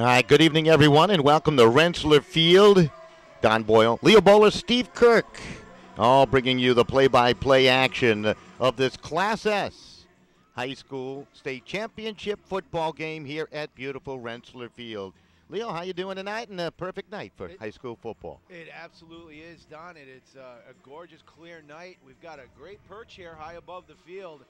All right, good evening, everyone, and welcome to Rentschler Field. Don Boyle, Leo Bowler, Steve Kirk, all bringing you the play-by-play action of this Class S high school state championship football game here at beautiful Rentschler Field. Leo, how you doing tonight? And a perfect night for high school football. It absolutely is, Don. It's a gorgeous, clear night. We've got a great perch here high above the field.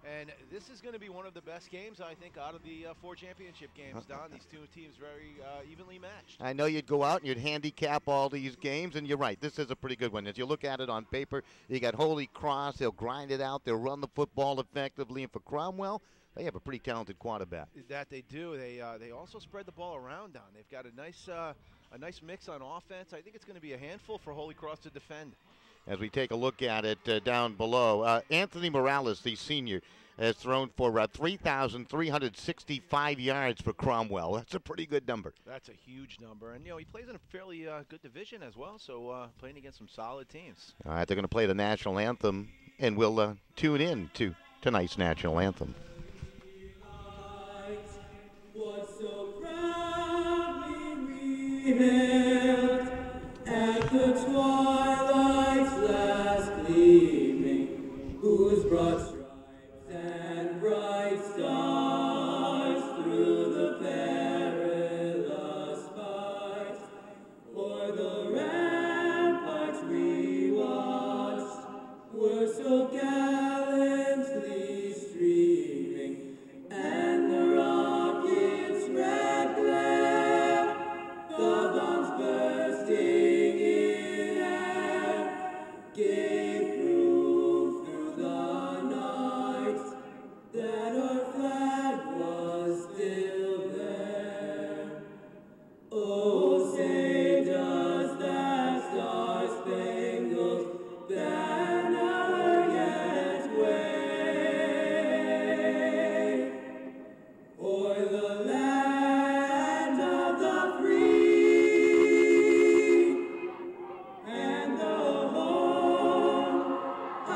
And this is going to be one of the best games, I think, out of the four championship games, Don. These two teams very evenly matched. I know you'd go out and you'd handicap all these games, and you're right. This is a pretty good one. As you look at it on paper, you got Holy Cross. They'll grind it out. They'll run the football effectively. And for Cromwell, they have a pretty talented quarterback. That they do. They also spread the ball around, Don. They've got a nice mix on offense. I think it's going to be a handful for Holy Cross to defend. As we take a look at it down below, Anthony Morales, the senior, has thrown for 3,365 yards for Cromwell. That's a pretty good number. That's a huge number. And, he plays in a fairly good division as well, so playing against some solid teams. All right, they're going to play the national anthem, and we'll tune in to tonight's national anthem. Was so proudly we hailed at the twilight's last gleaming, whose broad stripes and bright stars through the perilous fight o'er the ramparts we watched were so gallantly streaming, and the rockets' red glare, the bombs bursting in air, gave proof through the night that our flag was still there. Oh, say does that star-spangled banner yet wave o'er the land of the free and the home of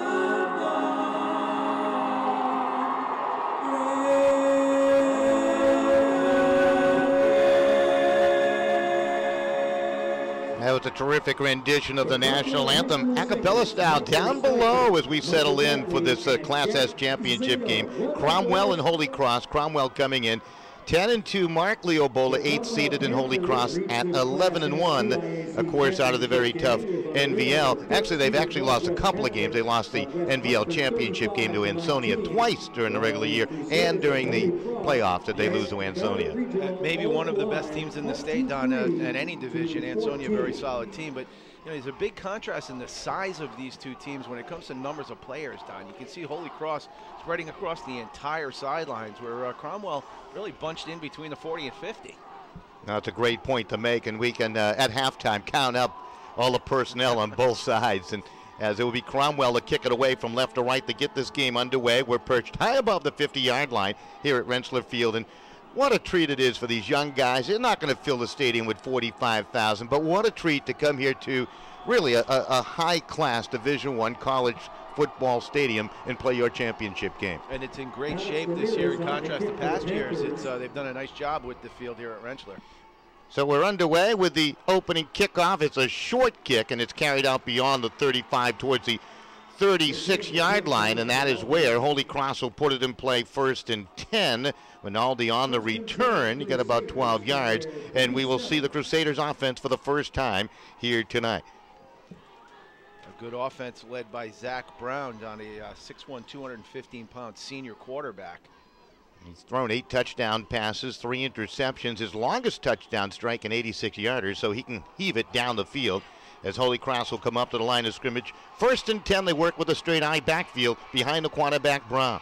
That was a terrific rendition of the national anthem, a cappella style, down below as we settle in for this Class S championship game. Cromwell and Holy Cross. Cromwell coming in 10-2 mark. Leo Bowler 8th seeded in Holy Cross at 11-1, of course, out of the very tough NVL. Actually, they've actually lost a couple of games. They lost the NVL championship game to Ansonia twice during the regular year, and during the playoffs did they lose to Ansonia. Maybe one of the best teams in the state, Don, at any division. Ansonia, a very solid team, but there's a big contrast in the size of these two teams when it comes to numbers of players, Don. You can see Holy Cross spreading across the entire sidelines, where Cromwell really bunched in between the 40 and 50. That's a great point to make, and we can, at halftime, count up all the personnel on both sides. And as it will be Cromwell to kick it away from left to right to get this game underway. We're perched high above the 50-yard line here at Rentschler Field, and what a treat it is for these young guys. They're not going to fill the stadium with 45,000, but what a treat to come here to really a high-class Division I college football stadium and play your championship game. And it's in great shape this year in contrast to past years. They've done a nice job with the field here at Rentschler. So we're underway with the opening kickoff. It's a short kick, and it's carried out beyond the 35 towards the 36-yard line, and that is where Holy Cross will put it in play 1st and 10. Rinaldi on the return. You got about 12 yards, and we will see the Crusaders offense for the first time here tonight. A good offense led by Zach Brown, on a 6'1", 215-pound senior quarterback. He's thrown 8 touchdown passes, 3 interceptions. His longest touchdown strike, an 86-yarder, so he can heave it down the field as Holy Cross will come up to the line of scrimmage. 1st and 10, they work with a straight-eye backfield behind the quarterback, Brown.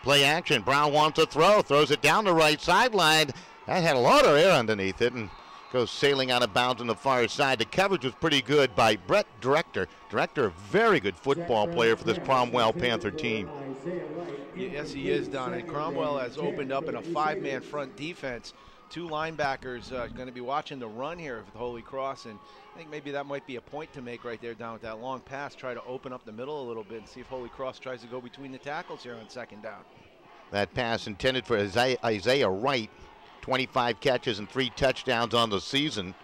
Play action. Brown wants to throw, throws it down the right sideline. That had a lot of air underneath it and goes sailing out of bounds on the far side. The coverage was pretty good by Brett Director. Director, a very good football player for this Cromwell Panther team. Yes, he is, Don. And Cromwell has opened up in a 5-man front defense. 2 linebackers going to be watching the run here with Holy Cross, and I think maybe that might be a point to make right there down with that long pass. Try to open up the middle a little bit and see if Holy Cross tries to go between the tackles here on 2nd down. That pass intended for Isaiah Wright 25 catches and 3 touchdowns on the season.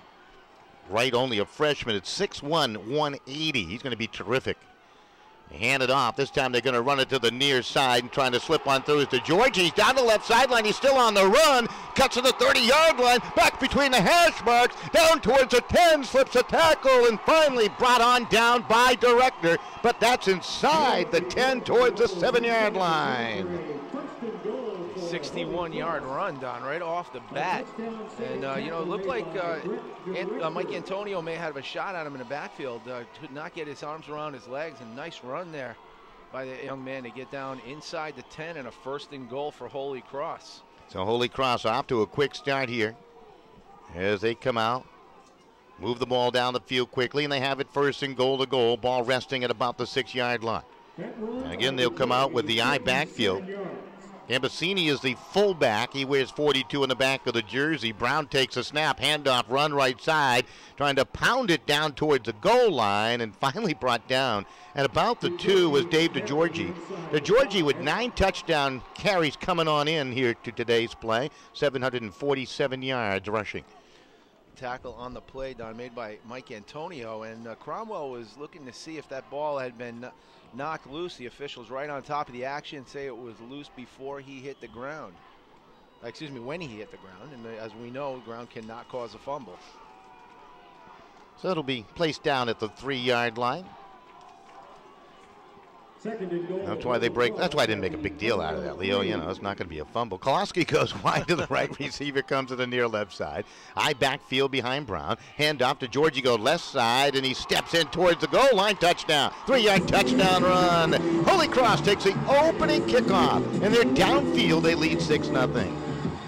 Wright, only a freshman at 6'1", 180. He's going to be terrific. Hand it off. This time they're going to run it to the near side and trying to slip on through to George. He's down the left sideline. He's still on the run. Cuts to the 30-yard line. Back between the hash marks. Down towards the 10. Slips a tackle and finally brought on down by Director. But that's inside the 10 towards the 7-yard line. 61-yard run, Don, right off the bat. And, you know, it looked like Mike Antonio may have a shot at him in the backfield. Could not get his arms around his legs. And nice run there by the young man to get down inside the 10 and a 1st and goal for Holy Cross. So Holy Cross off to a quick start here as they come out. Move the ball down the field quickly, and they have it 1st and goal to goal. Ball resting at about the 6-yard line. And again, they'll come out with the I backfield. Ambasini is the fullback. He wears 42 in the back of the jersey. Brown takes a snap, handoff, run right side, trying to pound it down towards the goal line, and finally brought down at about the 2 was Dave DeGiorgi. DeGiorgi with 9 touchdown carries coming on in here to today's play, 747 yards rushing. Tackle on the play, Don, made by Mike Antonio, and Cromwell was looking to see if that ball had been knocked loose. The officials right on top of the action say it was loose before he hit the ground. Excuse me, when he hit the ground, and as we know, ground cannot cause a fumble. So it'll be placed down at the 3-yard line. That's why they break. That's why I didn't make a big deal out of that, Leo. You know, it's not going to be a fumble. Koloski goes wide to the right. Receiver comes to the near left side. I backfield behind Brown. Hand off to Georgie. Go left side, and he steps in towards the goal line. Touchdown. 3-yard touchdown run. Holy Cross takes the opening kickoff, and they're downfield. They lead 6-0.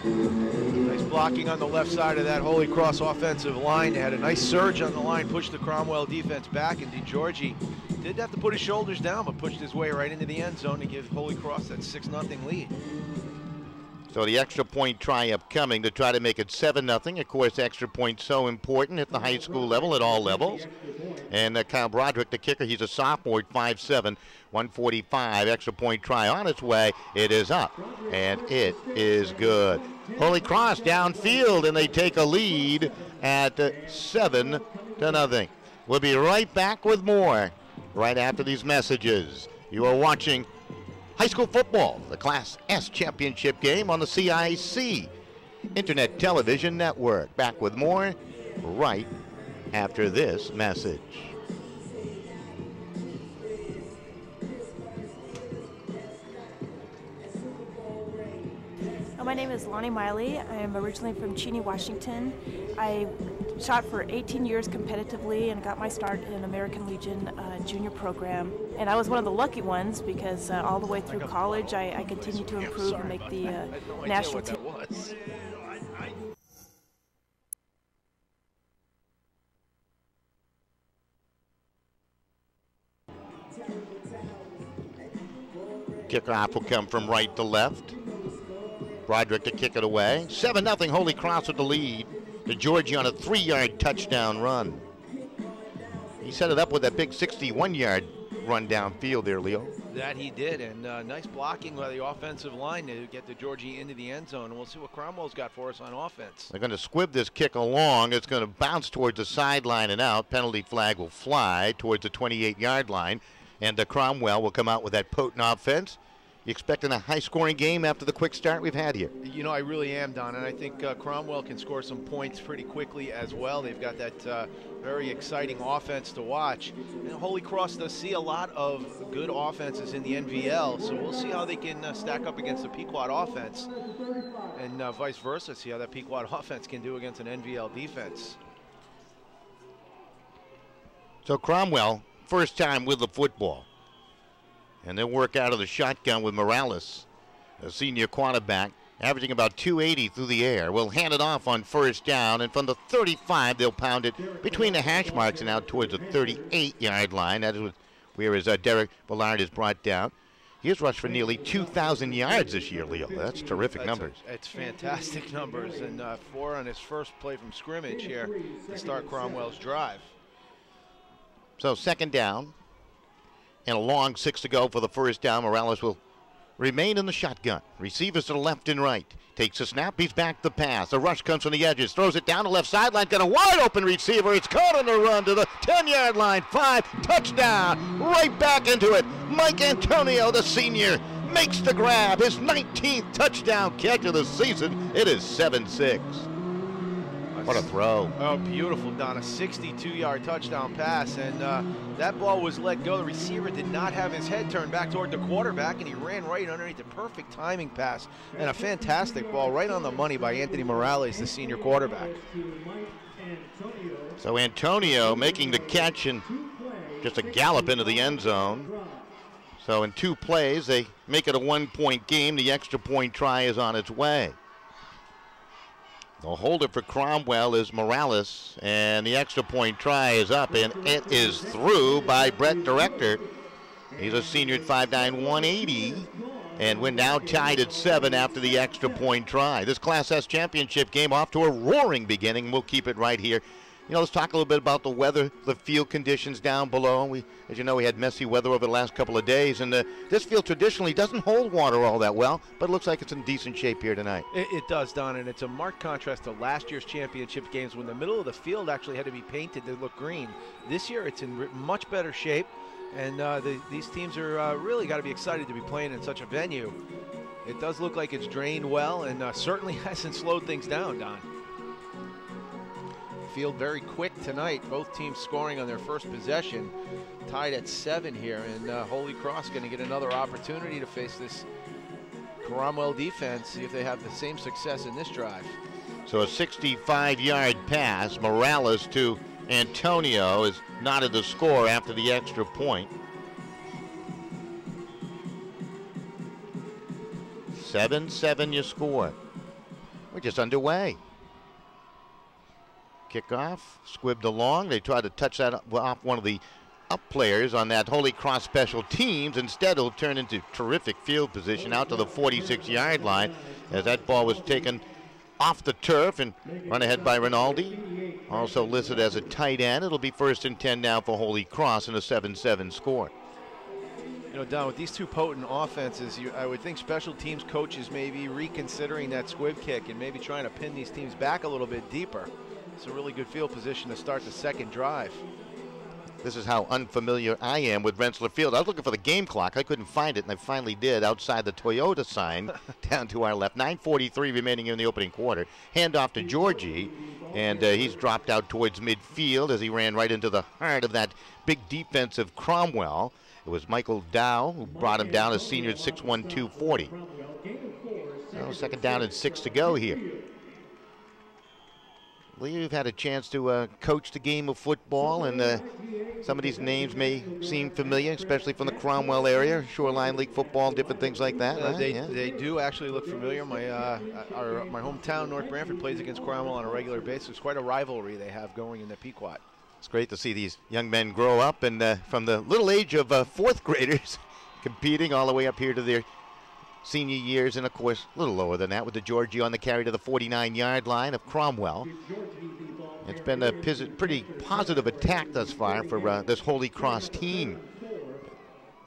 Nice blocking on the left side of that Holy Cross offensive line. They had a nice surge on the line, pushed the Cromwell defense back, and DeGiorgi did have to put his shoulders down, but pushed his way right into the end zone to give Holy Cross that 6-0 lead. So the extra point try upcoming to try to make it 7-0. Of course, extra points so important at the high school level, at all levels. And Kyle Broderick, the kicker, he's a sophomore at 5'7", 145. Extra point try on its way. It is up, and it is good. Holy Cross downfield, and they take a lead at 7-0. We'll be right back with more right after these messages. You are watching high school football, the Class S championship game on the CIAC Internet Television Network. Back with more right after this message. My name is Lonnie Miley. I am originally from Cheney, Washington. I shot for 18 years competitively and got my start in American Legion junior program. And I was one of the lucky ones because all the way through college I continued to improve and make the national team. Kickoff will come from right to left. Broderick to kick it away. 7-0 Holy Cross with the lead. DeGiorgi on a 3-yard touchdown run. He set it up with that big 61-yard run downfield there, Leo. That he did, and nice blocking by the offensive line to get DeGiorgi into the end zone. And we'll see what Cromwell's got for us on offense. They're going to squib this kick along. It's going to bounce towards the sideline and out. Penalty flag will fly towards the 28-yard line. And Cromwell will come out with that potent offense. You expecting a high-scoring game after the quick start we've had here? You know, I really am, Don, and I think Cromwell can score some points pretty quickly as well. They've got that very exciting offense to watch. And Holy Cross does see a lot of good offenses in the NVL, so we'll see how they can stack up against the Pequot offense, and vice versa, see how that Pequot offense can do against an NVL defense. So Cromwell, first time with the football. And they'll work out of the shotgun with Morales, a senior quarterback, averaging about 280 through the air. We'll hand it off on first down, and from the 35, they'll pound it between the hash marks and out towards the 38-yard line. That is where Derek Ballard is brought down. He has rushed for nearly 2,000 yards this year, Leo. That's terrific numbers. It's fantastic numbers, and 4 on his first play from scrimmage here to start Cromwell's drive. So second down. And a long 6 to go for the first down. Morales will remain in the shotgun. Receivers to the left and right. Takes a snap, he's back the pass. The rush comes from the edges, throws it down the left sideline, got a wide open receiver. It's caught on the run to the 10-yard line. 5, touchdown, right back into it. Mike Antonio, the senior, makes the grab. His 19th touchdown catch of the season. It is 7-6. What a throw. Oh, beautiful, Don. A 62-yard touchdown pass, and that ball was let go. The receiver did not have his head turned back toward the quarterback, and he ran right underneath the perfect timing pass, and a fantastic ball right on the money by Anthony Morales, the senior quarterback. So Antonio making the catch and just a gallop into the end zone. So in 2 plays, they make it a 1-point game. The extra point try is on its way. The holder for Cromwell is Morales, and the extra point try is up, and it is through by Brett Director. He's a senior at 5'9", 180, and we're now tied at 7 after the extra point try. This Class S championship game off to a roaring beginning. We'll keep it right here. You know, let's talk a little bit about the weather, the field conditions down below. As you know, we had messy weather over the last couple of days, and this field traditionally doesn't hold water all that well, but it looks like it's in decent shape here tonight. It does, Don, and it's a marked contrast to last year's championship games when the middle of the field actually had to be painted to look green. This year, it's in much better shape, and these teams are really got to be excited to be playing in such a venue. It does look like it's drained well, and certainly hasn't slowed things down, Don. Field very quick tonight. Both teams scoring on their first possession. Tied at 7 here, and Holy Cross going to get another opportunity to face this Cromwell defense, see if they have the same success in this drive. So a 65-yard pass. Morales to Antonio is knotted the score after the extra point. 7-7 your score. We're just underway. Kickoff, squibbed along. They tried to touch that off one of the up players on that Holy Cross special teams. Instead, it'll turn into terrific field position out to the 46-yard line as that ball was taken off the turf and run ahead by Rinaldi. Also listed as a tight end. It'll be 1st and 10 now for Holy Cross in a 7-7 score. You know, Don, with these two potent offenses, I would think special teams coaches may be reconsidering that squib kick and maybe trying to pin these teams back a little bit deeper. It's a really good field position to start the second drive. This is how unfamiliar I am with Rentschler Field. I was looking for the game clock. I couldn't find it, and I finally did outside the Toyota sign down to our left. 9:43 remaining in the opening quarter. Handoff to Georgie, and he's dropped out towards midfield as he ran right into the heart of that big defensive Cromwell. It was Michael Dow who brought him down, a senior at 6'1", 240. So 2nd down and 6 to go here. You've had a chance to coach the game of football, and some of these names may seem familiar, especially from the Cromwell area, Shoreline League football, different things like that. Right? They do actually look familiar. My hometown, North Branford, plays against Cromwell on a regular basis. Quite a rivalry they have going in the Pequot. It's great to see these young men grow up, and from the little age of 4th graders competing all the way up here to their senior years, and of course a little lower than that with the Georgie on the carry to the 49-yard line of Cromwell. It's been a pretty positive attack thus far for this Holy Cross team.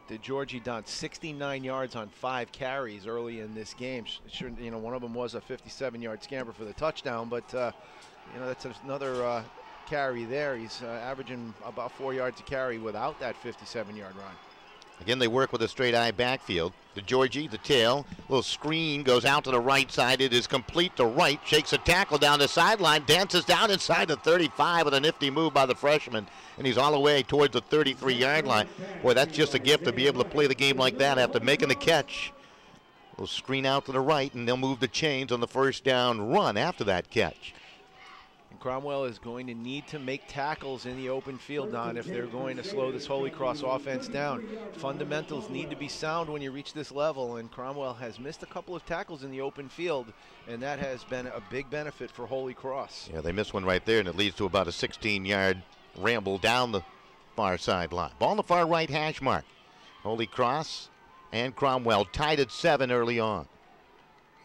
The Georgie done 69 yards on 5 carries early in this game. Sure, you know, one of them was a 57-yard scamper for the touchdown, but you know, that's another carry there. He's averaging about 4 yards a carry without that 57-yard run. Again, they work with a straight eye backfield. The Georgie, the tail, little screen goes out to the right side. It is complete to right, shakes a tackle down the sideline, dances down inside the 35 with a nifty move by the freshman, and he's all the way towards the 33-yard line. Boy, that's just a gift to be able to play the game like that after making the catch. Little screen out to the right, and they'll move the chains on the 1st down run after that catch. Cromwell is going to need to make tackles in the open field, Don, if they're going to slow this Holy Cross offense down. Fundamentals need to be sound when you reach this level, and Cromwell has missed a couple of tackles in the open field, and that has been a big benefit for Holy Cross. Yeah, they missed one right there, and it leads to about a 16-yard ramble down the far sideline. Ball on the far right hash mark. Holy Cross and Cromwell tied at 7 early on.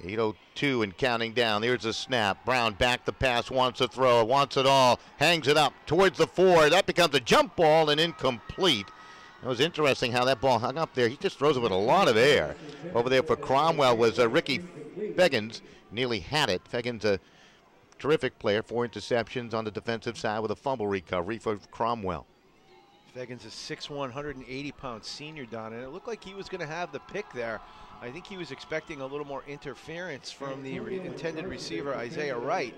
8:02 and counting down. There's a snap. Brown back the pass, wants to throw, wants it all, hangs it up towards the 4. That becomes a jump ball and incomplete. It was interesting how that ball hung up there. He just throws it with a lot of air. Over there for Cromwell was Ricky Feggins. Nearly had it. Feggins, a terrific player. 4 interceptions on the defensive side with a fumble recovery for Cromwell. Feggins is 6'1", 180-pound senior, Don, and it looked like he was going to have the pick there. I think he was expecting a little more interference from the intended receiver, Isaiah Wright.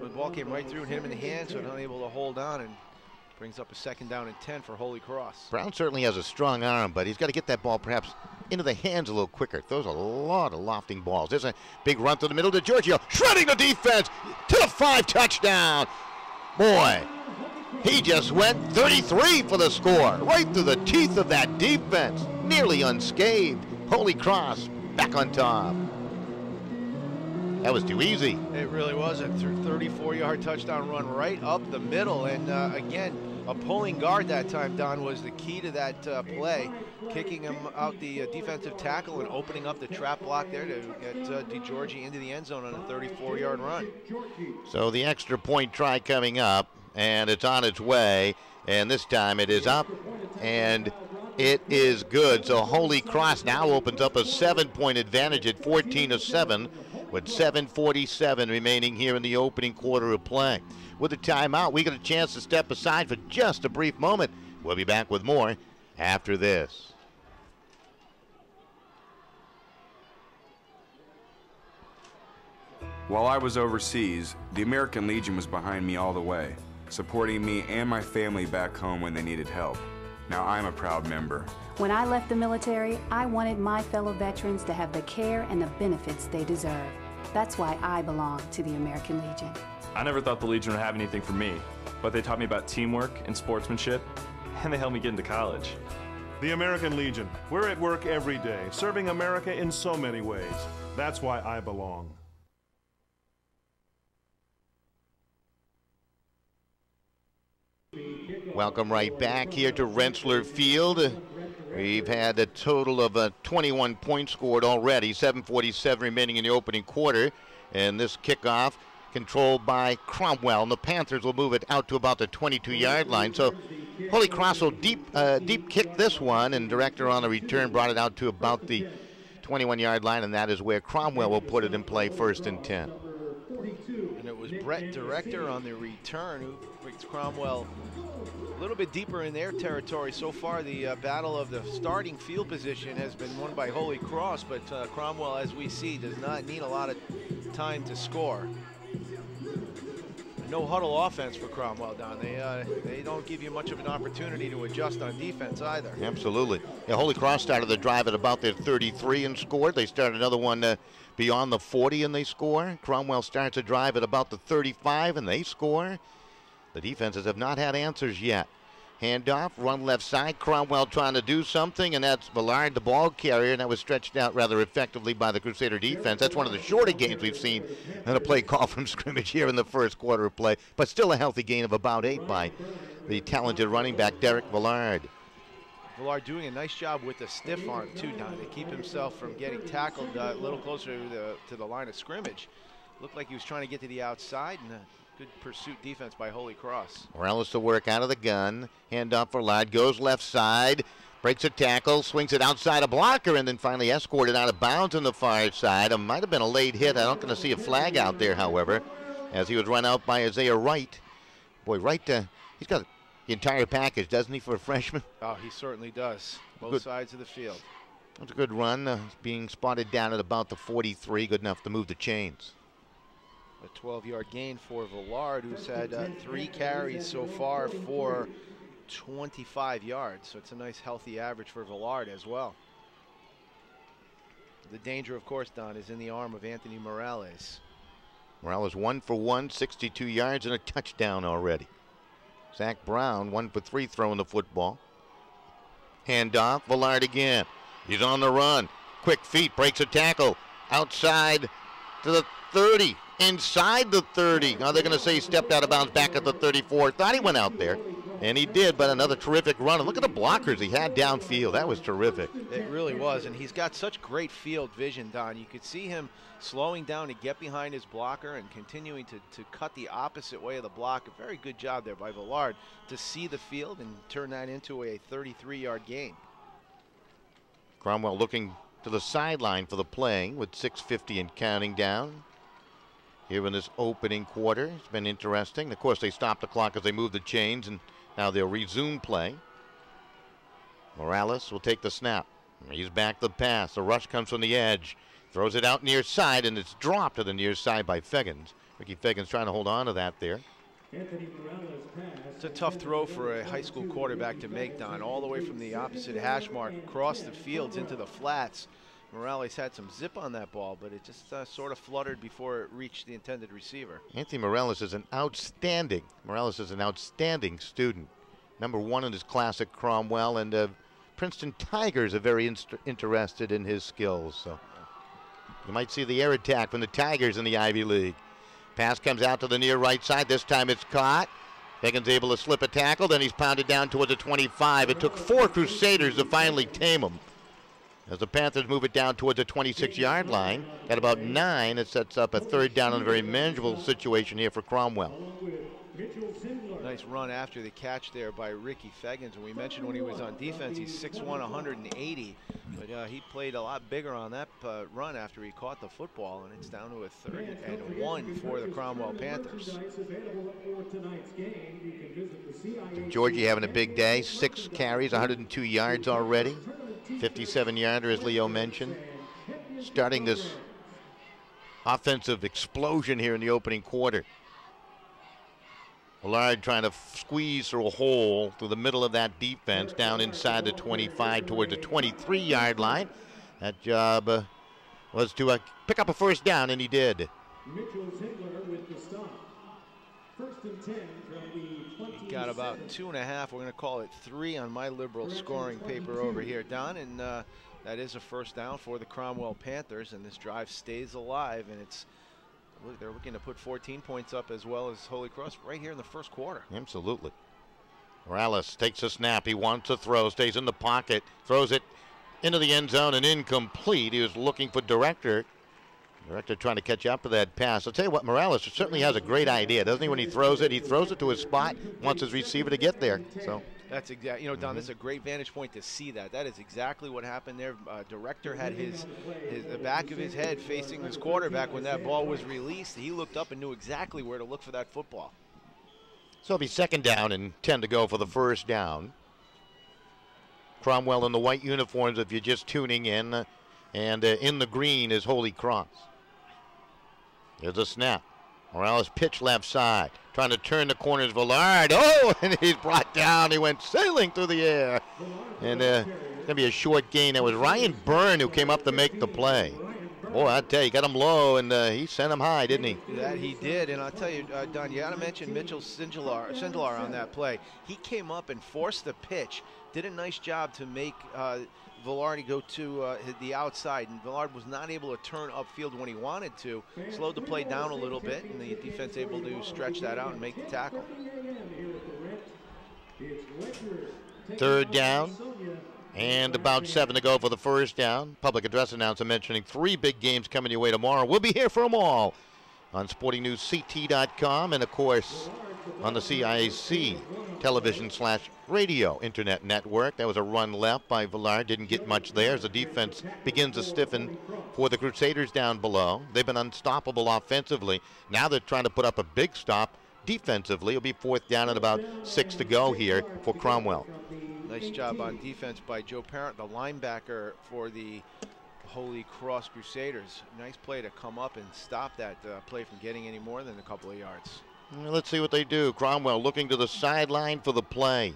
The ball came right through and hit him in the hands, so unable to hold on, and brings up a 2nd down and 10 for Holy Cross. Brown certainly has a strong arm, but he's got to get that ball perhaps into the hands a little quicker. Throws a lot of lofting balls. There's a big run through the middle to Giorgio, shredding the defense to the 5 touchdown. Boy, he just went 33 for the score, right through the teeth of that defense, nearly unscathed. Holy Cross back on top. That was too easy. It really was a 34-yard touchdown run right up the middle. And again, a pulling guard that time, Don, was the key to that play, kicking him out the defensive tackle and opening up the trap block there to get DeGiorgi into the end zone on a 34-yard run. So the extra point try coming up, and it's on its way. And this time it is up, and it is good. So Holy Cross now opens up a 7-point advantage at 14-7. With 7:47 remaining here in the opening quarter of play. With the timeout, we get a chance to step aside for just a brief moment. We'll be back with more after this. While I was overseas, the American Legion was behind me all the way, supporting me and my family back home when they needed help. Now I'm a proud member. When I left the military, I wanted my fellow veterans to have the care and the benefits they deserve. That's why I belong to the American Legion. I never thought the Legion would have anything for me, but they taught me about teamwork and sportsmanship, and they helped me get into college. The American Legion. We're at work every day, serving America in so many ways. That's why I belong. Welcome right back here to Rentschler Field. We've had a total of 21 points scored already, 7:47 remaining in the opening quarter. And this kickoff controlled by Cromwell. And the Panthers will move it out to about the 22-yard line. So Holy Cross will deep kick this one, and Director on the return brought it out to about the 21-yard line, and that is where Cromwell will put it in play, 1st and 10. And it was Brett Director on the return who brings Cromwell a little bit deeper in their territory. So far, the battle of the starting field position has been won by Holy Cross, but Cromwell, as we see, does not need a lot of time to score. No huddle offense for Cromwell, Don. They don't give you much of an opportunity to adjust on defense either. Absolutely. Yeah, Holy Cross started the drive at about their 33 and scored. They started another one beyond the 40 and they score. Cromwell starts a drive at about the 35 and they score. The defenses have not had answers yet. Handoff, run left side. Cromwell trying to do something, and that's Villard, the ball carrier, and that was stretched out rather effectively by the Crusader defense. That's one of the shorter gains we've seen in a play call from scrimmage here in the first quarter of play, but still a healthy gain of about 8 by the talented running back, Derek Villard. Villard doing a nice job with the stiff arm, too, Don, to keep himself from getting tackled a little closer to the line of scrimmage. Looked like he was trying to get to the outside, and good pursuit defense by Holy Cross. Morales to work out of the gun. Handoff for Ladd. Goes left side. Breaks a tackle. Swings it outside a blocker. And then finally escorted out of bounds on the far side. It might have been a late hit. I'm not going to see a flag out there, however, as he was run out by Isaiah Wright. Boy, Wright, he's got the entire package, doesn't he, for a freshman? Oh, he certainly does. Both sides of the field. That's a good run. Being spotted down at about the 43. Good enough to move the chains. A 12-yard gain for Villard, who's had 3 carries so far for 25 yards. So it's a nice, healthy average for Villard as well. The danger, of course, Don, is in the arm of Anthony Morales. Morales 1 for 1, 62 yards and a touchdown already. Zach Brown 1 for 3 throwing the football. Handoff, Villard again. He's on the run. Quick feet, breaks a tackle. Outside to the 30. Inside the 30. Now they're going to say he stepped out of bounds back at the 34. Thought he went out there. And he did, but another terrific run. And look at the blockers he had downfield. That was terrific. It really was, and he's got such great field vision, Don. You could see him slowing down to get behind his blocker and continuing to cut the opposite way of the block. A very good job there by Villard to see the field and turn that into a 33-yard gain. Cromwell looking to the sideline for the play with 6:50 and counting down. Here in this opening quarter, it's been interesting. Of course, they stopped the clock as they moved the chains, and now they'll resume play. Morales will take the snap. He's back the pass. The rush comes from the edge. Throws it out near side, and it's dropped to the near side by Feggins. Ricky Feggins trying to hold on to that there. It's a tough throw for a high school quarterback to make, Don. All the way from the opposite hash mark, across the fields into the flats. Morales had some zip on that ball, but it just sort of fluttered before it reached the intended receiver. Anthony Morales is an outstanding student. #1 in his class at Cromwell, and Princeton Tigers are very interested in his skills. So you might see the air attack from the Tigers in the Ivy League. Pass comes out to the near right side. This time it's caught. Feggins able to slip a tackle, then he's pounded down towards the 25. It took 4 Crusaders to finally tame him. As the Panthers move it down towards the 26-yard line, at about 9, it sets up a 3rd down in a very manageable situation here for Cromwell. Nice run after the catch there by Ricky Feggins. And we mentioned when he was on defense, he's 6'1", 180. But he played a lot bigger on that run after he caught the football. And it's down to a 3rd and 1 for the Cromwell Panthers. Georgie having a big day. 6 carries, 102 yards already. 57-yarder, as Leo mentioned. Starting this offensive explosion here in the opening quarter. Villard trying to squeeze through a hole through the middle of that defense down inside the 25 towards the 23-yard line. That job was to pick up a 1st down, and he did. He got about 2.5. We're going to call it 3 on my liberal scoring paper over here, Don. And that is a 1st down for the Cromwell Panthers. And this drive stays alive. And they're looking to put 14 points up as well as Holy Cross right here in the 1st quarter. Absolutely. Morales takes a snap. He wants to throw. Stays in the pocket. Throws it into the end zone and incomplete. He was looking for Director. Director trying to catch up to that pass. I'll tell you what, Morales certainly has a great idea, doesn't he? When he throws it to his spot, wants his receiver to get there. So that's exactly, Don, that's a great vantage point to see that. That is exactly what happened there. Director had the back of his head facing his quarterback when that ball was released. He looked up and knew exactly where to look for that football. So it'll be 2nd down and 10 to go for the 1st down. Cromwell in the white uniforms if you're just tuning in, and in the green is Holy Cross. There's a snap. Morales pitch left side. Trying to turn the corners. Villard. Oh, and he's brought down. He went sailing through the air. And going to be a short gain. That was Ryan Byrne who came up to make the play. Boy, I tell you, got him low, and he sent him high, didn't he? That he did, and I'll tell you, Don, you got to mention Mitchell Sindelar on that play. He came up and forced the pitch. Did a nice job to make Villard go to the outside, and Villard was not able to turn upfield when he wanted to. Slowed the play down a little bit, and the defense able to stretch that out and make the tackle. 3rd down, and about 7 to go for the 1st down. Public address announcer mentioning 3 big games coming your way tomorrow. We'll be here for them all on sportingnewsct.com, and of course on the CIAC television/radio internet network. That was a run left by Villard. Didn't get much there as the defense begins to stiffen for the Crusaders down below. They've been unstoppable offensively. Now they're trying to put up a big stop defensively. It'll be 4th down and about 6 to go here for Cromwell. Nice job on defense by Joe Parent, the linebacker for the Holy Cross Crusaders. Nice play to come up and stop that play from getting any more than a couple of yards. Let's see what they do. Cromwell looking to the sideline for the play.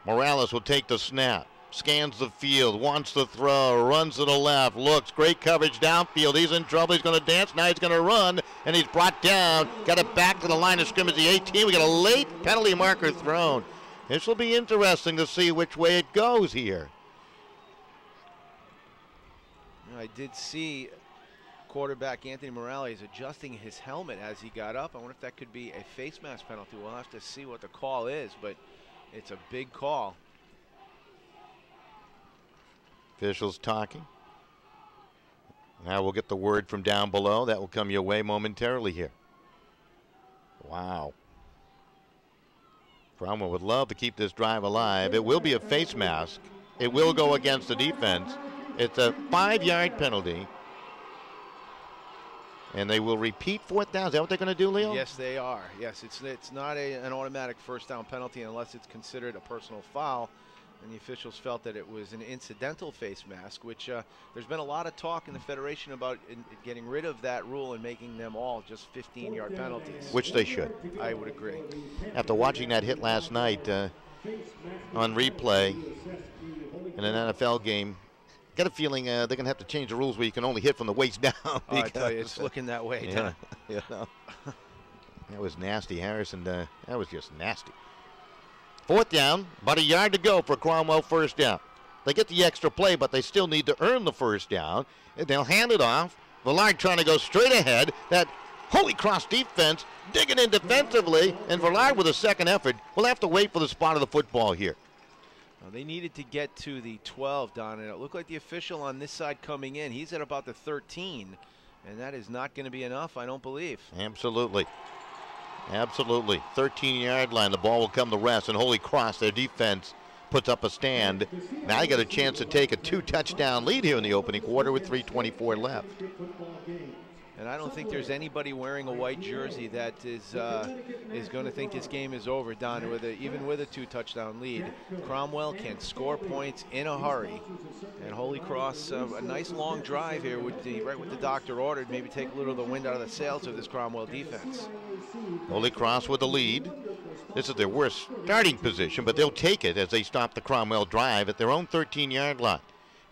Morales will take the snap. Scans the field, wants to throw, runs to the left, looks, great coverage downfield. He's in trouble, he's going to dance, now he's going to run, and he's brought down. Got it back to the line of scrimmage, the 18. We got a late penalty marker thrown. This will be interesting to see which way it goes here. I did see quarterback, Anthony Morale, is adjusting his helmet as he got up. I wonder if that could be a face mask penalty. We'll have to see what the call is, but it's a big call. Officials talking. Now we'll get the word from down below. That will come your way momentarily here. Wow. Cromwell would love to keep this drive alive. It will be a face mask. It will go against the defense. It's a 5-yard penalty. And they will repeat fourth down. Is that what they're going to do, Leo? Yes, they are. Yes, it's not an automatic first down penalty unless it's considered a personal foul. And the officials felt that it was an incidental face mask, which there's been a lot of talk in the Federation about getting rid of that rule and making them all just 15-yard penalties. Which they should. I would agree. After watching that hit last night on replay in an NFL game, got a feeling they're going to have to change the rules where you can only hit from the waist down. Oh, I tell you, it's looking that way. Yeah, you know. That was nasty, Harrison. That was just nasty. Fourth down, about a yard to go for Cromwell first down. They get the extra play, but they still need to earn the first down. And they'll hand it off. Villard trying to go straight ahead. That Holy Cross defense digging in defensively, and Villard with a second effort. We'll have to wait for the spot of the football here. Well, they needed to get to the 12, Don, and it looked like the official on this side coming in, he's at about the 13, and that is not going to be enough, I don't believe. Absolutely. Absolutely. 13-yard line. The ball will come to rest, and Holy Cross, their defense, puts up a stand. Now you got a chance to take a 2-touchdown lead here in the opening quarter with 3:24 left. And I don't think there's anybody wearing a white jersey that is going to think this game is over, Don, even with a 2-touchdown lead. Cromwell can score points in a hurry. And Holy Cross, a nice long drive here with right what the doctor ordered, maybe take a little of the wind out of the sails of this Cromwell defense. Holy Cross with the lead. This is their worst starting position, but they'll take it as they stop the Cromwell drive at their own 13-yard line.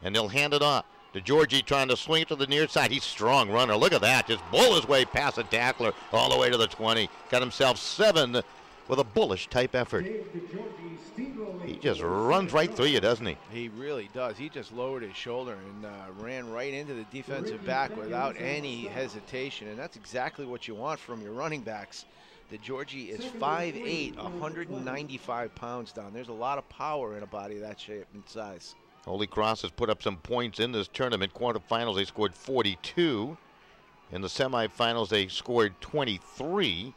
And they'll hand it off to Georgie, trying to swing it to the near side. He's a strong runner. Look at that. Just bull his way past a tackler all the way to the 20. Got himself 7 with a bullish type effort. He just runs right through you, doesn't he? He really does. He just lowered his shoulder and ran right into the defensive back without any hesitation. And that's exactly what you want from your running backs. The Georgie is 5'8", 195 pounds down. There's a lot of power in a body that shape and size. Holy Cross has put up some points in this tournament. Quarterfinals, they scored 42. In the semifinals, they scored 23.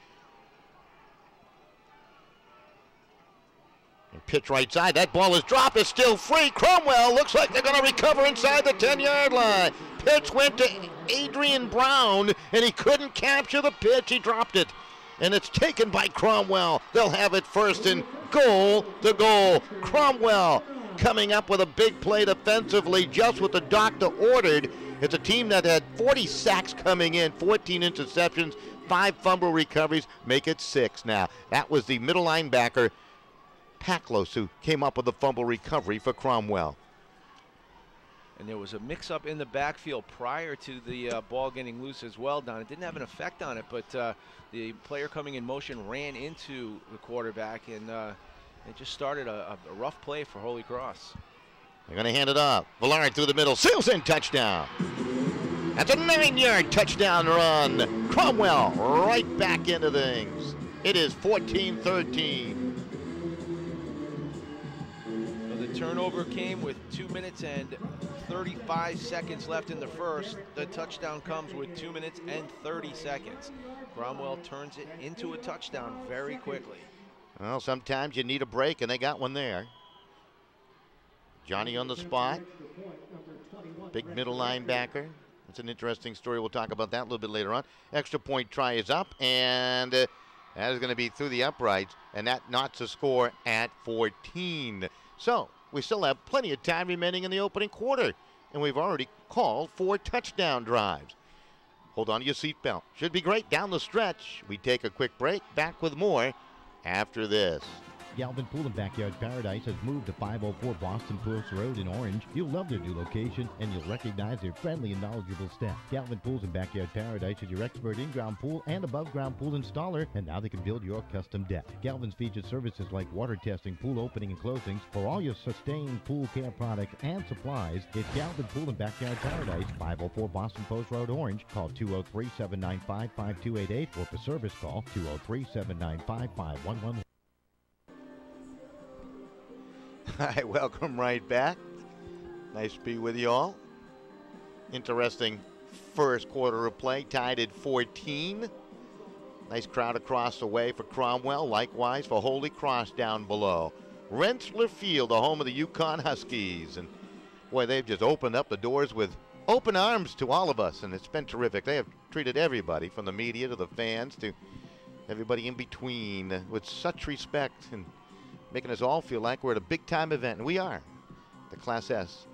And pitch right side. That ball is dropped. It's still free. Cromwell looks like they're going to recover inside the 10-yard line. Pitch went to Adrian Brown, and he couldn't capture the pitch. He dropped it. And it's taken by Cromwell. They'll have it first and goal to goal. Cromwell coming up with a big play defensively, just what the doctor ordered. It's a team that had 40 sacks coming in, 14 interceptions, 5 fumble recoveries, make it 6 now. That was the middle linebacker, Paklos, who came up with the fumble recovery for Cromwell. And there was a mix-up in the backfield prior to the ball getting loose as well, Don. It didn't have an effect on it, but the player coming in motion ran into the quarterback, and it just started a rough play for Holy Cross. They're going to hand it off. Villard through the middle. Sails in, touchdown. That's a 9-yard touchdown run. Cromwell right back into things. It is 14-13. So the turnover came with 2 minutes and 35 seconds left in the first. The touchdown comes with 2 minutes and 30 seconds. Cromwell turns it into a touchdown very quickly. Well, sometimes you need a break, and they got one there. Johnny on the spot. Big middle linebacker. That's an interesting story. We'll talk about that a little bit later on. Extra point try is up, and that is going to be through the uprights, and that knots the score at 14. So we still have plenty of time remaining in the opening quarter, and we've already called 4 touchdown drives. Hold on to your seatbelt. Should be great down the stretch. We take a quick break. Back with more after this. Galvin Pool and Backyard Paradise has moved to 504 Boston Post Road in Orange. You'll love their new location, and you'll recognize their friendly and knowledgeable staff. Galvin Pools and Backyard Paradise is your expert in-ground pool and above-ground pool installer, and now they can build your custom deck. Galvin's features services like water testing, pool opening and closings. For all your sustained pool care products and supplies, it's Galvin Pool and Backyard Paradise, 504 Boston Post Road, Orange. Call 203-795-5288, or for service call 203-795-5111. Hi, welcome right back. Nice to be with you all. Interesting first quarter of play, tied at 14. Nice crowd across the way for Cromwell, likewise for Holy Cross down below. Rentschler Field, the home of the Yukon Huskies. And boy, they've just opened up the doors with open arms to all of us, and it's been terrific. They have treated everybody, from the media to the fans to everybody in between, with such respect, and making us all feel like we're at a big-time event, and we are. The Class S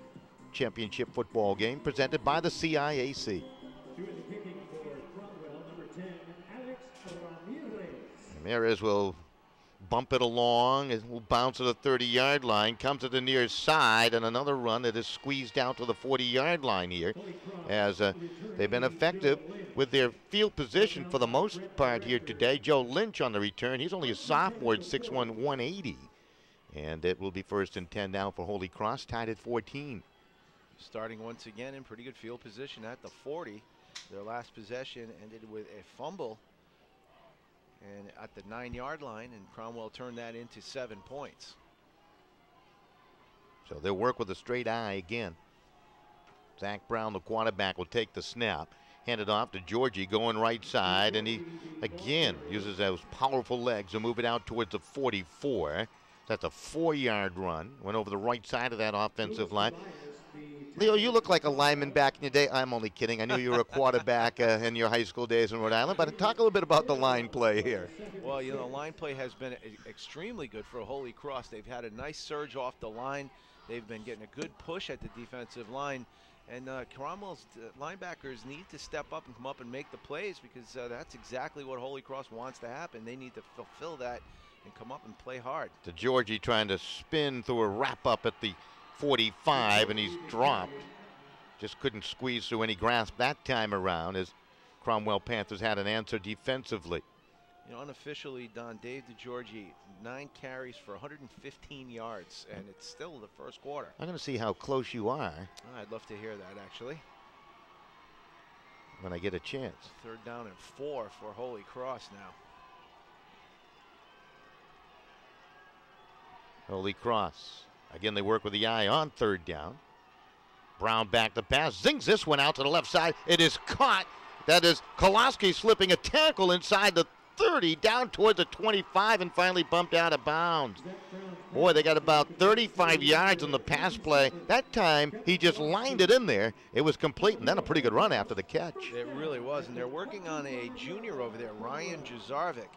Championship football game presented by the CIAC. Ramirez will bump it along and will bounce to the 30-yard line, comes to the near side, and another run that is squeezed out to the 40-yard line here, as they've been effective with their field position for the most part here today. Joe Lynch on the return. He's only a sophomore at 6'1", 180. And it will be 1st and 10 now for Holy Cross, tied at 14. Starting once again in pretty good field position at the 40. Their last possession ended with a fumble and at the 9-yard line, and Cromwell turned that into 7 points. So they'll work with a straight eye again. Zach Brown, the quarterback, will take the snap. Hand it off to Georgie, going right side, and he again uses those powerful legs to move it out towards the 44. That's a 4-yard run. Went over the right side of that offensive line. Leo, you look like a lineman back in your day. I'm only kidding. I knew you were a quarterback in your high school days in Rhode Island, but talk a little bit about the line play here. Well, you know, the line play has been extremely good for Holy Cross. They've had a nice surge off the line. They've been getting a good push at the defensive line. And Cromwell's linebackers need to step up and come up and make the plays, because that's exactly what Holy Cross wants to happen. They need to fulfill that and come up and play hard. To Georgie, trying to spin through a wrap-up at the 45, and he's dropped. Just couldn't squeeze through any grasp that time around, as Cromwell Panthers had an answer defensively. You know, unofficially, Don, Dave DeGiorgi, 9 carries for 115 yards, and it's still the first quarter. I'm going to see how close you are. I'd love to hear that, actually. When I get a chance. 3rd down and 4 for Holy Cross now. Holy Cross. Again, they work with the eye on 3rd down. Brown back to pass. Zings this one out to the left side. It is caught. That is Koloski slipping a tackle inside the 30 down towards the 25 and finally bumped out of bounds. Boy, they got about 35 yards on the pass play. That time, he just lined it in there. It was complete, and then a pretty good run after the catch. It really was, and they're working on a junior over there, Ryan Jazarvik,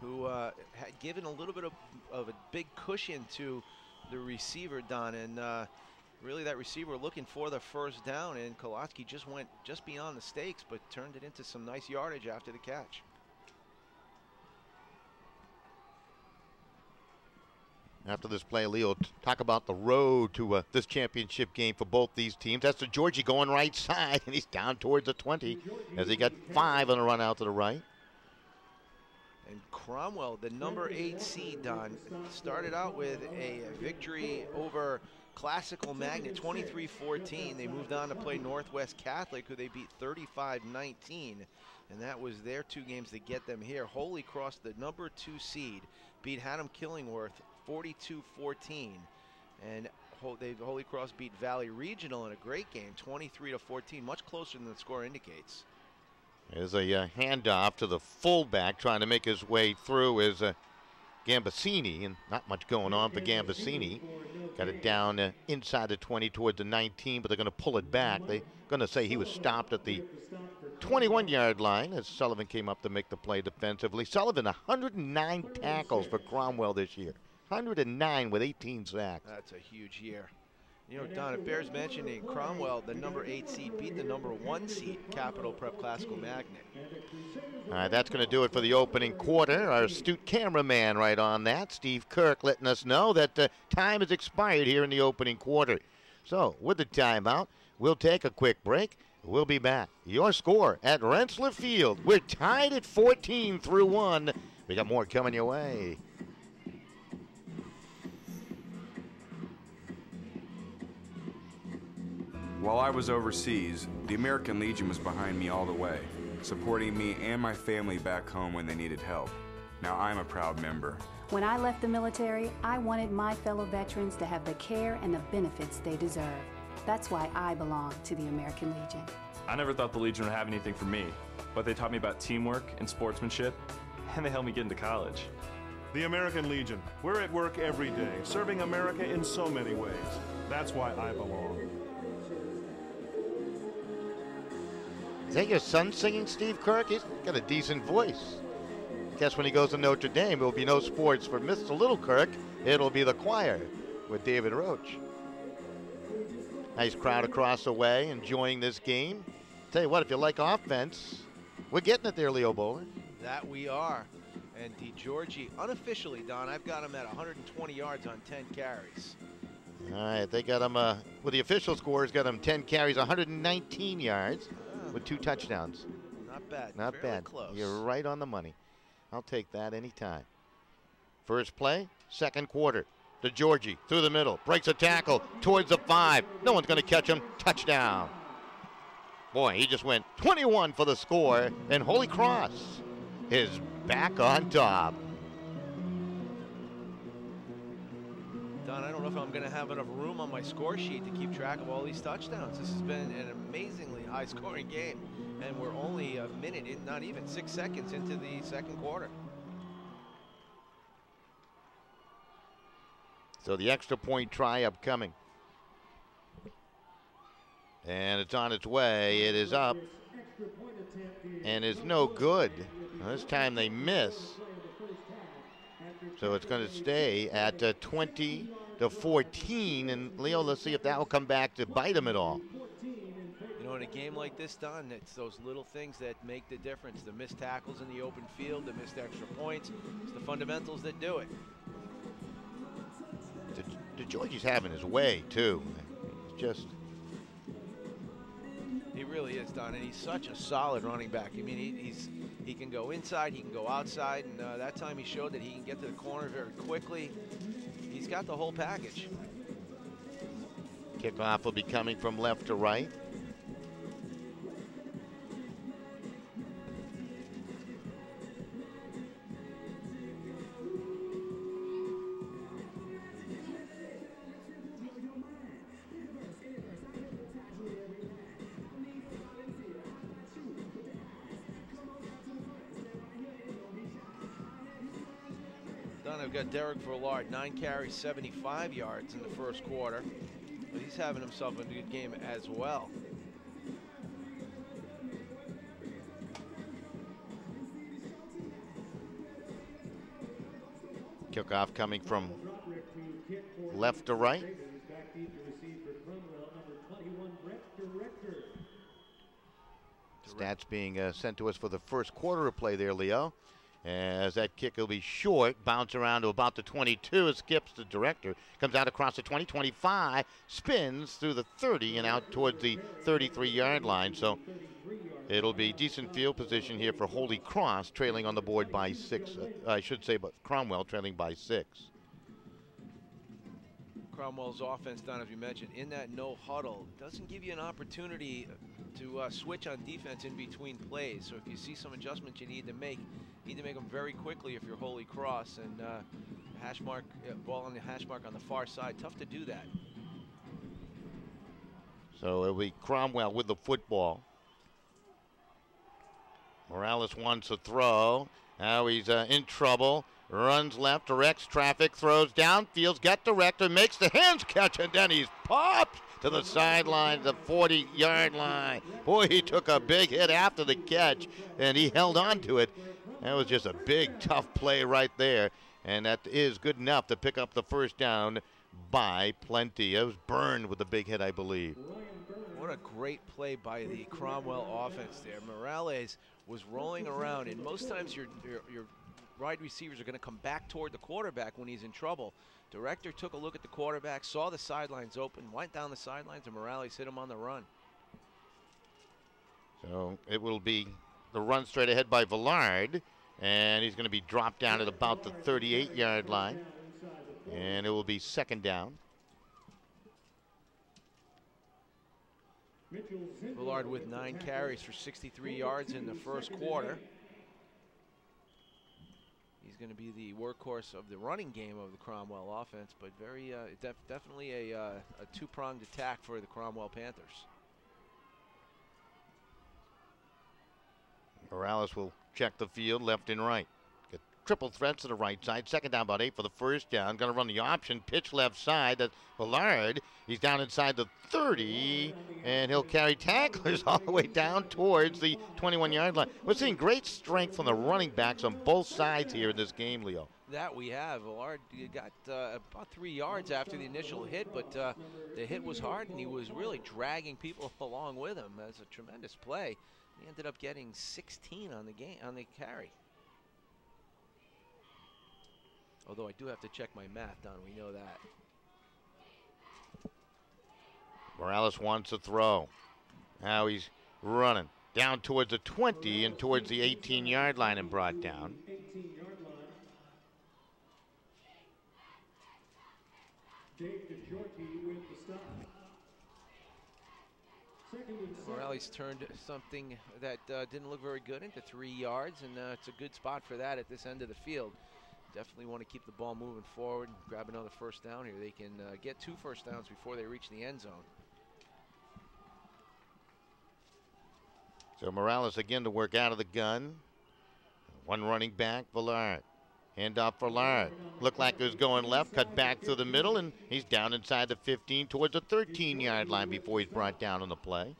who had given a little bit of a big cushion to the receiver, Don, and really that receiver looking for the 1st down, and Koloski just went just beyond the stakes, but turned it into some nice yardage after the catch. After this play, Leo, talk about the road to this championship game for both these teams. That's the Georgie going right side, and he's down towards the 20 as he got 5 on a run out to the right. And Cromwell, the number 8 seed, Don, started out with a victory over Classical Magnet, 23-14. They moved on to play Northwest Catholic, who they beat 35-19. And that was their 2 games to get them here. Holy Cross, the number 2 seed, beat Haddam Killingworth 42-14. And Holy Cross beat Valley Regional in a great game, 23-14, much closer than the score indicates. There's a handoff to the fullback trying to make his way through is Gambasini, and not much going on for Gambasini. Got it down inside the 20 towards the 19, but they're going to pull it back. They're going to say he was stopped at the 21-yard line as Sullivan came up to make the play defensively. Sullivan, 109 tackles for Cromwell this year. 109 with 18 sacks. That's a huge year. You know, Don, it bears mentioning Cromwell, the number 8 seed, beat the number 1 seed, Capital Prep Classical Magnet. All right, that's going to do it for the opening quarter. Our astute cameraman right on that, Steve Kirk, letting us know that time has expired here in the opening quarter. So, with the timeout, we'll take a quick break. We'll be back. Your score at Rentschler Field. We're tied at 14-1. We got more coming your way. While I was overseas, the American Legion was behind me all the way, supporting me and my family back home when they needed help. Now I'm a proud member. When I left the military, I wanted my fellow veterans to have the care and the benefits they deserve. That's why I belong to the American Legion. I never thought the Legion would have anything for me, but they taught me about teamwork and sportsmanship, and they helped me get into college. The American Legion. We're at work every day, serving America in so many ways. That's why I belong. Is that your son singing, Steve Kirk? He's got a decent voice. Guess when he goes to Notre Dame, there will be no sports for Mr. Little Kirk. It'll be the choir with David Roach. Nice crowd across the way enjoying this game. Tell you what, if you like offense, we're getting it there, Leo Bowler. That we are. And DeGiorgi, unofficially, Don, I've got him at 120 yards on 10 carries. All right, they got him, with the official scores, got him 10 carries, 119 yards with 2 touchdowns. Not bad. Not Fairly bad. Close. You're right on the money. I'll take that anytime. First play, second quarter. DeGiorgi through the middle, breaks a tackle towards the 5. No one's going to catch him. Touchdown. Boy, he just went 21 for the score, and Holy Cross is back on top. Don, I don't know if I'm going to have enough room on my score sheet to keep track of all these touchdowns. This has been an amazingly high-scoring game, and we're only a minute, not even 6 seconds into the second quarter. So the extra point try upcoming. And it's on its way. It is up. And it's no good. This time they miss. So it's going to stay at 20-14. And Leo, let's see if that will come back to bite them at all. You know, in a game like this, Don, it's those little things that make the difference. The missed tackles in the open field, the missed extra points. It's the fundamentals that do it. DeGiorgi's having his way, too. It's just... He really is, Don, and he's such a solid running back. I mean, he can go inside, he can go outside, and that time he showed that he can get to the corner very quickly. He's got the whole package. Kickoff will be coming from left to right. I've got Derek Verlard, 9 carries, 75 yards in the first quarter. But he's having himself a good game as well. Kickoff coming from left to right. Stats being sent to us for the first quarter of play there, Leo. As that kick will be short, bounce around to about the 22, it skips the director, comes out across the 20, 25, spins through the 30 and out towards the 33-yard line. So it'll be decent field position here for Holy Cross, trailing on the board by 6. I should say, but Cromwell trailing by 6. Cromwell's offense, Don, as you mentioned, in that no huddle, doesn't give you an opportunity to switch on defense in between plays. So if you see some adjustments you need to make them very quickly if you're Holy Cross. And hash mark, ball on the hash mark on the far side, tough to do that. So it'll be Cromwell with the football. Morales wants to throw. Now he's in trouble. Runs left, directs traffic, throws downfield, got director, makes the hands catch, and then he's popped to the sideline, the 40-yard line. Boy, he took a big hit after the catch, and he held on to it. That was just a big, tough play right there, and that is good enough to pick up the first down by plenty. It was Byrne with the big hit, I believe. What a great play by the Cromwell offense there. Morales was rolling around, and most times your wide receivers are going to come back toward the quarterback when he's in trouble. Director took a look at the quarterback, saw the sidelines open, went down the sidelines, and Morales hit him on the run. So it will be the run straight ahead by Villard, and he's going to be dropped down at about the 38-yard line, and it will be second down. Villard with 9 carries for 63 yards in the first quarter. He's going to be the workhorse of the running game of the Cromwell offense, but very definitely a two-pronged attack for the Cromwell Panthers. Morales will check the field left and right. Get triple threats to the right side. Second down, about 8 for the first down. Going to run the option. Pitch left side. That's Villard. He's down inside the 30, and he'll carry tacklers all the way down towards the 21-yard line. We're seeing great strength from the running backs on both sides here in this game, Leo. That we have. Villard got about 3 yards after the initial hit, but the hit was hard, and he was really dragging people along with him. That's a tremendous play. He ended up getting 16 on the carry. Although I do have to check my math, Don. We know that. Morales wants to throw. Now he's running down towards the 20 and towards the 18-yard line and brought down. Morales turned something that didn't look very good into 3 yards, and it's a good spot for that at this end of the field. Definitely want to keep the ball moving forward and grab another first down here. They can get 2 first downs before they reach the end zone. So Morales again to work out of the gun. One running back, Villard. Hand off for Villard. Looked like it was going left, cut back through the middle, and he's down inside the 15 towards the 13-yard line before he's brought down on the play.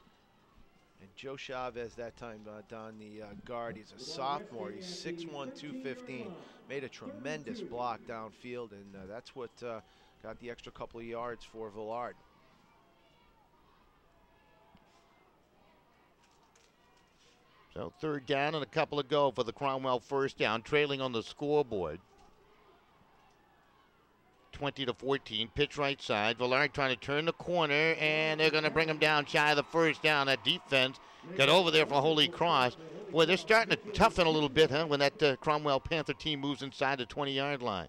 And Joe Chavez that time, Don, the guard, he's a sophomore. He's 6'1", 215. Made a tremendous block downfield, and that's what got the extra couple of yards for Villard. So third down and a couple to go for the Cromwell first down, trailing on the scoreboard. 20-14, pitch right side. Villard trying to turn the corner, and they're going to bring him down shy of the first down. That defense got over there for Holy Cross. Boy, they're starting to toughen a little bit, huh, when that Cromwell Panther team moves inside the 20-yard line.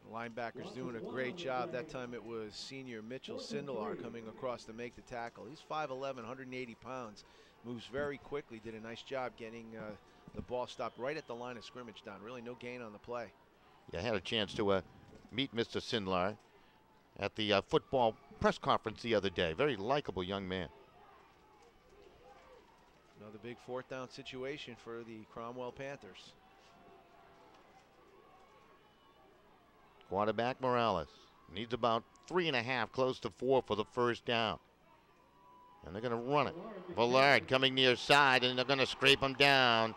The linebackers doing a great job. That time it was senior Mitchell Sindelar coming across to make the tackle. He's 5'11", 180 pounds. Moves very quickly, did a nice job getting the ball stopped right at the line of scrimmage, Don. Really no gain on the play. Yeah, I had a chance to meet Mr. Sindelar at the football press conference the other day. Very likable young man. Another big fourth down situation for the Cromwell Panthers. Quarterback Morales needs about 3.5, close to 4 for the first down. And they're going to run it. Villard coming near side, and they're going to scrape him down.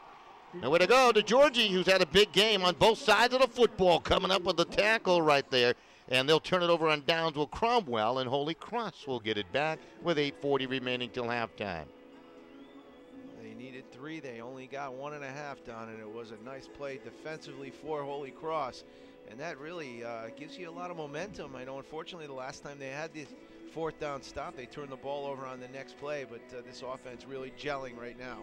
Nowhere to go to Georgie, who's had a big game on both sides of the football, coming up with the tackle right there. And they'll turn it over on downs with Cromwell, and Holy Cross will get it back with 8:40 remaining till halftime. They needed 3. They only got 1.5, Don, and it was a nice play defensively for Holy Cross. And that really gives you a lot of momentum. I know, unfortunately, the last time they had this fourth down stop, they turned the ball over on the next play, but this offense really gelling right now.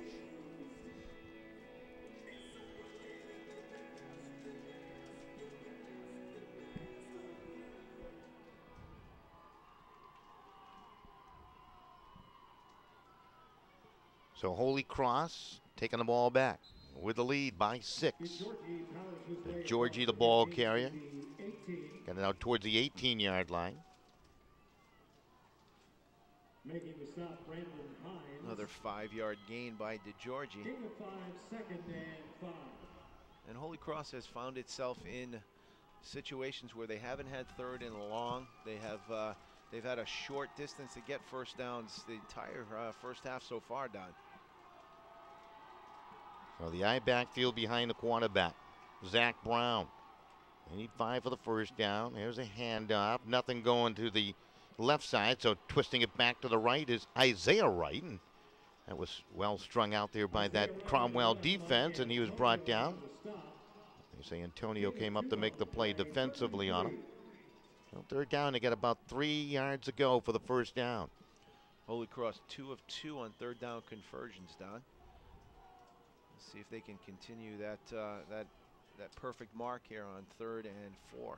So Holy Cross taking the ball back with the lead by 6. Georgie, the ball carrier, got it out towards the 18-yard line. Another 5-yard gain by DeGiorgi. And Holy Cross has found itself in situations where they haven't had third and long. They've had a short distance to get first downs the entire first half so far, Don. So the eye backfield behind the quarterback, Zach Brown. They need 5 for the first down. There's a handoff. Nothing going to the left side, so twisting it back to the right is Isaiah Wright. And that was well strung out there by that Cromwell defense, and he was brought down. They say Antonio came up to make the play defensively on him. So third down, they got about 3 yards to go for the first down. Holy Cross 2 of 2 on third down conversions, Don. Let's see if they can continue that perfect mark here on 3rd and 4.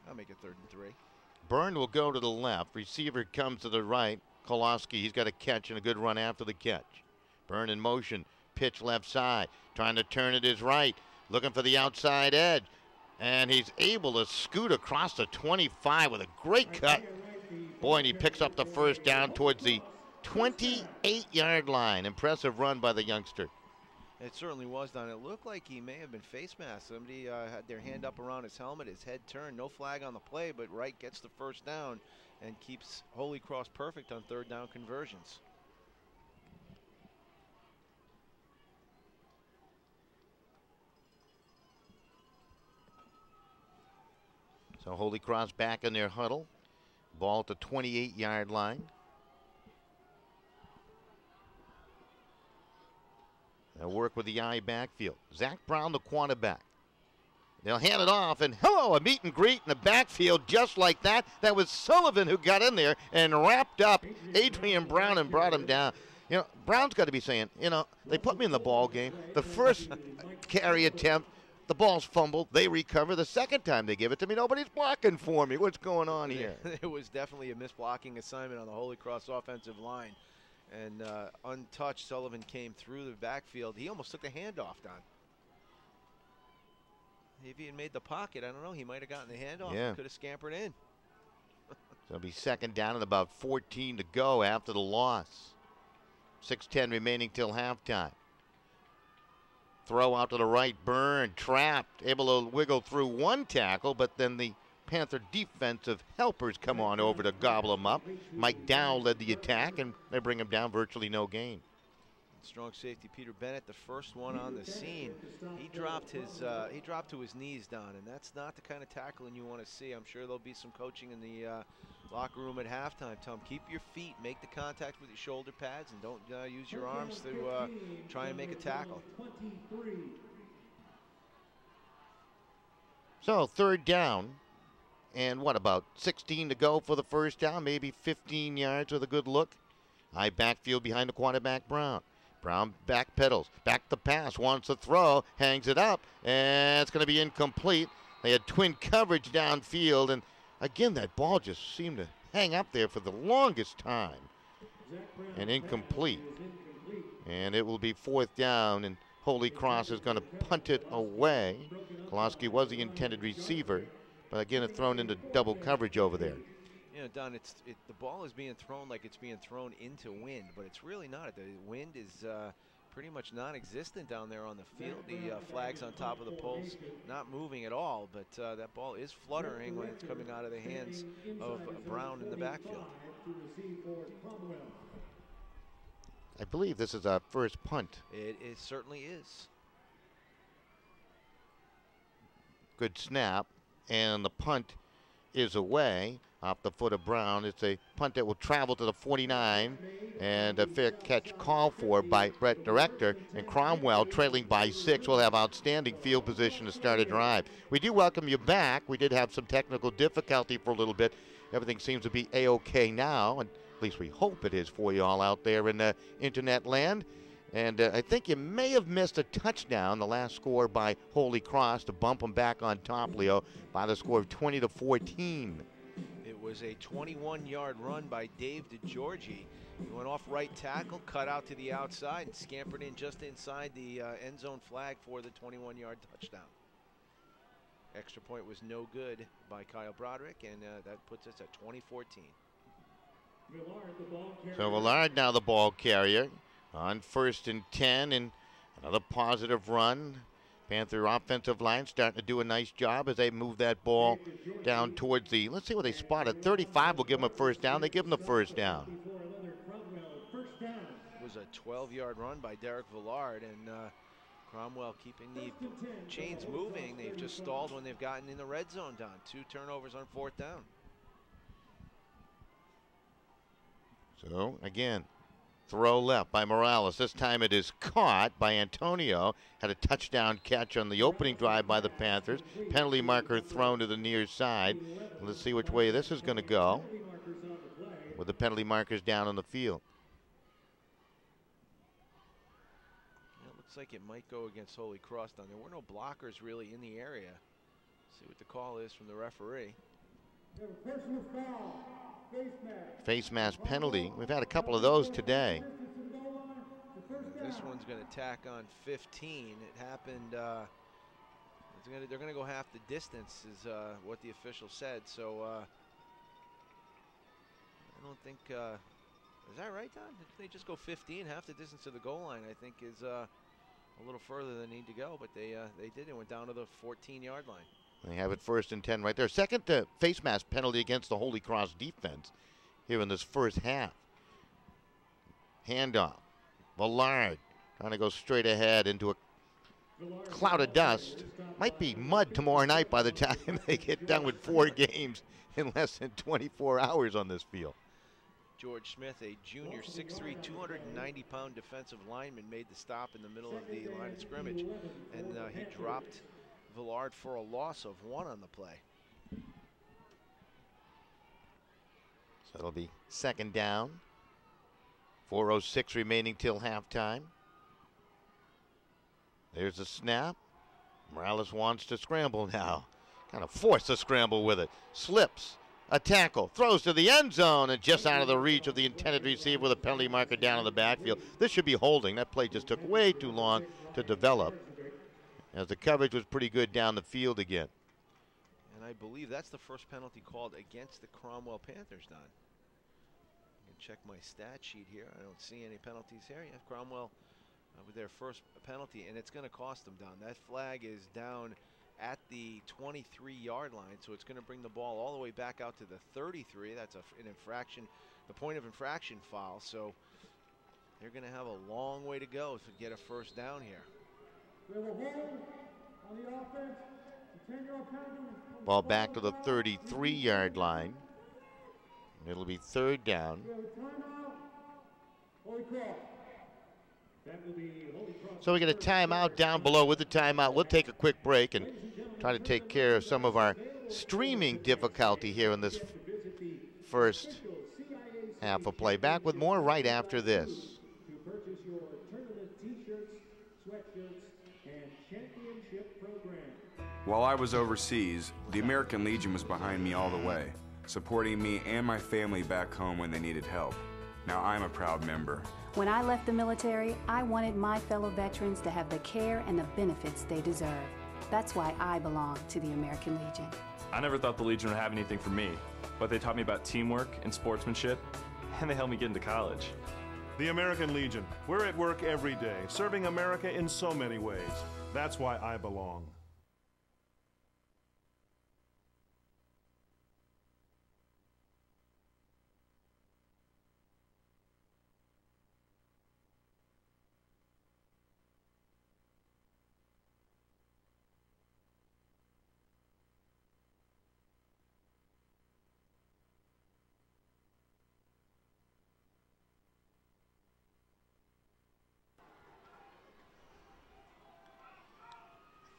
I'll make it 3rd and 3. Byrne will go to the left. Receiver comes to the right. Koloski, he's got a catch and a good run after the catch. Byrne in motion. Pitch left side. Trying to turn it his right. Looking for the outside edge. And he's able to scoot across the 25 with a great cut. Boy, and he picks up the first down towards the 28-yard line. Impressive run by the youngster. It certainly was, Don. It looked like he may have been face masked. Somebody had their hand up around his helmet, his head turned. No flag on the play, but Wright gets the first down and keeps Holy Cross perfect on third down conversions. So Holy Cross back in their huddle. Ball at the 28-yard line. They'll work with the I backfield. Zach Brown, the quarterback. They'll hand it off, and hello, a meet and greet in the backfield just like that. That was Sullivan who got in there and wrapped up Adrian Brown and brought him down. You know, Brown's got to be saying, you know, they put me in the ball game. The first carry attempt, the ball's fumbled. They recover. The second time they give it to me, nobody's blocking for me. What's going on here? It was definitely a misblocking assignment on the Holy Cross offensive line. And untouched, Sullivan came through the backfield. He almost took the handoff, Don. If he had made the pocket, I don't know, he might have gotten the handoff. Yeah. Could have scampered in. So it'll be second down and about 14 to go after the loss. 6:10 remaining till halftime. Throw out to the right, Byrne trapped, able to wiggle through one tackle, but then the Panther defensive helpers come on over to gobble him up. Mike Dow led the attack, and they bring him down, virtually no gain. Strong safety Peter Bennett, the first one on the scene. He dropped to his knees, Don, and that's not the kind of tackling you want to see. I'm sure there'll be some coaching in the locker room at halftime. Tell them, keep your feet, make the contact with your shoulder pads, and don't use your arms to try and make a tackle. So third down, and what, about 16 to go for the first down, maybe 15 yards with a good look. High backfield behind the quarterback, Brown. Brown back pedals, back the pass, wants to throw, hangs it up, and it's going to be incomplete. They had twin coverage downfield, and again, that ball just seemed to hang up there for the longest time. And incomplete. And it will be fourth down, and Holy Cross is going to punt it away. Koloski was the intended receiver, but again, it's thrown into double coverage over there. You know, Don, the ball is being thrown like it's being thrown into wind, but it's really not. The wind is pretty much non-existent down there on the field. The flag's on top of the poles, not moving at all, but that ball is fluttering when it's coming out of the hands of Brown in the backfield. I believe this is our first punt. It certainly is. Good snap, and the punt is away off the foot of Brown. It's a punt that will travel to the 49, and a fair catch called for by Brett Director, and Cromwell, trailing by 6, will have outstanding field position to start a drive. We do welcome you back. We did have some technical difficulty for a little bit. Everything seems to be A-OK now, and at least we hope it is for you all out there in the internet land. And I think you may have missed a touchdown, the last score by Holy Cross, to bump them back on top, Leo, by the score of 20-14. It was a 21-yard run by Dave DeGiorgi. He went off right tackle, cut out to the outside, and scampered in just inside the end zone flag for the 21-yard touchdown. Extra point was no good by Kyle Broderick, and that puts us at 2014. So Villard now the ball carrier on 1st and 10, and another positive run. Panther offensive line starting to do a nice job as they move that ball down towards the, let's see what they spotted. 35 will give them a first down. They give them the first down. It was a 12-yard run by Derek Villard, and Cromwell keeping the chains moving. They've just stalled when they've gotten in the red zone, Don. 2 turnovers on 4th down. So, again, throw left by Morales. This time it is caught by Antonio. Had a touchdown catch on the opening drive by the Panthers. Penalty marker thrown to the near side. Let's see which way this is going to go with the penalty markers down on the field. It looks like it might go against Holy Cross, Don. There were no blockers really in the area. See what the call is from the referee. Face mask penalty. We've had a couple of those today. This one's going to tack on 15. It happened. They're going to go half the distance, is what the official said. So I don't think. Is that right, Don? Did they just go 15? Half the distance to the goal line, I think, is a little further than they need to go. But they did. They went down to the 14-yard line. They have it 1st and 10 right there. Second face mask penalty against the Holy Cross defense here in this first half. Handoff. Villard trying to go straight ahead into a cloud of dust. Might be mud tomorrow night by the time they get done with 4 games in less than 24 hours on this field. George Smith, a junior, 6'3", 290-pound defensive lineman, made the stop in the middle of the line of scrimmage, and he dropped Villard for a loss of 1 on the play. So it'll be 2nd down. 4:06 remaining till halftime. There's a snap. Morales wants to scramble now. Kind of force a scramble with it. Slips. A tackle. Throws to the end zone and just out of the reach of the intended receiver with a penalty marker down in the backfield. This should be holding. That play just took way too long to develop, as the coverage was pretty good down the field again. And I believe that's the first penalty called against the Cromwell Panthers, Don. I can check my stat sheet here. I don't see any penalties here. Yeah, Cromwell with their first penalty, and it's going to cost them, Don. That flag is down at the 23-yard line, so it's going to bring the ball all the way back out to the 33. That's an infraction, the point of infraction foul. So they're going to have a long way to go to get a first down here. Ball back to the 33-yard line. It'll be 3rd down. So we get a timeout down below. With the timeout, we'll take a quick break and try to take care of some of our streaming difficulty here in this first half of play. Back with more right after this. While I was overseas, the American Legion was behind me all the way, supporting me and my family back home when they needed help. Now I'm a proud member. When I left the military, I wanted my fellow veterans to have the care and the benefits they deserve. That's why I belong to the American Legion. I never thought the Legion would have anything for me, but they taught me about teamwork and sportsmanship, and they helped me get into college. The American Legion. We're at work every day, serving America in so many ways. That's why I belong.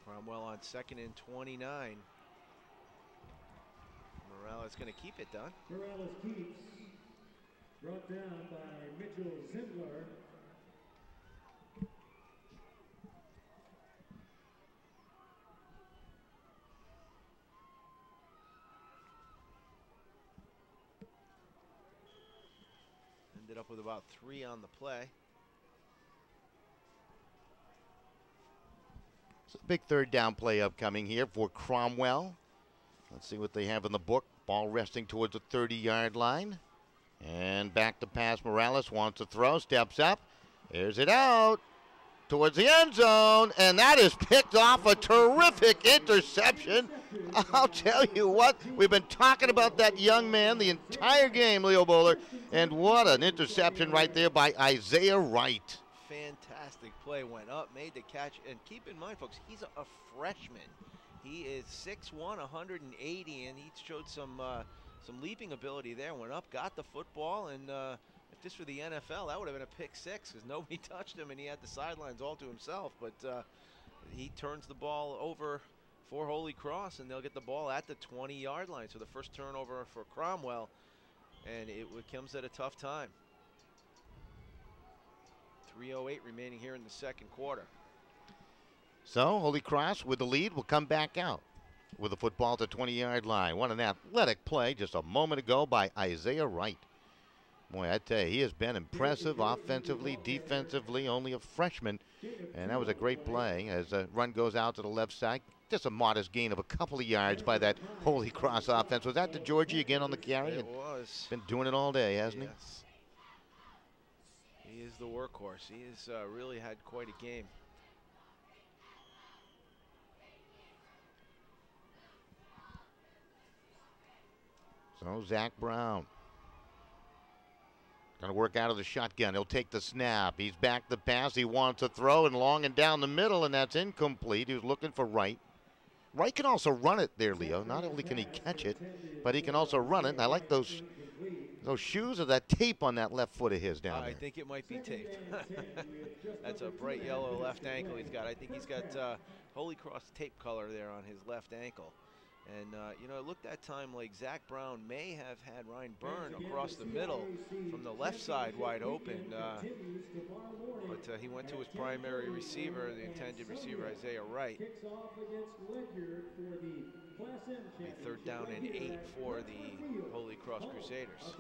Cromwell on 2nd and 29. Morales going to keep it, Don. Morales keeps. Brought down by Mitchell Zindler. Ended up with about 3 on the play. It's a big 3rd down play upcoming here for Cromwell. Let's see what they have in the book. Ball resting towards the 30-yard line. And back to pass. Morales wants to throw, steps up. There's it out towards the end zone. And that is picked off. A terrific interception. I'll tell you what, we've been talking about that young man the entire game, Leo Bowler. And what an interception right there by Isaiah Wright. fantastic play. Went up, made the catch, and keep in mind, folks, he's a freshman. He is 6'1", 180, and he showed some leaping ability there. Went up, got the football, and if this were the NFL, that would have been a pick six because nobody touched him, and he had the sidelines all to himself. But he turns the ball over for Holy Cross, and they'll get the ball at the 20-yard line. So the first turnover for Cromwell, and it comes at a tough time. 3:08 remaining here in the second quarter. So Holy Cross with the lead will come back out with the football at the 20-yard line. What an athletic play just a moment ago by Isaiah Wright. Boy, I tell you, he has been impressive offensively, defensively, only a freshman. And that was a great play as a run goes out to the left side. Just a modest gain of a couple of yards by that Holy Cross offense. Was that to Georgie again on the carry? It was. Been doing it all day, hasn't yes. He is the workhorse. He has really had quite a game. So Zach Brown going to work out of the shotgun. He'll take the snap. He's back the pass. He wants to throw and long and down the middle, and that's incomplete. He was looking for Wright. Wright can also run it there, Leo. Not only can he catch it, but he can also run it. And I like those shoes or that tape on that left foot of his down there. I think it might be taped. That's a bright yellow left ankle he's got. I think he's got Holy Cross tape color there on his left ankle. And, you know, it looked that time like Zach Brown may have had Ryan Byrne across the middle from the left side wide open. But he went to his primary receiver, the intended receiver, Isaiah Wright. A 3rd down and 8 for the Holy Cross Crusaders.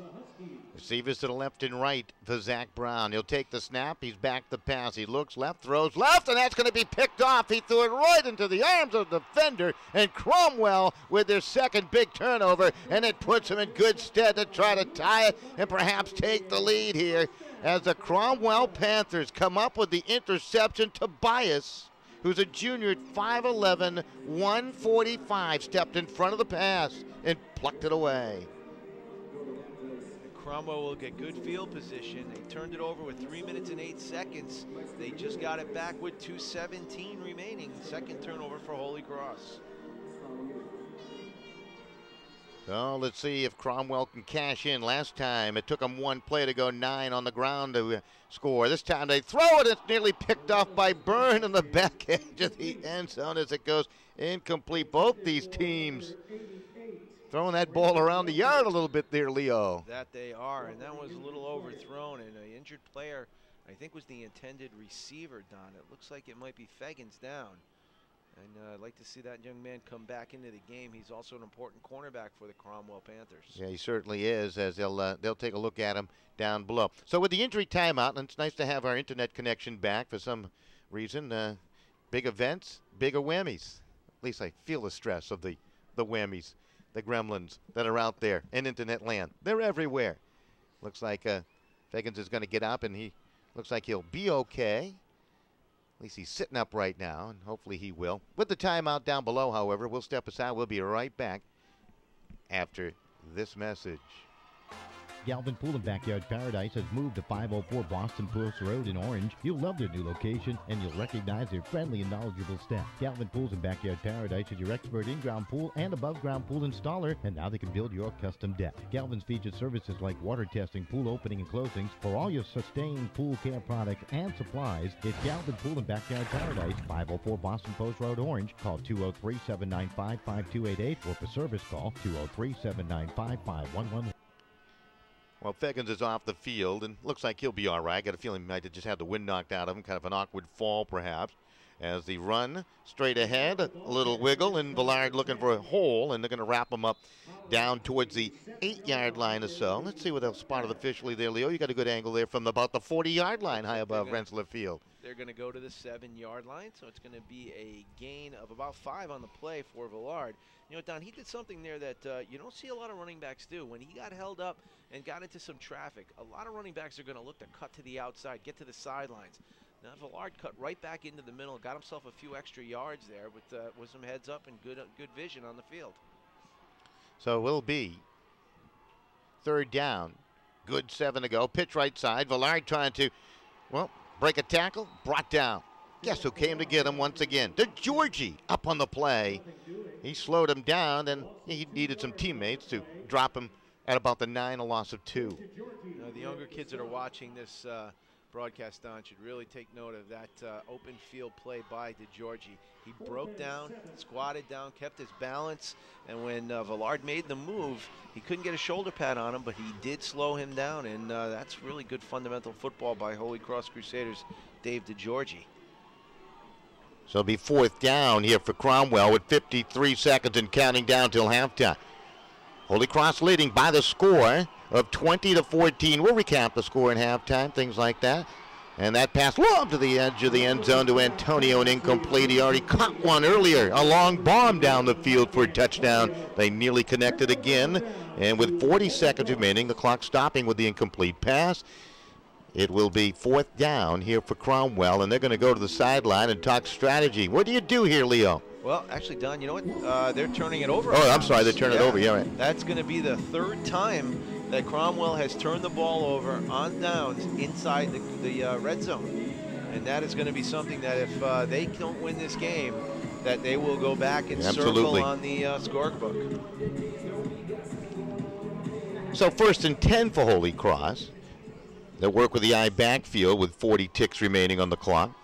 Receivers to the left and right for Zach Brown. He'll take the snap. He's back the pass. He looks left, throws left, and that's going to be picked off. He threw it right into the arms of the defender, and Cromwell with their second big turnover, and it puts him in good stead to try to tie it and perhaps take the lead here as the Cromwell Panthers come up with the interception. Tobias, who's a junior at 5'11", 145, stepped in front of the pass and plucked it away. Cromwell will get good field position. They turned it over with 3 minutes and 8 seconds. They just got it back with 2:17 remaining. Second turnover for Holy Cross. So let's see if Cromwell can cash in. Last time it took them one play to go 9 on the ground to score. This time they throw it. It's nearly picked off by Byrne in the back edge of the end zone as it goes incomplete. Both these teams throwing that ball around the yard a little bit there, Leo. That they are, and that was a little overthrown. And an injured player, I think, was the intended receiver, Don. It looks like it might be Feggins down. And I'd like to see that young man come back into the game. He's also an important cornerback for the Cromwell Panthers. Yeah, he certainly is, as they'll take a look at him down below. So with the injury timeout, and it's nice to have our internet connection back for some reason. Big events, bigger whammies. At least I feel the stress of the whammies, the gremlins that are out there in internet land. They're everywhere. Looks like Feggins is going to get up, and he looks like he'll be okay. At least he's sitting up right now, and hopefully he will. With the timeout down below, however, we'll step aside. We'll be right back after this message. Galvin Pool and Backyard Paradise has moved to 504 Boston Post Road in Orange. You'll love their new location, and you'll recognize their friendly and knowledgeable staff. Galvin Pools and Backyard Paradise is your expert in-ground pool and above-ground pool installer, and now they can build your custom deck. Galvin's features services like water testing, pool opening and closings. For all your sustained pool care products and supplies, it's Galvin Pool and Backyard Paradise, 504 Boston Post Road, Orange. Call 203-795-5288, or for service call 203-795-5111. Well, Feggins is off the field, and looks like he'll be all right. I got a feeling he might have just had the wind knocked out of him, kind of an awkward fall, perhaps. As the run straight ahead, a little wiggle, and Villard looking for a hole, and they're going to wrap him up down towards the 8-yard line or so. Let's see what they'll spot it officially there, Leo. You got a good angle there from about the 40-yard line high above Rentschler Field. They're going to go to the 7-yard line, so it's going to be a gain of about 5 on the play for Villard. You know, Don, he did something there that you don't see a lot of running backs do. When he got held up and got into some traffic, a lot of running backs are going to look to cut to the outside, get to the sidelines. Now, Villard cut right back into the middle, got himself a few extra yards there with some heads up and good vision on the field. So it will be 3rd down. Good 7 to go. Pitch right side. Villard trying to, well, Break a tackle, brought down. Guess who came to get him once again? DeGiorgi up on the play. He slowed him down, and he needed some teammates to drop him at about the 9, a loss of 2. The younger kids that are watching this broadcast, Don, should really take note of that open field play by DeGiorgi. He broke down, squatted down, kept his balance, and when Villard made the move, he couldn't get a shoulder pad on him, but he did slow him down, and that's really good fundamental football by Holy Cross Crusaders' Dave DeGiorgi. So it'll be 4th down here for Cromwell with 53 seconds and counting down till halftime. Holy Cross leading by the score of 20-14. We'll recap the score in halftime, things like that. And that pass lob to the edge of the end zone to Antonio, and incomplete. He already caught one earlier. A long bomb down the field for a touchdown. They nearly connected again. And with 40 seconds remaining, the clock stopping with the incomplete pass. It will be 4th down here for Cromwell, and they're going to go to the sideline and talk strategy. What do you do here, Leo? Well, actually, Don, you know what? They're turning it over. Oh, I'm sorry, they're turning it over. Yeah, right. That's going to be the 3rd time that Cromwell has turned the ball over on downs inside the red zone. And that is going to be something that if they don't win this game, that they will go back and circle on the scorebook. So 1st and 10 for Holy Cross. They'll work with the I backfield with 40 ticks remaining on the clock.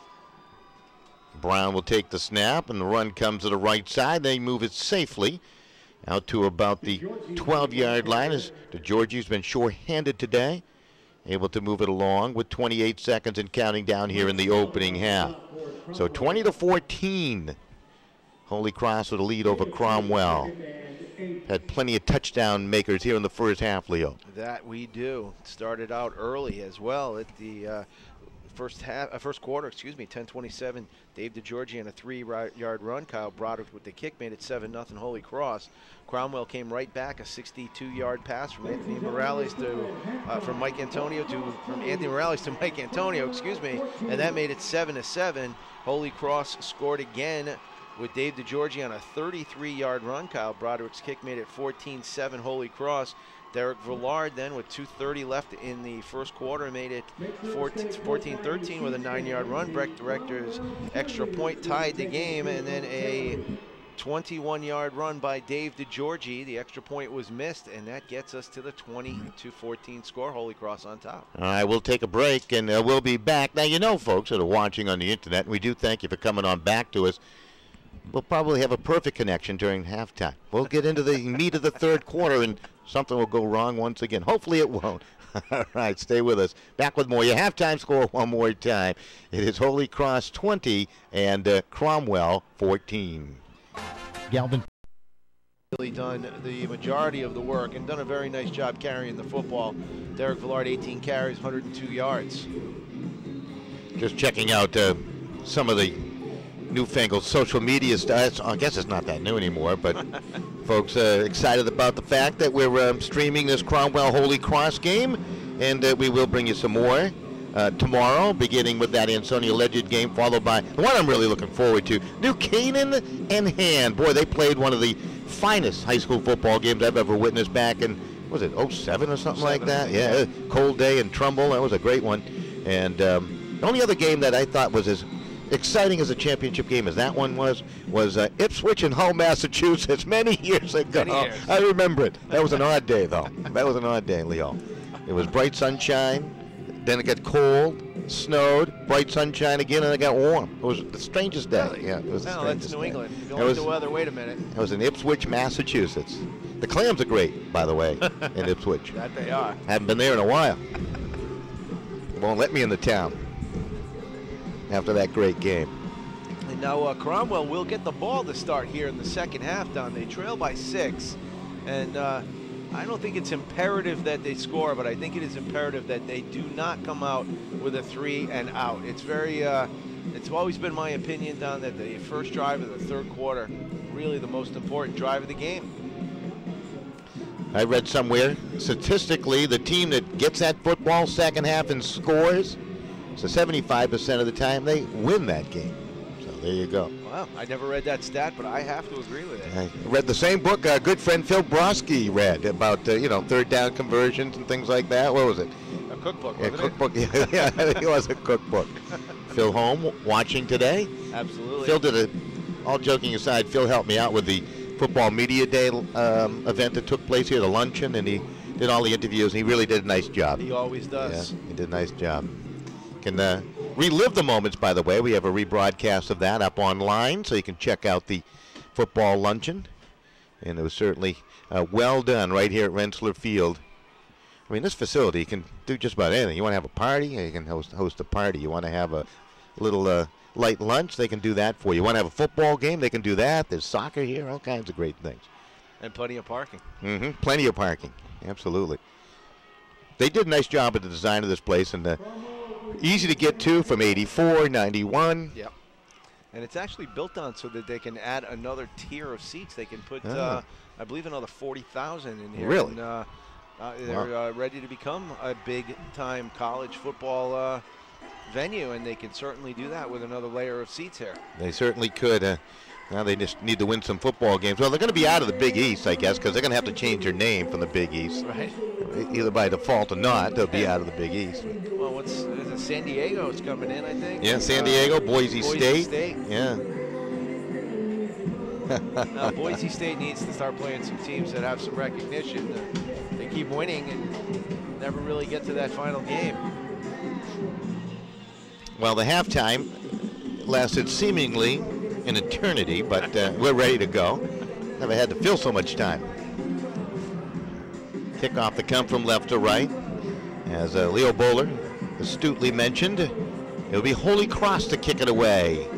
Brown will take the snap, and the run comes to the right side. They move it safely out to about the 12-yard line, as DeGiorgi's been short-handed today. Able to move it along with 28 seconds and counting down here in the opening half. So 20-14. Holy Cross with a lead over Cromwell. Had plenty of touchdown makers here in the first half, Leo. That we do. Started out early as well at the first quarter, 10-27. Dave DeGiorgi and a 3-yard run. Kyle Broderick with the kick made it 7-0 Holy Cross. Cromwell came right back, a 62-yard pass from Anthony Morales from Anthony Morales to Mike Antonio, and that made it 7-7. Holy Cross scored again with Dave DeGiorgi on a 33-yard run. Kyle Broderick's kick made it 14-7 Holy Cross. Derek Villard then with 2:30 left in the first quarter made it 14-13 with a 9-yard run. Breck Director's extra point tied the game, and then a 21-yard run by Dave DeGiorgi. The extra point was missed, and that gets us to the 20-14 score. Holy Cross on top. All right, we'll take a break, and we'll be back. Now, you know, folks that are watching on the internet, and we do thank you for coming on back to us. We'll probably have a perfect connection during halftime. We'll get into the meat of the 3rd quarter, and something will go wrong once again. Hopefully it won't. All right, stay with us. Back with more. Your halftime score one more time. It is Holy Cross 20 and Cromwell 14. Galvin. Really done the majority of the work and done a very nice job carrying the football. Derek Villard, 18 carries, 102 yards. Just checking out some of the newfangled social media stuff. I guess it's not that new anymore, but folks excited about the fact that we're streaming this Cromwell Holy Cross game, and we will bring you some more tomorrow, beginning with that Ansonia Legend game, followed by the one I'm really looking forward to, New Canaan and Hand. Boy, they played one of the finest high school football games I've ever witnessed back in, was it 07 or something like that? Yeah, cold day in Trumbull. That was a great one. And the only other game that I thought was as exciting as a championship game as that one was Ipswich and Hull, Massachusetts, many years ago. I remember it. That was an odd day, though. That was an odd day, Leo. It was bright sunshine, then it got cold, snowed, bright sunshine again, and it got warm. It was the strangest day. Really? Yeah, it was the no, strangest that's New day. England. If you don't like the weather, wait a minute. It was in Ipswich, Massachusetts. The clams are great, by the way, in Ipswich. That they are. Haven't been there in a while. Won't let me in the town after that great game. And now Cromwell will get the ball to start here in the second half, Don. They trail by 6, and I don't think it's imperative that they score, but I think it is imperative that they do not come out with a 3 and out. It's very, it's always been my opinion, Don, that the first drive of the 3rd quarter, really the most important drive of the game. I read somewhere, statistically, the team that gets that football second half and scores, so 75% of the time they win that game. So there you go. Wow, I never read that stat, but I have to agree with it. I read the same book our good friend Phil Broski read about, 3rd down conversions and things like that. What was it? cookbook, Yeah, wasn't cookbook. Yeah, I think it was a cookbook. Phil Holm watching today. Absolutely. Phil did all joking aside, Phil helped me out with the Football Media Day event that took place here, the luncheon, and he did all the interviews, and he really did a nice job. He always does. Yeah, he did a nice job. Can relive the moments, by the way. We have a rebroadcast of that up online, so you can check out the football luncheon. And it was certainly well done right here at Rentschler Field. I mean, this facility can do just about anything. You want to have a party, you can host a party. You want to have a little light lunch, they can do that for you. You want to have a football game, they can do that. There's soccer here, all kinds of great things. And plenty of parking. Plenty of parking, absolutely. They did a nice job at the design of this place, and easy to get to from 84, 91. Yep. And it's actually built on so that they can add another tier of seats. They can put, I believe, another 40,000 in here. Really? And, they're ready to become a big-time college football venue, and they can certainly do that with another layer of seats here. They certainly could. Now they just need to win some football games. Well, they're going to be out of the Big East, I guess, because they're going to have to change their name from the Big East. Right. Either by default or not, they'll be out of the Big East. Well, is it San Diego is coming in, I think? Yeah, San Diego, Boise State. Yeah. Now, Boise State needs to start playing some teams that have some recognition. They keep winning and never really get to that final game. Well, the halftime lasted seemingly an eternity, but we're ready to go. Never had to fill so much time. Kickoff to come from left to right. As Leo Bowler astutely mentioned, it'll be Holy Cross to kick it away.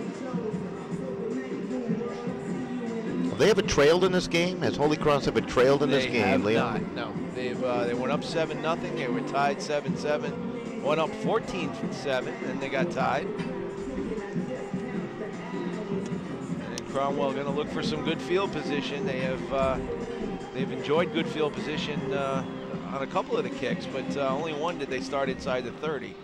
Have they ever trailed in this game? Has Holy Cross ever trailed in this game, Leo? Not, no. They went up 7-0. They were tied 7-7. Went up 14-7, and they got tied. And Cromwell going to look for some good field position. They've enjoyed good field position on a couple of the kicks, but only one did they start inside the 30.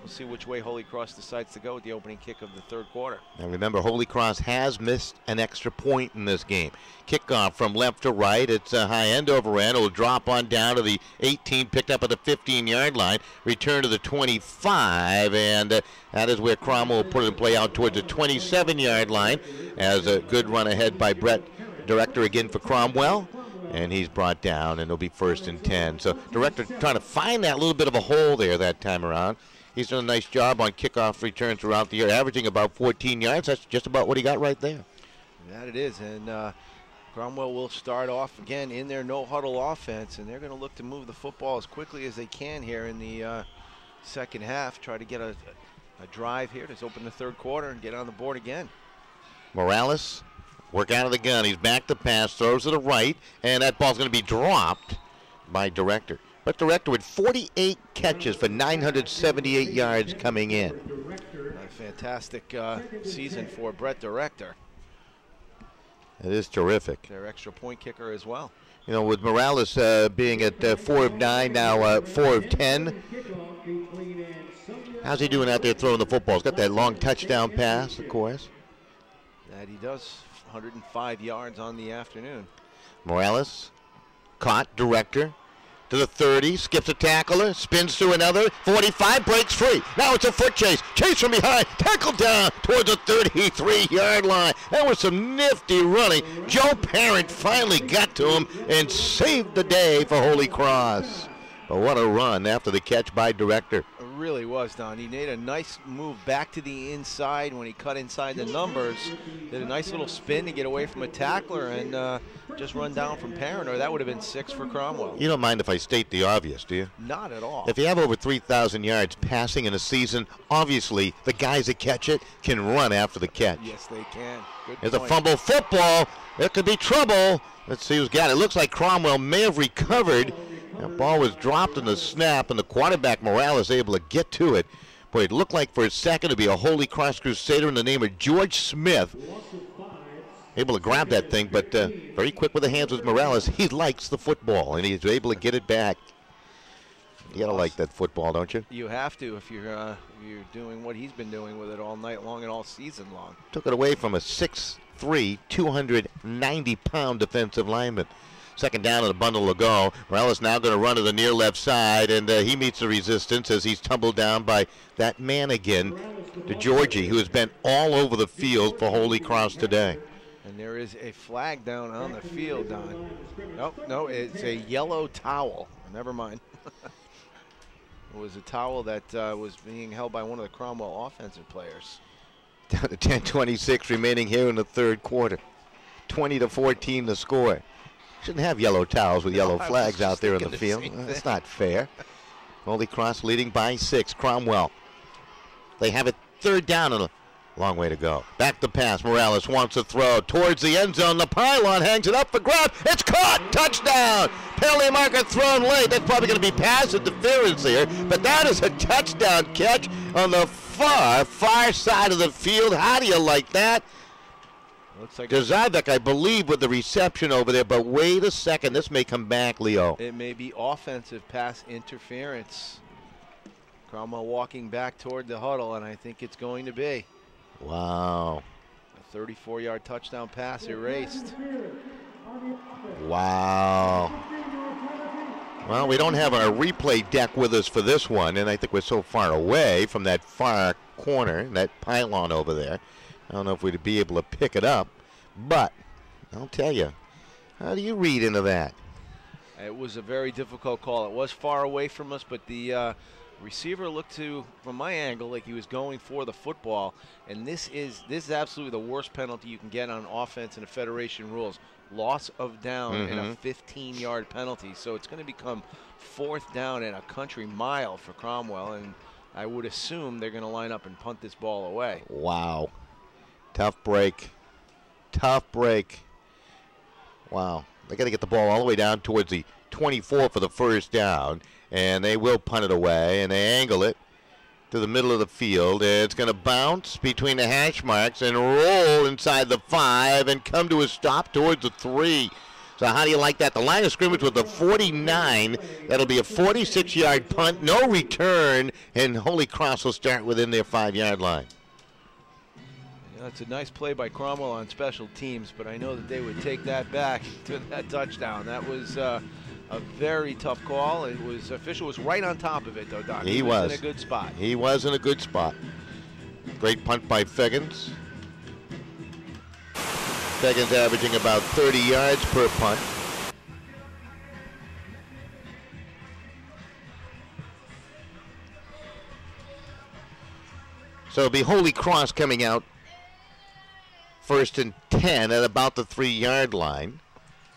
We'll see which way Holy Cross decides to go with the opening kick of the third quarter. And remember, Holy Cross has missed an extra point in this game. Kickoff from left to right. It's a high end over end. It'll drop on down to the 18, picked up at the 15-yard line. Return to the 25, and that is where Cromwell will put it in play out towards the 27-yard line as a good run ahead by Brett Director again for Cromwell. And he's brought down, and it'll be 1st and 10. So Director trying to find that little bit of a hole there that time around. He's done a nice job on kickoff returns throughout the year, averaging about 14 yards. That's just about what he got right there. That it is, and Cromwell will start off again in their no-huddle offense, and they're going to look to move the football as quickly as they can here in the second half. Try to get a drive here to open the third quarter and get on the board again. Morales, work out of the gun. He's back to pass, throws to the right, and that ball's going to be dropped by Director. But Director with 48 catches for 978 yards coming in. A fantastic season for Brett Director. It is terrific. Their extra point kicker as well. You know, with Morales being at 4 of 9, now 4 of 10. How's he doing out there throwing the football? He's got that long touchdown pass, of course. That he does. 105 yards on the afternoon. Morales caught. Director to the 30, skips a tackler, spins through another, 45, breaks free. Now it's a foot chase. Chase from behind, tackle down towards the 33-yard line. That was some nifty running. Joe Parent finally got to him and saved the day for Holy Cross. But what a run after the catch by Director. It really was, Don. He made a nice move back to the inside when he cut inside the numbers. Did a nice little spin to get away from a tackler and just run down from Parent, or that would have been 6 for Cromwell. You don't mind if I state the obvious, do you? Not at all. If you have over 3,000 yards passing in a season, obviously the guys that catch it can run after the catch. Yes, they can. Good There's point. a fumble football. There could be trouble. Let's see who's got it. Looks like Cromwell may have recovered. That ball was dropped in the snap, and the quarterback Morales able to get to it. Boy, it looked like for a second to be a Holy Cross Crusader in the name of George Smith. Able to grab that thing, but very quick with the hands was Morales. He likes the football, and he's able to get it back. You gotta like that football, don't you? You have to if you're doing what he's been doing with it all night long and all season long. Took it away from a 6'3", 290-pound defensive lineman. Second down and a bundle to go. Morales now going to run to the near left side, and he meets the resistance as he's tumbled down by that man again, DeGiorgi, who has been all over the field for Holy Cross today. And there is a flag down on the field, Don. No, it's a yellow towel. Never mind. It was a towel that was being held by one of the Cromwell offensive players. Down to 10:26 remaining here in the third quarter. 20-14 the score. Shouldn't have yellow towels with yellow flags out there in the field. That's not fair. Holy Cross leading by 6. Cromwell. They have it third down and a long way to go. Back to pass. Morales wants to throw towards the end zone. The pylon hangs it up for grab. It's caught. Touchdown. Penalty marker thrown late. That's probably going to be pass interference here. But that is a touchdown catch on the far side of the field. How do you like that? Looks like Gazadek, I believe, with the reception over there, but wait a second. This may come back, Leo. It may be offensive pass interference. Cromwell walking back toward the huddle, and I think it's going to be. Wow. A 34-yard touchdown pass erased. Wow. Well, we don't have our replay deck with us for this one, and I think we're so far away from that far corner, that pylon over there. I don't know if we'd be able to pick it up, but I'll tell you, how do you read into that? It was a very difficult call. It was far away from us, but the receiver looked to, from my angle, like he was going for the football. And this is absolutely the worst penalty you can get on offense in the Federation rules. Loss of down and a 15-yard penalty. So it's going to become fourth down and a country mile for Cromwell. And I would assume they're going to line up and punt this ball away. Wow. Tough break. Tough break. Wow. They got to get the ball all the way down towards the 24 for the first down, and they will punt it away, and they angle it to the middle of the field. It's going to bounce between the hash marks and roll inside the 5 and come to a stop towards the 3. So how do you like that? The line of scrimmage with the 49. That'll be a 46-yard punt, no return, and Holy Cross will start within their 5-yard line. That's a nice play by Cromwell on special teams, but I know that they would take that back to that touchdown. That was a very tough call. It was official was right on top of it, though, Doc. He was in a good spot. He was in a good spot. Great punt by Feggins. Feggins averaging about 30 yards per punt. So it'll be Holy Cross coming out. First and 10 at about the 3-yard line.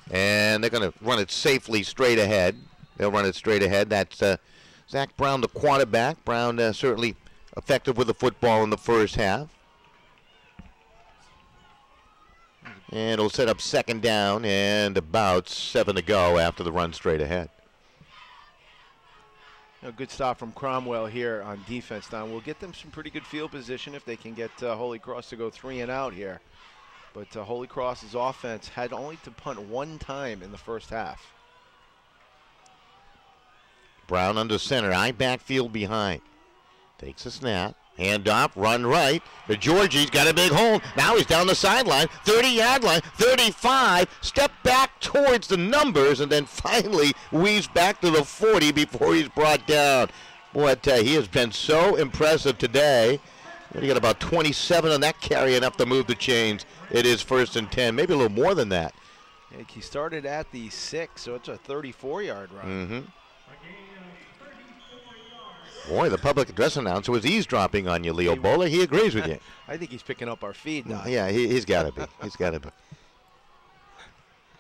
And they're going to run it safely straight ahead. They'll run it straight ahead. That's Zach Brown, the quarterback. Brown certainly effective with the football in the first half. And it'll set up second down and about 7 to go after the run straight ahead. A good stop from Cromwell here on defense, Don. We'll get them some pretty good field position if they can get Holy Cross to go 3 and out here. But Holy Cross's offense had only to punt 1 time in the first half. Brown under center, eye backfield behind. Takes a snap, hand off, run right. But Georgie's got a big hole. Now he's down the sideline, 30-yard line, 35. Step back towards the numbers, and then finally weaves back to the 40 before he's brought down. Boy, he has been so impressive today. He got about 27 on that carry, enough to move the chains. It is first and 10, maybe a little more than that. He started at the 6, so it's a 34-yard run. Boy, the public address announcer was eavesdropping on you, Leo Bowler. He agrees with you. I think he's picking up our feed now. Yeah, he's got to be. He's got to be.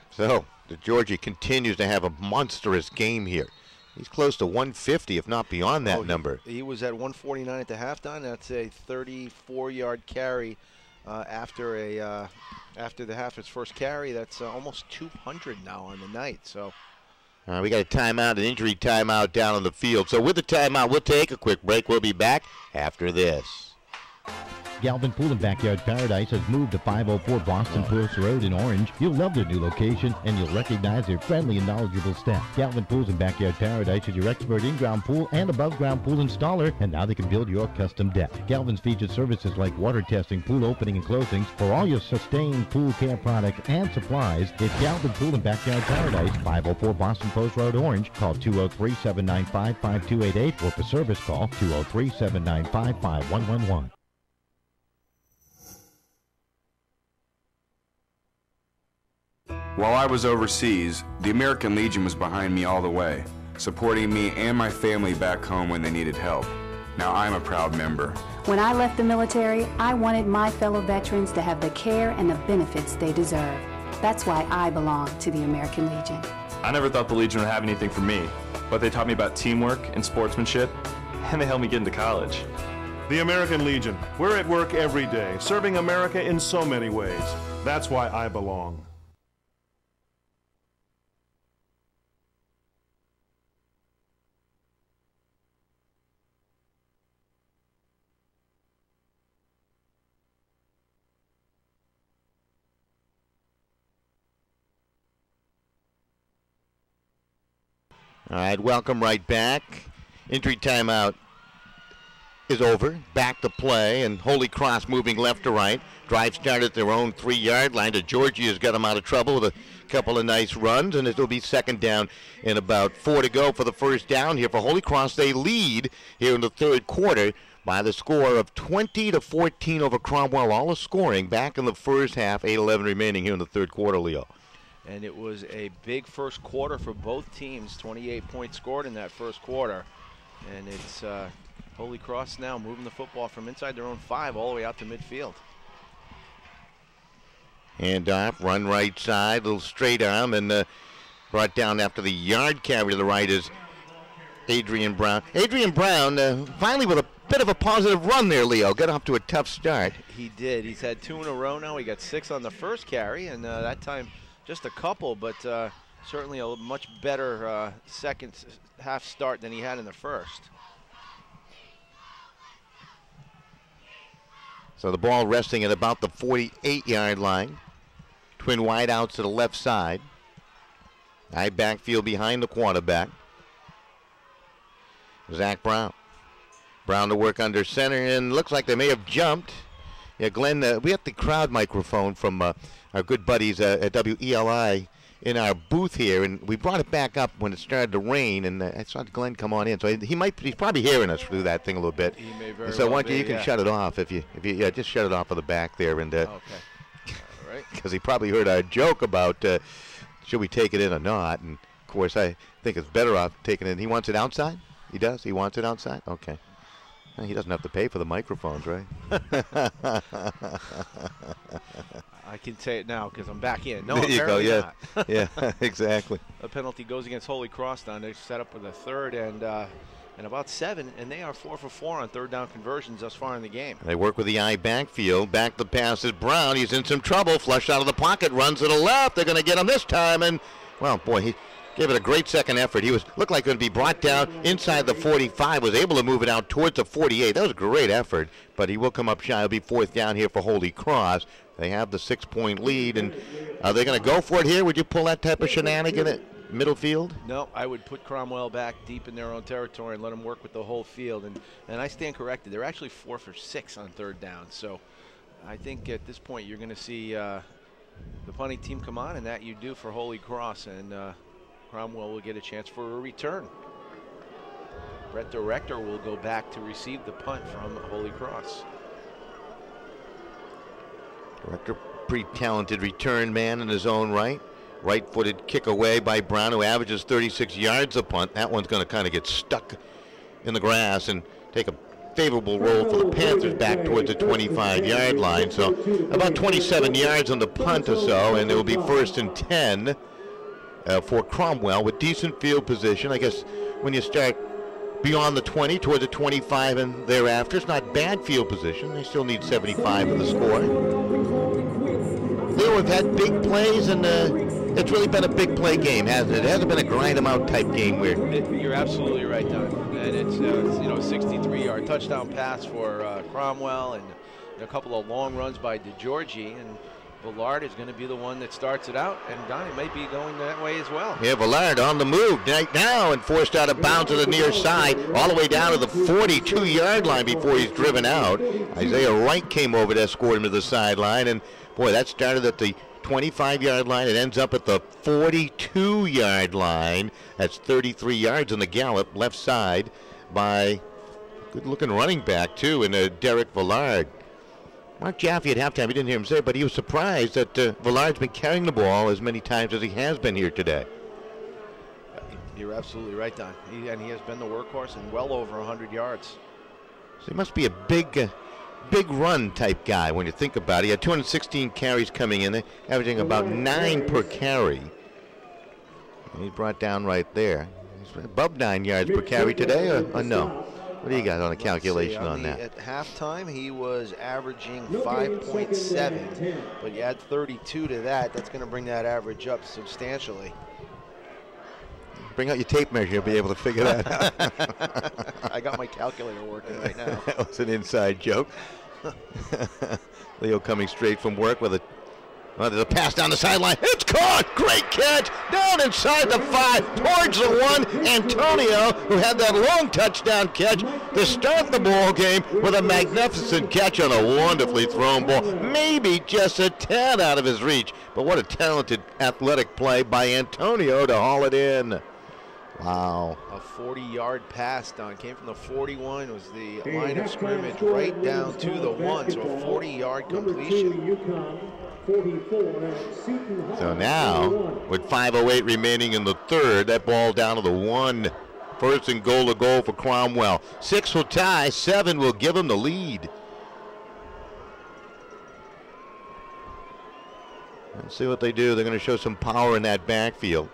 So, Georgie continues to have a monstrous game here. He's close to 150, if not beyond that number. He was at 149 at the halftime. That's a 34-yard carry after the half. His first carry. That's almost 200 now on the night. So. We got a timeout, an injury timeout down on the field. So with the timeout, we'll take a quick break. We'll be back after this. Galvin Pool and Backyard Paradise has moved to 504 Boston Post Road in Orange. You'll love their new location, and you'll recognize their friendly and knowledgeable staff. Galvin Pools and Backyard Paradise is your expert in-ground pool and above-ground pool installer, and now they can build your custom deck. Galvin's features services like water testing, pool opening and closings. For all your sustained pool care products and supplies, it's Galvin Pool and Backyard Paradise, 504 Boston Post Road, Orange. Call 203-795-5288 or for service call 203-795-5111. While I was overseas, the American Legion was behind me all the way, supporting me and my family back home when they needed help. Now I'm a proud member. When I left the military, I wanted my fellow veterans to have the care and the benefits they deserve. That's why I belong to the American Legion. I never thought the Legion would have anything for me, but they taught me about teamwork and sportsmanship, and they helped me get into college. The American Legion. We're at work every day, serving America in so many ways. That's why I belong. All right, welcome right back. Injury timeout is over. Back to play, and Holy Cross moving left to right. Drive started at their own 3-yard line. Georgia's got them out of trouble with a couple of nice runs, and it'll be second down and about 4 to go for the first down here for Holy Cross. They lead here in the third quarter by the score of 20-14 over Cromwell. All the scoring back in the first half, 8:11 remaining here in the third quarter, Leo. And it was a big first quarter for both teams. 28 points scored in that first quarter. And it's Holy Cross now moving the football from inside their own 5 all the way out to midfield. Handoff, run right side, little straight arm, and brought down after the yard carry to the right is Adrian Brown. Adrian Brown finally with a bit of a positive run there, Leo. Got off to a tough start. He did. He's had 2 in a row now. He got 6 on the first carry, and that time just a couple, but certainly a much better second half start than he had in the first. So the ball resting at about the 48-yard line. Twin wideouts to the left side. High backfield behind the quarterback. Zach Brown. Brown to work under center, and looks like they may have jumped. Yeah, Glenn, we have the crowd microphone from our good buddies at WELI in our booth here, and we brought it back up when it started to rain, and I saw Glenn come on in, so he's probably hearing us through that thing a little bit. He may very so well why don't you be, can shut it off if you just shut it off of the back there, and okay, all right, because he probably heard our joke about should we take it in or not, and of course I think it's better off taking it. He wants it outside. He does. He wants it outside. Okay. He doesn't have to pay for the microphones, right? I can say it now because I'm back in. No, there you go. Yeah, not. yeah, exactly. A penalty goes against Holy Cross down. They set up with a third and about 7, and they are 4 for 4 on third down conversions thus far in the game. They work with the eye backfield. Back the pass is Brown. He's in some trouble. Flushed out of the pocket. Runs to the left. They're going to get him this time. And, well, boy, he gave it a great second effort. He looked like going to be brought down inside the 45. Was able to move it out towards the 48. That was a great effort. But he will come up shy. It'll be fourth down here for Holy Cross. They have the 6-point lead. And are they going to go for it here? Would you pull that type of shenanigan at middle field? No, I would put Cromwell back deep in their own territory and let them work with the whole field. And I stand corrected. They're actually 4 for 6 on third down. So I think at this point you're going to see the punting team come on, and that you do for Holy Cross. And Cromwell will get a chance for a return. Brett Director will go back to receive the punt from Holy Cross. Director, pretty talented return man in his own right. Right-footed kick away by Brown, who averages 36 yards a punt. That one's going to kind of get stuck in the grass and take a favorable roll for the Panthers back towards the 25-yard line. So about 27 yards on the punt or so, and it will be 1st and 10 for Cromwell with decent field position. I guess when you start beyond the 20 towards the 25 and thereafter, it's not bad field position. They still need 75 for the score. Leo, we've had big plays, and it's really been a big play game, hasn't it? It hasn't been a grind-em-out type game where... You're absolutely right, Don. And it's 63-yard touchdown pass for Cromwell, and a couple of long runs by DeGiorgi, and Villard is going to be the one that starts it out, and Donnie may be going that way as well. Yeah, Villard on the move right now and forced out of bounds to the near side, all the way down to the 42-yard line before he's driven out. Isaiah Wright came over to escort him to the sideline, and boy, that started at the 25-yard line. It ends up at the 42-yard line. That's 33 yards in the gallop, left side by good-looking running back, too, and Derek Villard. Mark Jaffe at halftime, he didn't hear him say it, but he was surprised that Villard's been carrying the ball as many times as he has been here today. You're absolutely right, Don. He has been the workhorse and well over 100 yards. So he must be a big run type guy when you think about it. He had 216 carries coming in, averaging about 9 per carry. And he's brought down right there. He's above 9 yards per carry today, or no? What do you got on a calculation on that? At halftime, he was averaging 5.7, but you add 32 to that, that's going to bring that average up substantially. Bring out your tape measure, you'll be able to figure that out. I got my calculator working right now. That was an inside joke. Leo coming straight from work with there's a pass down the sideline. It's caught! Great catch! Down inside the 5, towards the 1. Antonio, who had that long touchdown catch to start the ball game with a magnificent catch on a wonderfully thrown ball. Maybe just a tad out of his reach, but what a talented athletic play by Antonio to haul it in. Wow. A 40-yard pass, Don. Came from the 41, was the line of scrimmage right down to the 1, so a 40-yard completion. So now, with 5:08 remaining in the third, that ball down to the 1. First and goal to goal for Cromwell. 6 will tie, 7 will give him the lead. Let's see what they do. They're going to show some power in that backfield.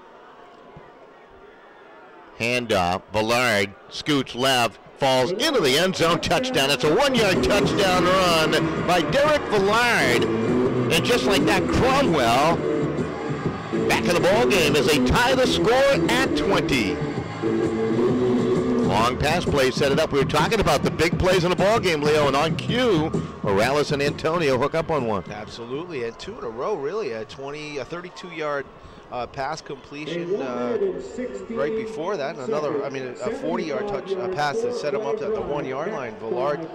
Handoff, Villard scoots left, falls into the end zone, touchdown. It's a 1-yard touchdown run by Derek Villard. And just like that, Cromwell back in the ball game as they tie the score at 20. Long pass play set it up. We were talking about the big plays in the ball game, Leo, and on cue, Morales and Antonio hook up on one. Absolutely, and 2 in a row, really. A 32-yard pass completion right before that, and a 40-yard pass that set him up at the 1-yard line. Villard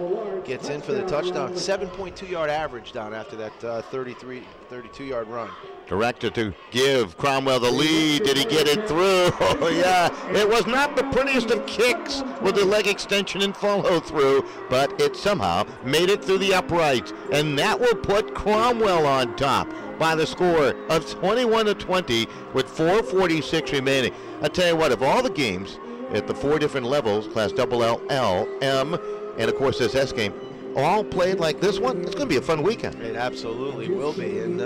gets in for the touchdown. 7.2-yard average down after that 32-yard run. Director to give Cromwell the lead. Did he get it through? Oh, yeah. It was not the prettiest of kicks with the leg extension and follow through, but it somehow made it through the uprights. And that will put Cromwell on top by the score of 21-20 with 4:46 remaining. I tell you what, if all the games at the 4 different levels, Class LL, L, M, and of course this S game, all played like this one, it's going to be a fun weekend. It absolutely will be. And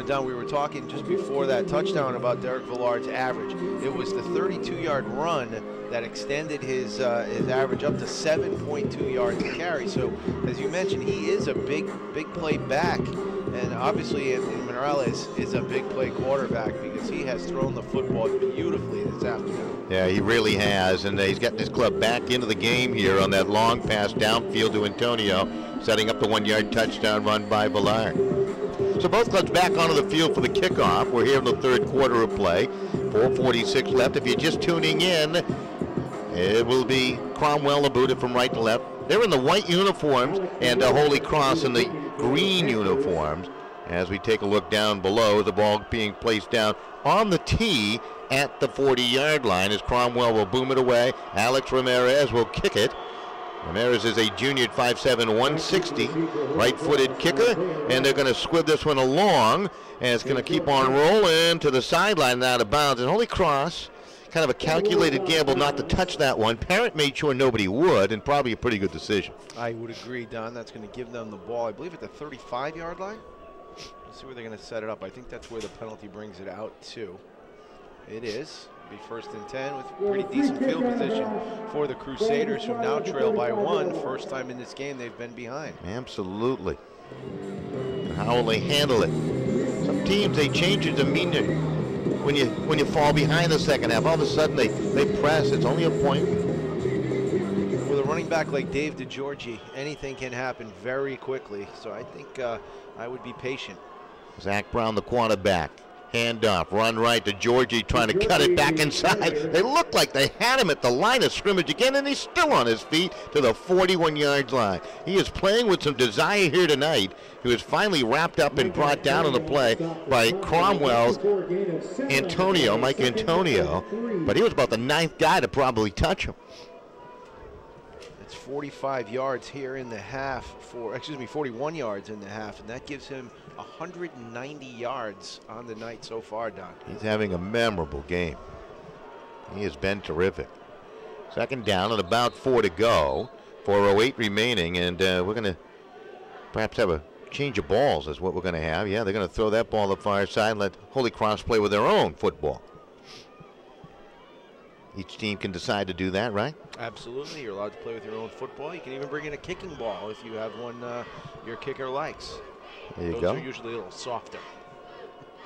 Don, we were talking just before that touchdown about Derek Villard's average. It was the 32-yard run that extended his average up to 7.2 yards to carry. So, as you mentioned, he is a big play back. And obviously, Morales is a big play quarterback because he has thrown the football beautifully this afternoon. Yeah, he really has. And he's gotten his club back into the game here on that long pass downfield to Antonio, setting up the 1-yard touchdown run by Villard. So both clubs back onto the field for the kickoff. We're here in the third quarter of play. 4:46 left. If you're just tuning in, it will be Cromwell booted from right to left. They're in the white uniforms and Holy Cross in the green uniforms. As we take a look down below, the ball being placed down on the tee at the 40-yard line as Cromwell will boom it away. Alex Ramirez will kick it. Ramirez is a junior at 5'7", 160, right-footed kicker, and they're going to squib this one along, and it's going to keep on rolling to the sideline and out of bounds. And Holy Cross, kind of a calculated gamble not to touch that one. Parent made sure nobody would, and probably a pretty good decision. I would agree, Don. That's going to give them the ball, I believe, at the 35-yard line. Let's see where they're going to set it up. I think that's where the penalty brings it out to. It is. Be 1st and 10 with pretty decent field position for the Crusaders, who now trail by 1. First time in this game they've been behind. Absolutely. And how will they handle it? Some teams, they change your demeanor when you fall behind the second half. All of a sudden they press. It's only a point. With a running running back like Dave DeGiorgi, anything can happen very quickly. So I think I would be patient. Zach Brown, the quarterback. Handoff, run right to Georgie, trying to cut it back inside. They look like they had him at the line of scrimmage again, and he's still on his feet to the 41-yard line. He is playing with some desire here tonight. He was finally wrapped up and brought down on the play by Cromwell's Mike Antonio, but he was about the 9th guy to probably touch him. It's 45 yards here in the half 41 yards in the half, and that gives him 190 yards on the night so far, Don. He's having a memorable game. He has been terrific. Second down and about 4 to go. 4:08 remaining, and we're going to perhaps have a change of balls is what we're going to have. Yeah, they're going to throw that ball to the far side and let Holy Cross play with their own football. Each team can decide to do that, right? Absolutely. You're allowed to play with your own football. You can even bring in a kicking ball if you have one your kicker likes. There you Those go. are usually a little softer.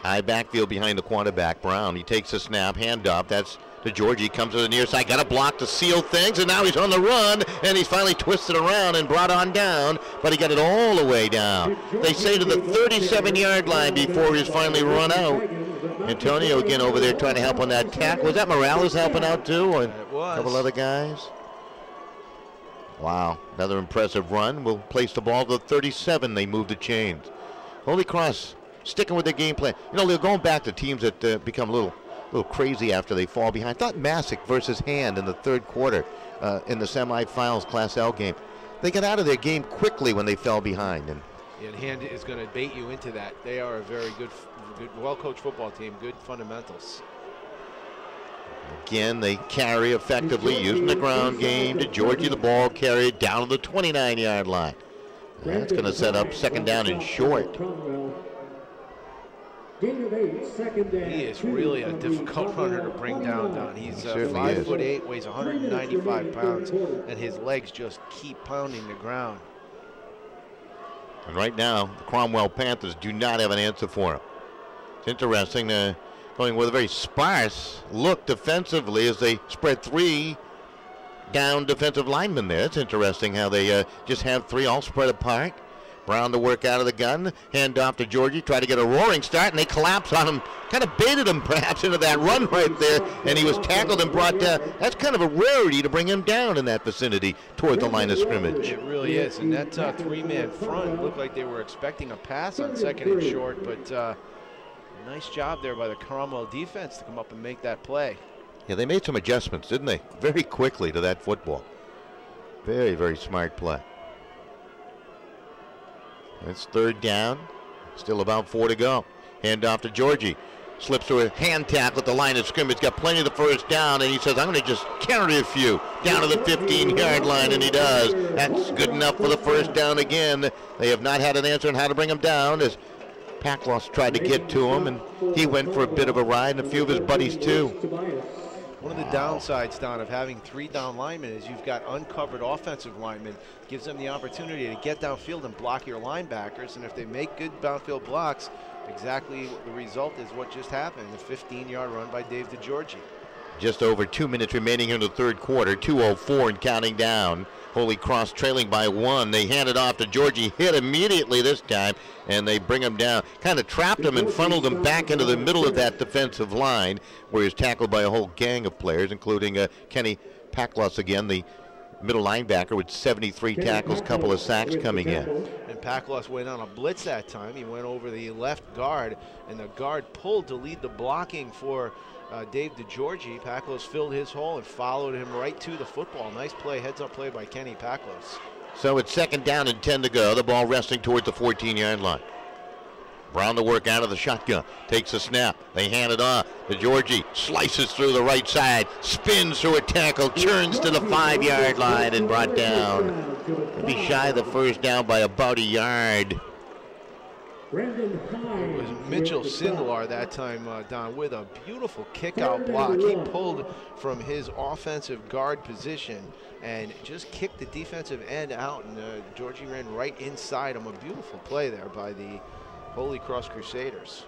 High backfield behind the quarterback, Brown. He takes a snap, handoff. That's to Georgie. Comes to the near side. Got a block to seal things, and now he's on the run, and he's finally twisted around and brought on down, but he got it all the way down. They say to the 37-yard line before he was finally run out. Antonio again over there trying to help on that tackle. Was that Morales helping out too, or a couple other guys? Wow, another impressive run. Will place the ball to the 37. They move the chains. Holy Cross sticking with their game plan. You know, they're going back to teams that become a little crazy after they fall behind. I thought Masick versus Hand in the third quarter in the semifinals Class L game. They got out of their game quickly when they fell behind. And Hand is going to bait you into that. They are a very good well-coached football team, good fundamentals. Again, they carry effectively using the ground game to Georgie. The ball carried down to the 29-yard line. That's going to set up second down and short. He is really a difficult runner to bring down, Don. He's 5'8", weighs 195 pounds, and his legs just keep pounding the ground. And right now, the Cromwell Panthers do not have an answer for him. It's interesting, going with a very sparse look defensively as they spread 3 down defensive linemen there. It's interesting how they just have 3 all spread apart. Brown to work out of the gun, hand off to Georgie, try to get a roaring start, and they collapse on him, kind of baited him perhaps into that run right there, and he was tackled and brought down. That's kind of a rarity to bring him down in that vicinity toward the line of scrimmage. It really is, and that 3-man front looked like they were expecting a pass on second and short, but nice job there by the Cromwell defense to come up and make that play. Yeah, they made some adjustments, didn't they? Very quickly to that football. Very, very smart play. It's third down. Still about 4 to go. Hand off to Georgie. Slips to a hand tackle at the line of scrimmage. Got plenty of the first down, and he says, I'm going to just carry a few down to the 15-yard line, and he does. That's good enough for the first down again. They have not had an answer on how to bring him down as Packloss tried to get to him, and he went for a bit of a ride, and a few of his buddies too. One of the downsides, Don, of having 3 down linemen is you've got uncovered offensive linemen. Gives them the opportunity to get downfield and block your linebackers, and if they make good downfield blocks, exactly the result is what just happened, the 15-yard run by Dave DeGiorgi. Just over 2 minutes remaining in the third quarter, 2:04 and counting down. Holy Cross trailing by 1. They hand it off to Georgie, hit immediately this time, and they bring him down. Kind of trapped him and funneled him back into the middle of that defensive line, where he was tackled by a whole gang of players, including Kenny Packloss again, the middle linebacker with 73 tackles, couple of sacks coming in. And Packloss went on a blitz that time. He went over the left guard, and the guard pulled to lead the blocking for Dave DeGiorgi. Packloss filled his hole and followed him right to the football. Nice play, heads-up play by Kenny Packloss. So it's second down and 10 to go. The ball resting towards the 14-yard line. Brown to work out of the shotgun. Takes a snap. They hand it off. DeGiorgi slices through the right side. Spins through a tackle. Turns to the 5-yard line and brought down. Maybe shy of the first down by about a yard. It was Mitchell Sindelar that time, Don, with a beautiful kick-out block. He pulled from his offensive guard position and just kicked the defensive end out, and Georgie ran right inside him. A beautiful play there by the Holy Cross Crusaders.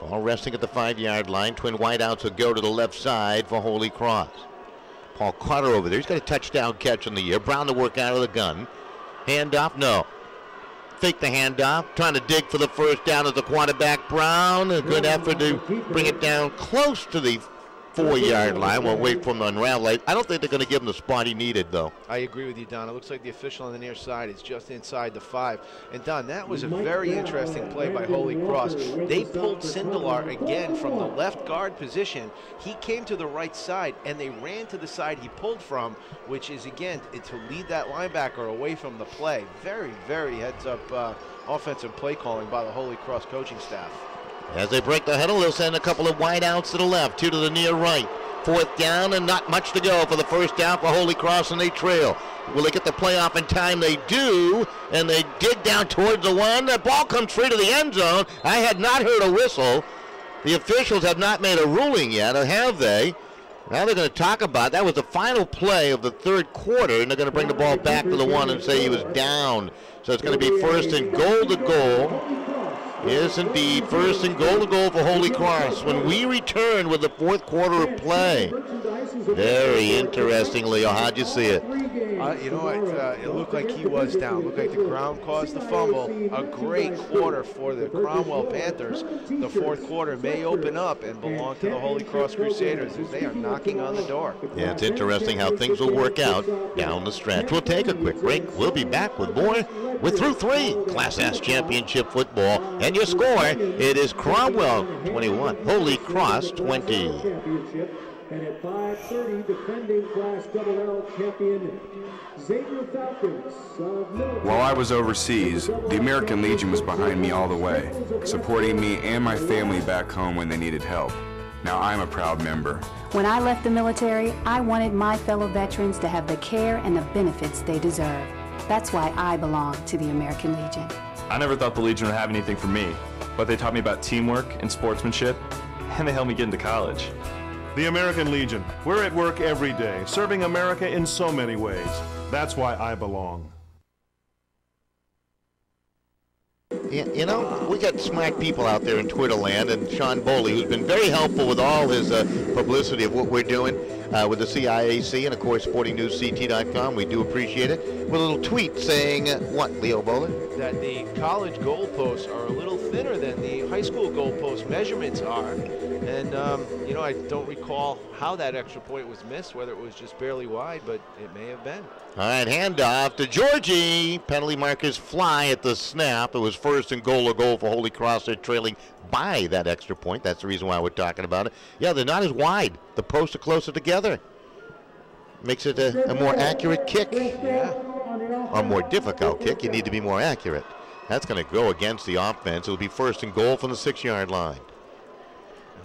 Ball resting at the 5-yard line. Twin wideouts will go to the left side for Holy Cross. Paul Carter over there. He's got a touchdown catch in the year. Brown to work out of the gun. Handoff, no. Fake the handoff. Trying to dig for the first down as the quarterback. Brown, a good effort to bring it down close to the 4-yard line. We'll wait for him to unravel it. I don't think they're going to give him the spot he needed, though. I agree with you, Don. It looks like the official on the near side is just inside the 5. And, Don, that was a very interesting play by Holy Cross. They pulled Sindelar again from the left guard position. He came to the right side, and they ran to the side he pulled from, which is, again, to lead that linebacker away from the play. Very, very heads-up offensive play calling by the Holy Cross coaching staff. As they break the huddle, they'll send a couple of wide outs to the left, 2 to the near right. 4th down and not much to go for the first down for Holy Cross, and they trail. Will they get the play off in time? They do, and they dig down towards the 1. The ball comes free to the end zone. I had not heard a whistle. The officials have not made a ruling yet, or have they? Now they're going to talk about it. That was the final play of the 3rd quarter, and they're going to bring the ball back to the 1 and say he was down. So it's going to be 1st and goal to goal. Yes, indeed. 1st and goal to goal for Holy Cross when we return with the 4th quarter of play. Very interesting, Leo. How'd you see it? You know what? It looked like he was down. It looked like the ground caused the fumble. A great quarter for the Cromwell Panthers. The 4th quarter may open up and belong to the Holy Cross Crusaders as they are knocking on the door. Yeah, it's interesting how things will work out down the stretch. We'll take a quick break. We'll be back with more. We're through 3 Class S Championship football. And your score, it is Cromwell 21, Holy Cross 20. And at 5:30, defending Class LL champion Xavier Falcons of Middletown. While I was overseas, the American Legion was behind me all the way, supporting me and my family back home when they needed help. Now I'm a proud member. When I left the military, I wanted my fellow veterans to have the care and the benefits they deserve. That's why I belong to the American Legion. I never thought the Legion would have anything for me, but they taught me about teamwork and sportsmanship, and they helped me get into college. The American Legion. We're at work every day, serving America in so many ways. That's why I belong. Yeah, you know, we got smart people out there in Twitter land, and Sean Boley, who's been very helpful with all his publicity of what we're doing with the CIAC and, of course, SportingNewsCT.com. We do appreciate it. With a little tweet saying, what, Leo Bowler? That the college goalposts are a little thinner than the high school goalpost measurements are. And, you know, I don't recall how that extra point was missed, whether it was just barely wide, but it may have been. All right, handoff to Georgie. Penalty markers fly at the snap. It was 1st and goal to goal for Holy Cross. They're trailing by that extra point. That's the reason why we're talking about it. Yeah, they're not as wide. The posts are closer together. Makes it a more accurate kick. Yeah. Or more difficult kick. You need to be more accurate. That's going to go against the offense. It'll be 1st and goal from the 6-yard line.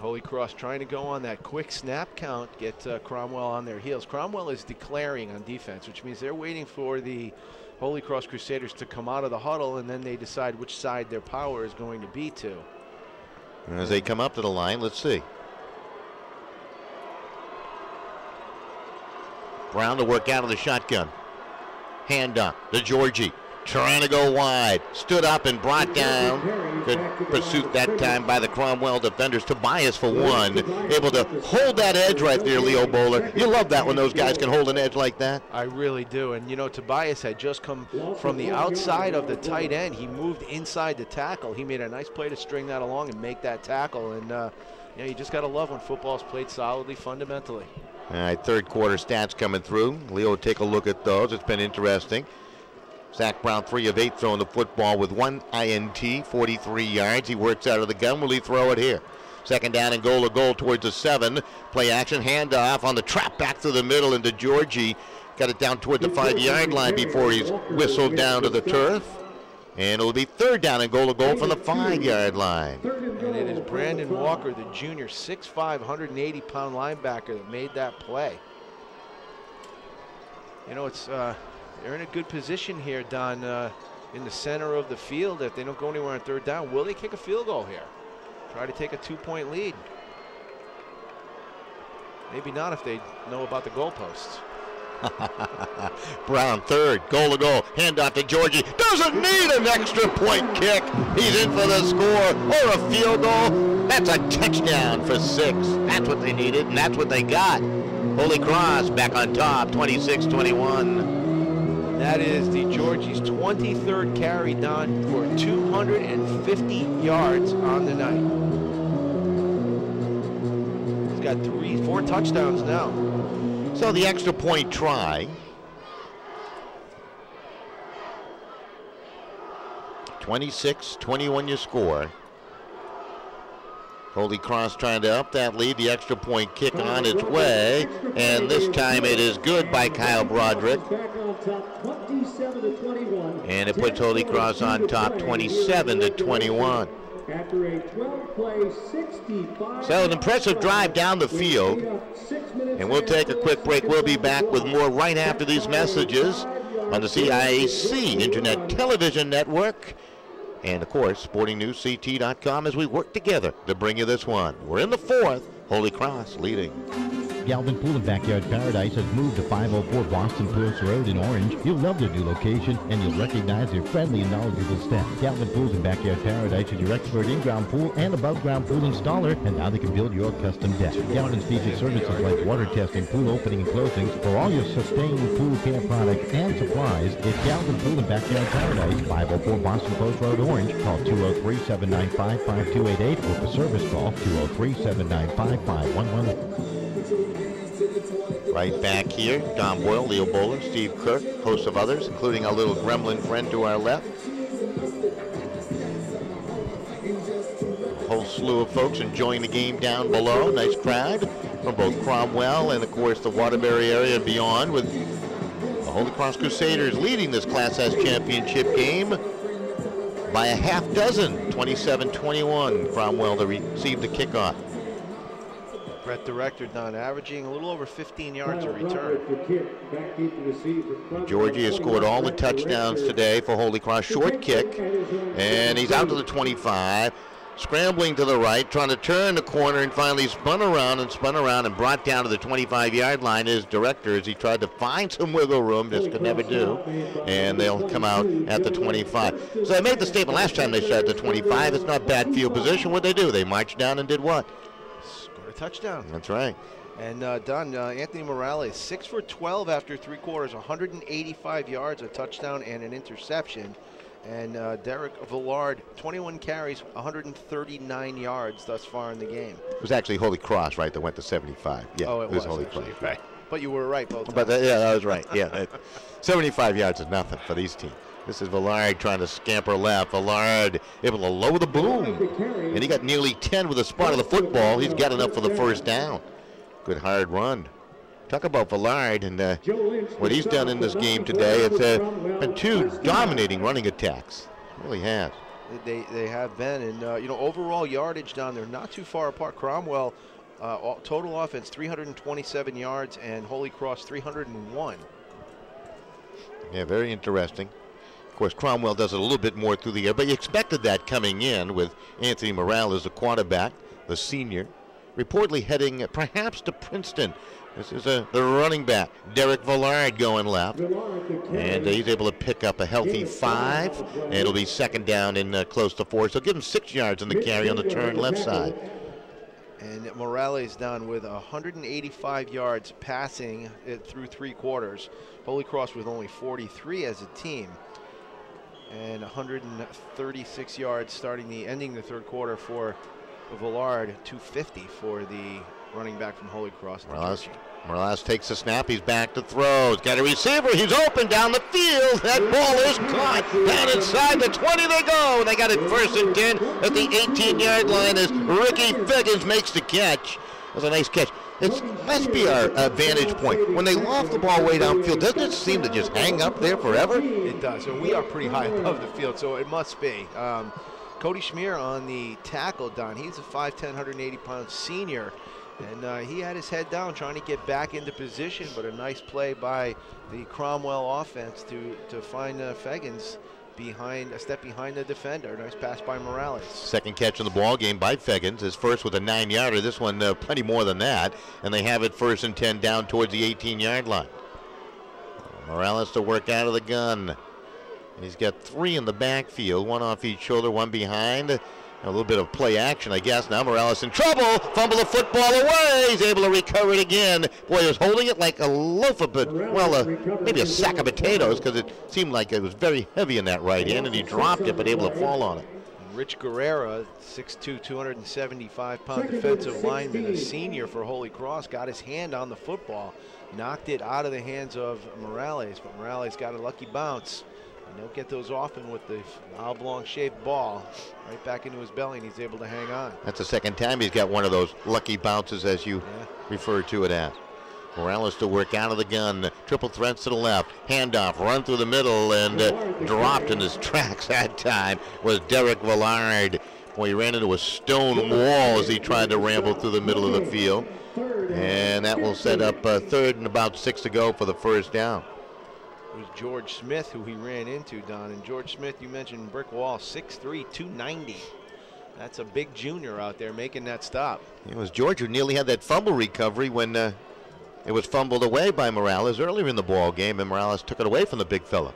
Holy Cross trying to go on that quick snap count, get Cromwell on their heels. Cromwell is declaring on defense, which means they're waiting for the Holy Cross Crusaders to come out of the huddle, and then they decide which side their power is going to be to. And as they come up to the line, let's see. Brown to work out of the shotgun. Hand up to Georgie. Trying to go wide. Stood up and brought down. Good pursuit that time by the Cromwell defenders. Tobias for 1. Able to hold that edge right there, Leo Bowler. You love that when those guys can hold an edge like that. I really do. And, you know, Tobias had just come from the outside of the tight end. He moved inside the tackle. He made a nice play to string that along and make that tackle. And, you know, you just got to love when football's played solidly fundamentally. All right, 3rd quarter stats coming through. Leo, take a look at those. It's been interesting. Zach Brown, 3 of 8 throwing the football with 1 INT, 43 yards. He works out of the gun. Will he throw it here? 2nd down and goal to goal towards the 7. Play action, handoff on the trap back to the middle into Georgie. Got it down toward the 5-yard line before he's whistled down to the turf. And it'll be 3rd down and goal to goal from the 5-yard line. And it is Brandon Walker, the junior, 6'5", 180-pound linebacker that made that play. You know, it's they're in a good position here, Don, in the center of the field. If they don't go anywhere on 3rd down, will they kick a field goal here? Try to take a 2-point lead. Maybe not if they know about the goalposts. Brown, 3rd, goal to goal. Handoff to Georgie. Doesn't need an extra point kick. He's in for the score or a field goal. That's a touchdown for 6. That's what they needed, and that's what they got. Holy Cross back on top, 26-21. That is the Georgie's 23rd carry, Don, for 250 yards on the night. He's got 4 touchdowns now. So the extra point try. 26-21 your score. Holy Cross trying to up that lead. The extra point kick on its way. And this time it is good by Kyle Broderick. And it puts Holy Cross on top 27-21. So an impressive drive down the field. And we'll take a quick break. We'll be back with more right after these messages on the CIAC Internet Television Network. And, of course, SportingNewsCT.com as we work together to bring you this one. We're in the 4th. Holy Cross leading. Galvin Pool and Backyard Paradise has moved to 504 Boston Post Road in Orange. You'll love their new location, and you'll recognize their friendly and knowledgeable staff. Galvin Pools and Backyard Paradise is your expert in-ground pool and above-ground pool installer, and now they can build your custom deck. Galvin's features services like water testing, pool opening and closings. For all your sustained pool care products and supplies, it's Galvin Pool and Backyard Paradise, 504 Boston Post Road, Orange. Call 203-795-5288 or for service call 203-795-5111. Right back here, Don Boyle, Leo Bowler, Steve Kirk, hosts of others, including our little gremlin friend to our left. A whole slew of folks enjoying the game down below. Nice crowd from both Cromwell and, of course, the Waterbury area and beyond, with the Holy Cross Crusaders leading this Class S championship game by a half dozen, 27-21. Cromwell to receive the kickoff. Brett Director, Don, averaging a little over 15 yards a return. Georgie has scored all the touchdowns today for Holy Cross. Short kick, and he's out to the 25. Scrambling to the right, trying to turn the corner, and finally spun around and brought down to the 25-yard line. His Director, as he tried to find some wiggle room, just could never do, and they'll come out at the 25. So I made the statement last time they shot at the 25. It's not bad field position. What'd they do? They marched down and did what? Touchdown. That's right. And Don, Anthony Morales, 6 for 12 after 3 quarters, 185 yards, a touchdown and an interception. And Derek Villard, 21 carries, 139 yards thus far in the game. It was actually Holy Cross, right, that went to 75. Yeah, it was Holy actually, Cross. Right. But you were right both times. But yeah, that was right. Yeah, 75 yards is nothing for these teams. This is Villard trying to scamper left. Villard able to lower the boom. And he got nearly 10 with a spot of the football. He's got enough for the first down. Good hard run. Talk about Villard and what he's done in this game today. It's been 2 dominating running attacks. It really has. They have been. And, overall yardage down there, not too far apart. Cromwell, total offense, 327 yards, and Holy Cross, 301. Yeah, very interesting. Of course, Cromwell does it a little bit more through the air, but you expected that coming in with Anthony Morales as the quarterback, the senior, reportedly heading perhaps to Princeton. This is the running back, Derek Villard, going left, and he's able to pick up a healthy 5, and it'll be second down in close to 4, so give him 6 yards in the carry on the turn left side. And Morales down with 185 yards passing it through 3 quarters. Holy Cross with only 43 as a team. And 136 yards ending the 3rd quarter for Villard, 250 for the running back from Holy Cross. Morales takes the snap. He's back to throw. He's got a receiver. He's open down the field. That ball is caught. Down inside the 20 they go. They got it 1st and 10 at the 18-yard line as Ricky Figgins makes the catch. It was a nice catch. It must be our vantage point. When they loft the ball way downfield, doesn't it seem to just hang up there forever? It does. And we are pretty high above the field, so it must be. Cody Schmier on the tackle, Don. He's a 5'10", 180-pound senior. And he had his head down trying to get back into position, but a nice play by the Cromwell offense to find Figgins a step behind the defender. Nice pass by Morales. Second catch in the ball game by Figgins. His first with a 9-yarder. This one plenty more than that. And they have it 1st and 10 down towards the 18-yard line. Morales to work out of the gun. He's got 3 in the backfield, 1 off each shoulder, 1 behind. A little bit of play action, I guess. Now Morales in trouble. Fumble the football away. He's able to recover it again. Boy, he was holding it like a loaf of, maybe a sack of potatoes, because it seemed like it was very heavy in that right hand, and he dropped it, but able to fall on it. Rich Guerrera, 6'2", 275-pound defensive lineman, a senior for Holy Cross, got his hand on the football, knocked it out of the hands of Morales, but Morales got a lucky bounce. You don't get those often with the oblong-shaped ball right back into his belly, and he's able to hang on. That's the second time he's got one of those lucky bounces, as you refer to it as. Morales to work out of the gun. Triple threats to the left. Handoff, run through the middle, and dropped in his tracks that time was Derek Villard. Boy, he ran into a stone wall as he tried to ramble through the middle of the field. And that will set up 3rd and about 6 to go for the first down. It was George Smith who he ran into, Don. And George Smith, you mentioned brick wall, 6'3", 290. That's a big junior out there making that stop. It was George who nearly had that fumble recovery when it was fumbled away by Morales earlier in the ball game, and Morales took it away from the big fella.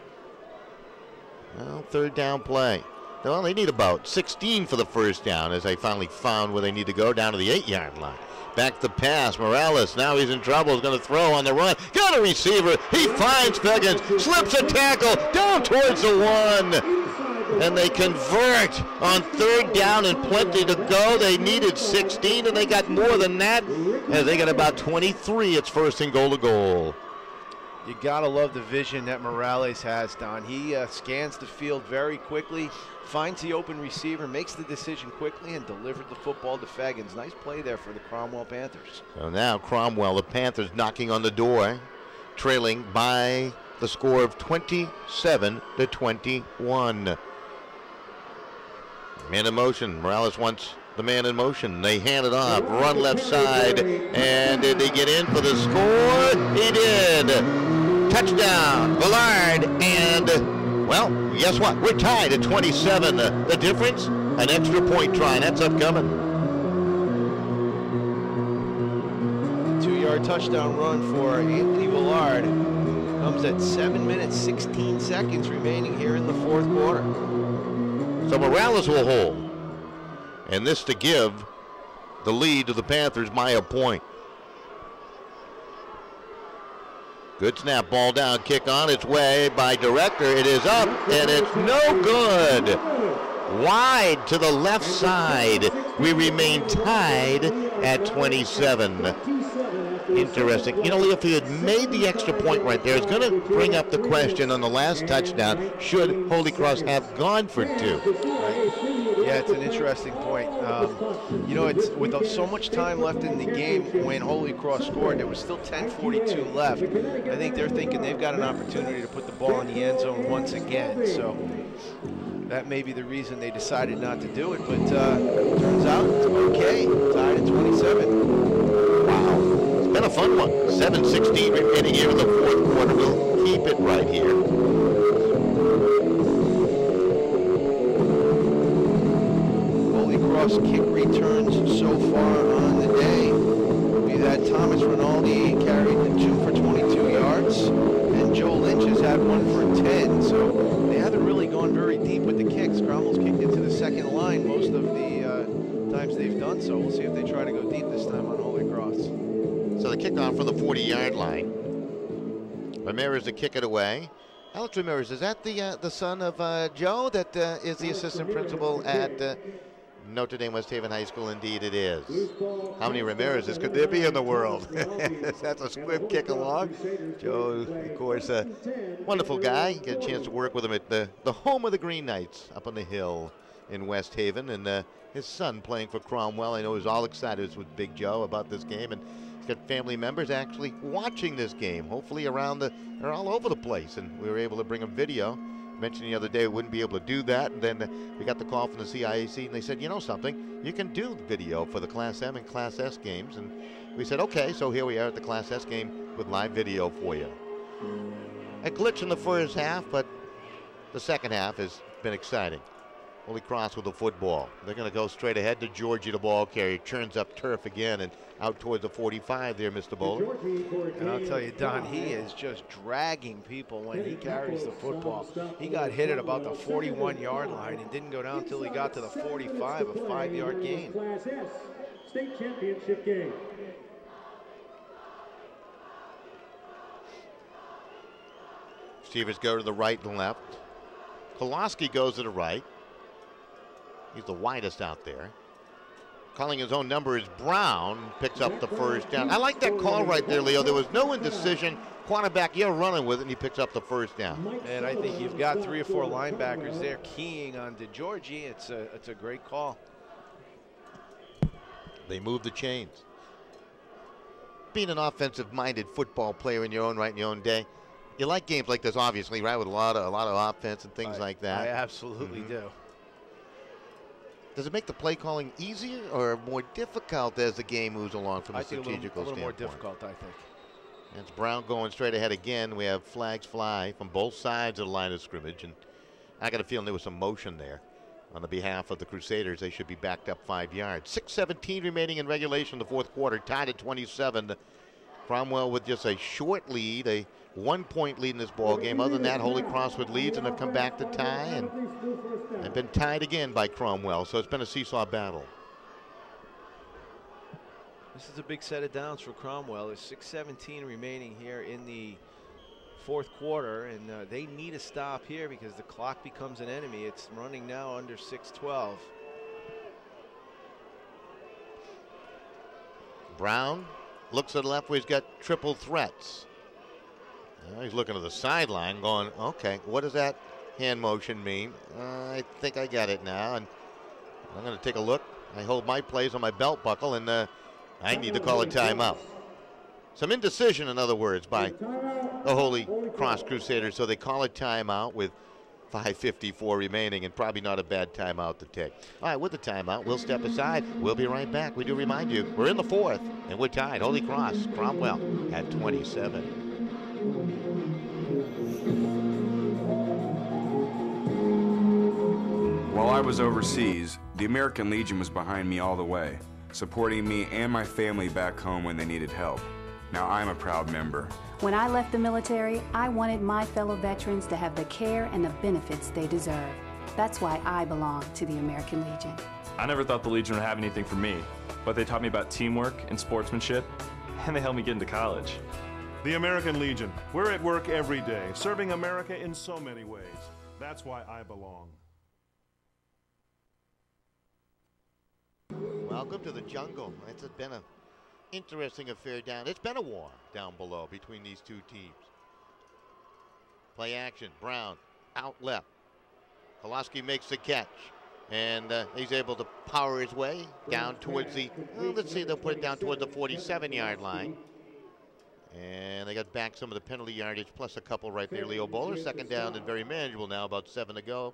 Well, 3rd down play. Well, they need about 16 for the first down, as they finally found where they need to go, down to the 8-yard line. Back the pass. Morales, now he's in trouble. He's going to throw on the run. Got a receiver. He finds Feggins. Slips a tackle. Down towards the 1. And they convert on 3rd down and plenty to go. They needed 16, and they got more than that. As they got about 23. It's 1st and goal to goal. You got to love the vision that Morales has, Don. He scans the field very quickly, finds the open receiver, makes the decision quickly, and delivered the football to Feggins. Nice play there for the Cromwell Panthers. So now Cromwell, the Panthers, knocking on the door, trailing by the score of 27-21. Man in motion. Morales wants the man in motion. They hand it off. Run left side. And did he get in for the score? He did. Touchdown. Villard. And, well, guess what? We're tied at 27. The difference? An extra point try. That's upcoming. 2-yard touchdown run for Anthony Villard. Comes at 7 minutes, 16 seconds remaining here in the 4th quarter. So Morales will hold. And this to give the lead to the Panthers by a point. Good snap, ball down, kick on its way by Director. It is up, and it's no good. Wide to the left side. We remain tied at 27. Interesting. You know, if he had made the extra point right there, it's going to bring up the question on the last touchdown, should Holy Cross have gone for 2? Yeah, it's an interesting point. You know, it's with so much time left in the game when Holy Cross scored, there was still 10:42 left. I think they're thinking they've got an opportunity to put the ball in the end zone once again. So that may be the reason they decided not to do it. But turns out it's okay. Tied at 27. Wow. It's been a fun one. 7:16 remaining here in the 4th quarter. We'll keep it right here. Kick returns so far on the day. We've had Thomas Rinaldi carried the 2 for 22 yards, and Joe Lynch has had 1 for 10. So they haven't really gone very deep with the kicks. Cromwell's kicked into the second line most of the times they've done so. We'll see if they try to go deep this time on Holy Cross. So the kickoff from the 40-yard line. Ramirez to kick it away. Alex Ramirez, is that the son of Joe that is the assistant principal at Notre Dame West Haven High School? Indeed it is. How many Ramirez's could there be in the world? That's a swift kick along. Joe, of course, a wonderful guy. Get a chance to work with him at the home of the Green Knights up on the hill in West Haven. And his son playing for Cromwell. I know he's all excited with Big Joe about this game. And he's got family members actually watching this game. Hopefully they're all over the place. And we were able to bring them video. Mentioned the other day we wouldn't be able to do that, and then we got the call from the CIAC, and they said, you know something, you can do video for the Class M and Class S games, and we said, okay, so here we are at the Class S game with live video for you. A glitch in the first half, but the second half has been exciting. Holy Cross with the football. They're going to go straight ahead to Georgie, the ball carrier. Turns up turf again and out towards the 45 there, Mr. Bowler. And I'll tell you, Don, he is just dragging people when he carries the football. He got hit at about the 41-yard line and didn't go down until he got to the 45, a 5-yard gain. Class S state championship game. Receivers go to the right and left. Koloski goes to the right. He's the widest out there. Calling his own number is Brown. Picks up the first down. I like that call right there, Leo. There was no indecision. Quarterback, you're running with it, and he picks up the first down. And I think you've got 3 or 4 linebackers there keying on DeGiorgi. It's a great call. They move the chains. Being an offensive-minded football player in your own right in your own day, you like games like this, obviously, right, with a lot of offense and things like that. I absolutely do. Does it make the play calling easier or more difficult as the game moves along from a strategical standpoint? A little more difficult, I think. It's Brown going straight ahead again. We have flags fly from both sides of the line of scrimmage, and I got a feeling there was some motion there on the behalf of the Crusaders. They should be backed up 5 yards. 6:17 remaining in regulation in the fourth quarter, tied at 27. Cromwell with just a short lead, a 1-point lead in this ball game. Other than that, Holy Cross with leads and have come back to tie and have been tied again by Cromwell. So it's been a seesaw battle. This is a big set of downs for Cromwell. There's 6:17 remaining here in the fourth quarter, and they need a stop here because the clock becomes an enemy. It's running now under 6:12. Brown looks to the left where he's got triple threats. He's looking to the sideline going, okay, what does that hand motion mean? I think I got it now, and I'm going to take a look. I hold my plays on my belt buckle, and I need to call a timeout. Some indecision, in other words, by the Holy Cross Crusaders, so they call a timeout with 5:54 remaining, and probably not a bad timeout to take. All right, with the timeout, we'll step aside. We'll be right back. We do remind you, we're in the fourth, and we're tied. Holy Cross, Cromwell at 27. While I was overseas, the American Legion was behind me all the way, supporting me and my family back home when they needed help. Now I'm a proud member. When I left the military, I wanted my fellow veterans to have the care and the benefits they deserve. That's why I belong to the American Legion. I never thought the Legion would have anything for me, but they taught me about teamwork and sportsmanship, and they helped me get into college. The American Legion. We're at work every day, serving America in so many ways. That's why I belong. Welcome to the jungle. It's been an interesting affair down. It's been a war down below between these two teams. Play action. Brown out left. Koloski makes the catch, and he's able to power his way down towards the, let's see, they'll put it down towards the 47-yard line. And they got back some of the penalty yardage plus a couple right there. Leo Bowler, second down and very manageable now, about 7 to go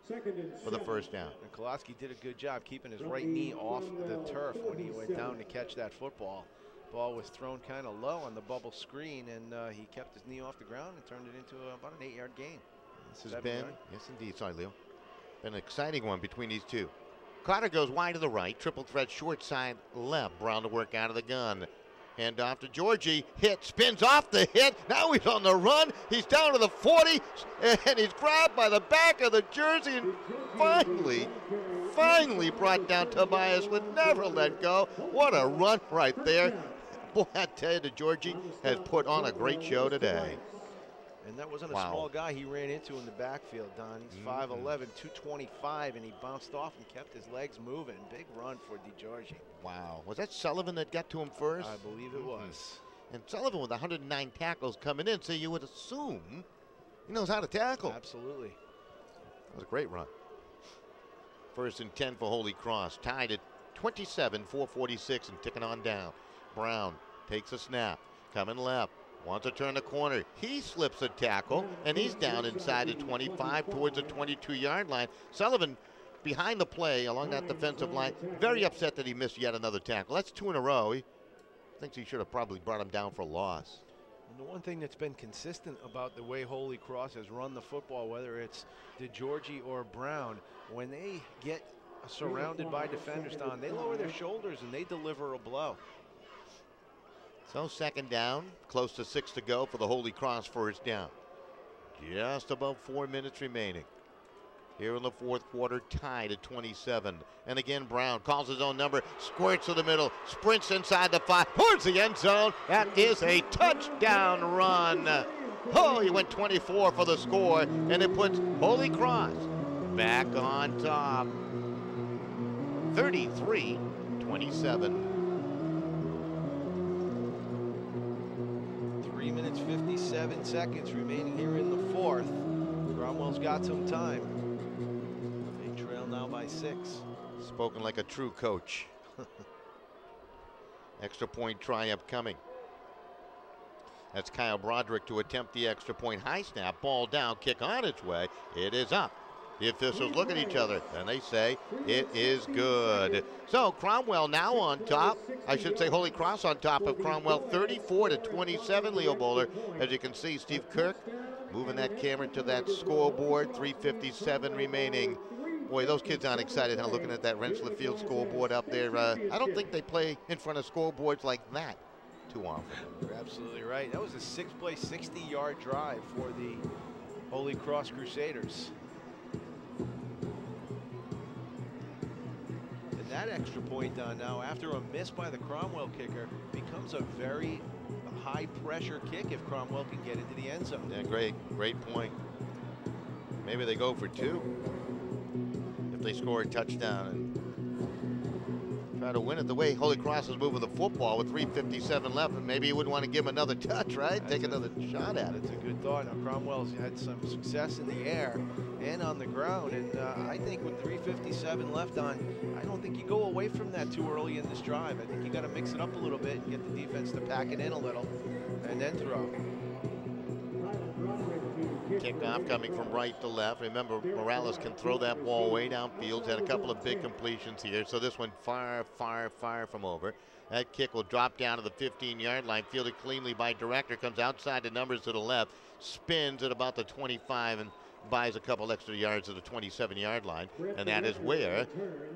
for the first down. And Koloski did a good job keeping his right knee off the turf when he went down to catch that football. Ball was thrown kind of low on the bubble screen, and he kept his knee off the ground and turned it into about an 8-yard gain. This has been, yes indeed, sorry Leo, been an exciting one between these two. Carter goes wide to the right, triple threat short side left. Brown to work out of the gun. Hand off to Georgie, hit, spins off the hit, now he's on the run, he's down to the 40, and he's grabbed by the back of the jersey, and finally brought down. Tobias would never let go. What a run right there. Boy, I tell you, Georgie has put on a great show today. And that wasn't a small guy he ran into in the backfield, Don. He's 5'11", 225, and he bounced off and kept his legs moving. Big run for DeGiorgi. Wow. Was that Sullivan that got to him first? I believe it was. And Sullivan with 109 tackles coming in, so you would assume he knows how to tackle. Absolutely. That was a great run. First and 10 for Holy Cross. Tied at 27, 4:46 and ticking on down. Brown takes a snap. Coming left. Wants to turn the corner. He slips a tackle, and he's down inside the 25 towards the 22-yard line. Sullivan behind the play along that defensive line. Very upset that he missed yet another tackle. That's 2 in a row. He thinks he should have probably brought him down for a loss. And the one thing that's been consistent about the way Holy Cross has run the football, whether it's DeGiorgi or Brown, when they get surrounded by defenders, Don, they lower their shoulders and they deliver a blow. So second down, close to 6 to go for the Holy Cross first down. Just about 4 minutes remaining. Here in the fourth quarter, tied at 27. And again, Brown calls his own number, squirts to the middle, sprints inside the 5, towards the end zone. That is a touchdown run. Oh, he went 24 for the score, and it puts Holy Cross back on top. 33-27. 3 minutes, 57 seconds remaining here in the fourth. Cromwell's got some time. They trail now by 6. Spoken like a true coach. Extra point try upcoming. That's Kyle Broderick to attempt the extra point. High snap, ball down, kick on its way. It is up. The officials look at each other and they say it is good. So Cromwell now on top. I should say Holy Cross on top of Cromwell, 34-27. Leo Bowler, as you can see, Steve Kirk moving that camera to that scoreboard. 3:57 remaining. Boy, those kids aren't excited, huh? Looking at that Rentschler Field scoreboard up there. I don't think they play in front of scoreboards like that too often. You're absolutely right. That was a 6-play, 60-yard drive for the Holy Cross Crusaders. And that extra point on now, after a miss by the Cromwell kicker, becomes a very high-pressure kick if Cromwell can get into the end zone. Yeah, great point. Maybe they go for 2 if they score a touchdown and try to win it. The way Holy Cross is moving the football with 3:57 left, and maybe you wouldn't want to give him another touch, right? Take another shot at it. That's a good thought. Now, Cromwell's had some success in the air and on the ground, and I think with 3:57 left on, I don't think you go away from that too early in this drive. I think you got to mix it up a little bit and get the defense to pack it in a little and then throw. Kickoff coming from right to left. Remember, Morales can throw that ball way downfield. Had a couple of big completions here, so this one far from over. That kick will drop down to the 15-yard line, fielded cleanly by Director, comes outside the numbers to the left, spins at about the 25 and buys a couple extra yards at the 27-yard line, and that is where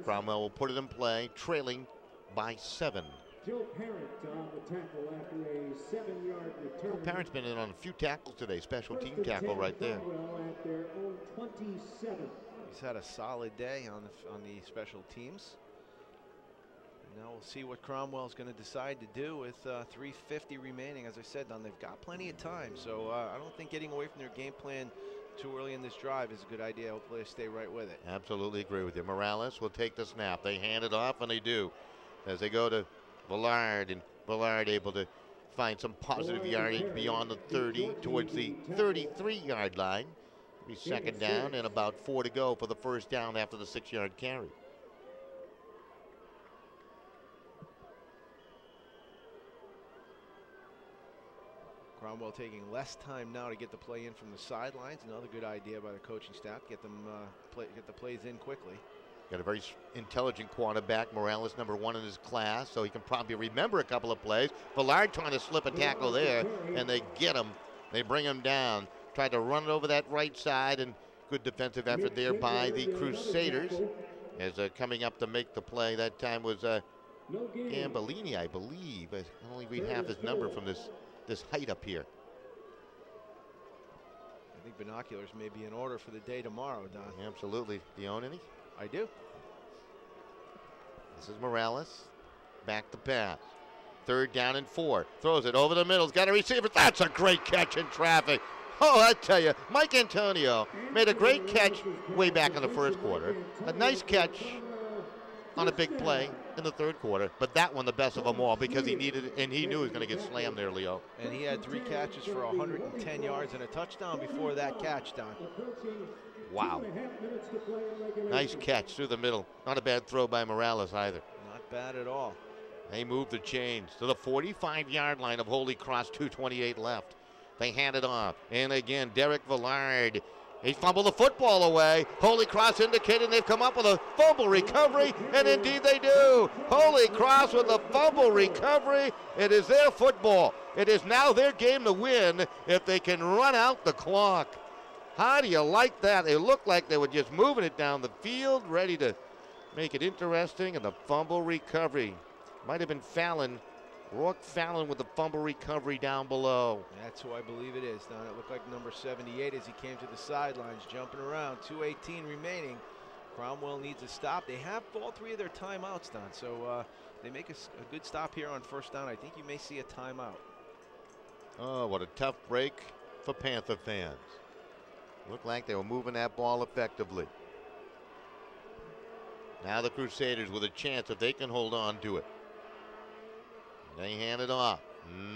Cromwell will put it in play, trailing by 7. Joe Parent on the tackle after a 7-yard return. Well, Parent's been in on a few tackles today, special team tackle right there. At their own 27. He's had a solid day on the special teams. Now we'll see what Cromwell's going to decide to do with 3:50 remaining. As I said, Don, they've got plenty of time, so I don't think getting away from their game plan too early in this drive is a good idea. Hopefully they stay right with it. Absolutely agree with you. Morales will take the snap. They hand it off, and they do. As they go to Villard, and Villard able to find some positive yardage beyond the 30 towards the 33-yard line. It'll be second down and about 4 to go for the first down after the 6-yard carry. Cromwell taking less time now to get the play in from the sidelines. Another good idea by the coaching staff. Get the plays in quickly. Got a very intelligent quarterback, Morales, #1 in his class, so he can probably remember a couple of plays. Villard trying to slip a tackle there, and they get him. They bring him down. Tried to run it over that right side, and good defensive effort there by the Crusaders. As coming up to make the play, that time was Gambellini, I believe. I only read half his number from this height up here. I think binoculars may be in order for the day tomorrow, Don. Absolutely. Do you own any? I do. This is Morales. Back to pass. 3rd down and 4. Throws it over the middle. He's got a receiver. That's a great catch in traffic. Oh, I tell you, Mike Antonio made a great catch way back in the first quarter. A nice catch on a big play in the 3rd quarter, but that one the best of them all because he needed it, and he knew he was going to get slammed there, Leo. And he had 3 catches for 110 yards and a touchdown before that catch, Don. Wow. Nice catch through the middle. Not a bad throw by Morales either. Not bad at all. They move the chains to the 45-yard line of Holy Cross, 2:28 left. They hand it off. And again, Derek Villard. He fumbled the football away. Holy Cross indicating they've come up with a fumble recovery, and indeed they do. Holy Cross with a fumble recovery. It is their football. It is now their game to win if they can run out the clock. How do you like that? They looked like they were just moving it down the field, ready to make it interesting, and the fumble recovery. Might have been Fallon. Rourke Fallon with the fumble recovery down below. That's who I believe it is, Don. It looked like number 78 as he came to the sidelines, jumping around. 2:18 remaining. Cromwell needs a stop. They have all 3 of their timeouts, Don, so they make a good stop here on first down. I think you may see a timeout. Oh, what a tough break for Panther fans. Looked like they were moving that ball effectively. Now the Crusaders with a chance if they can hold on to it. They hand it off.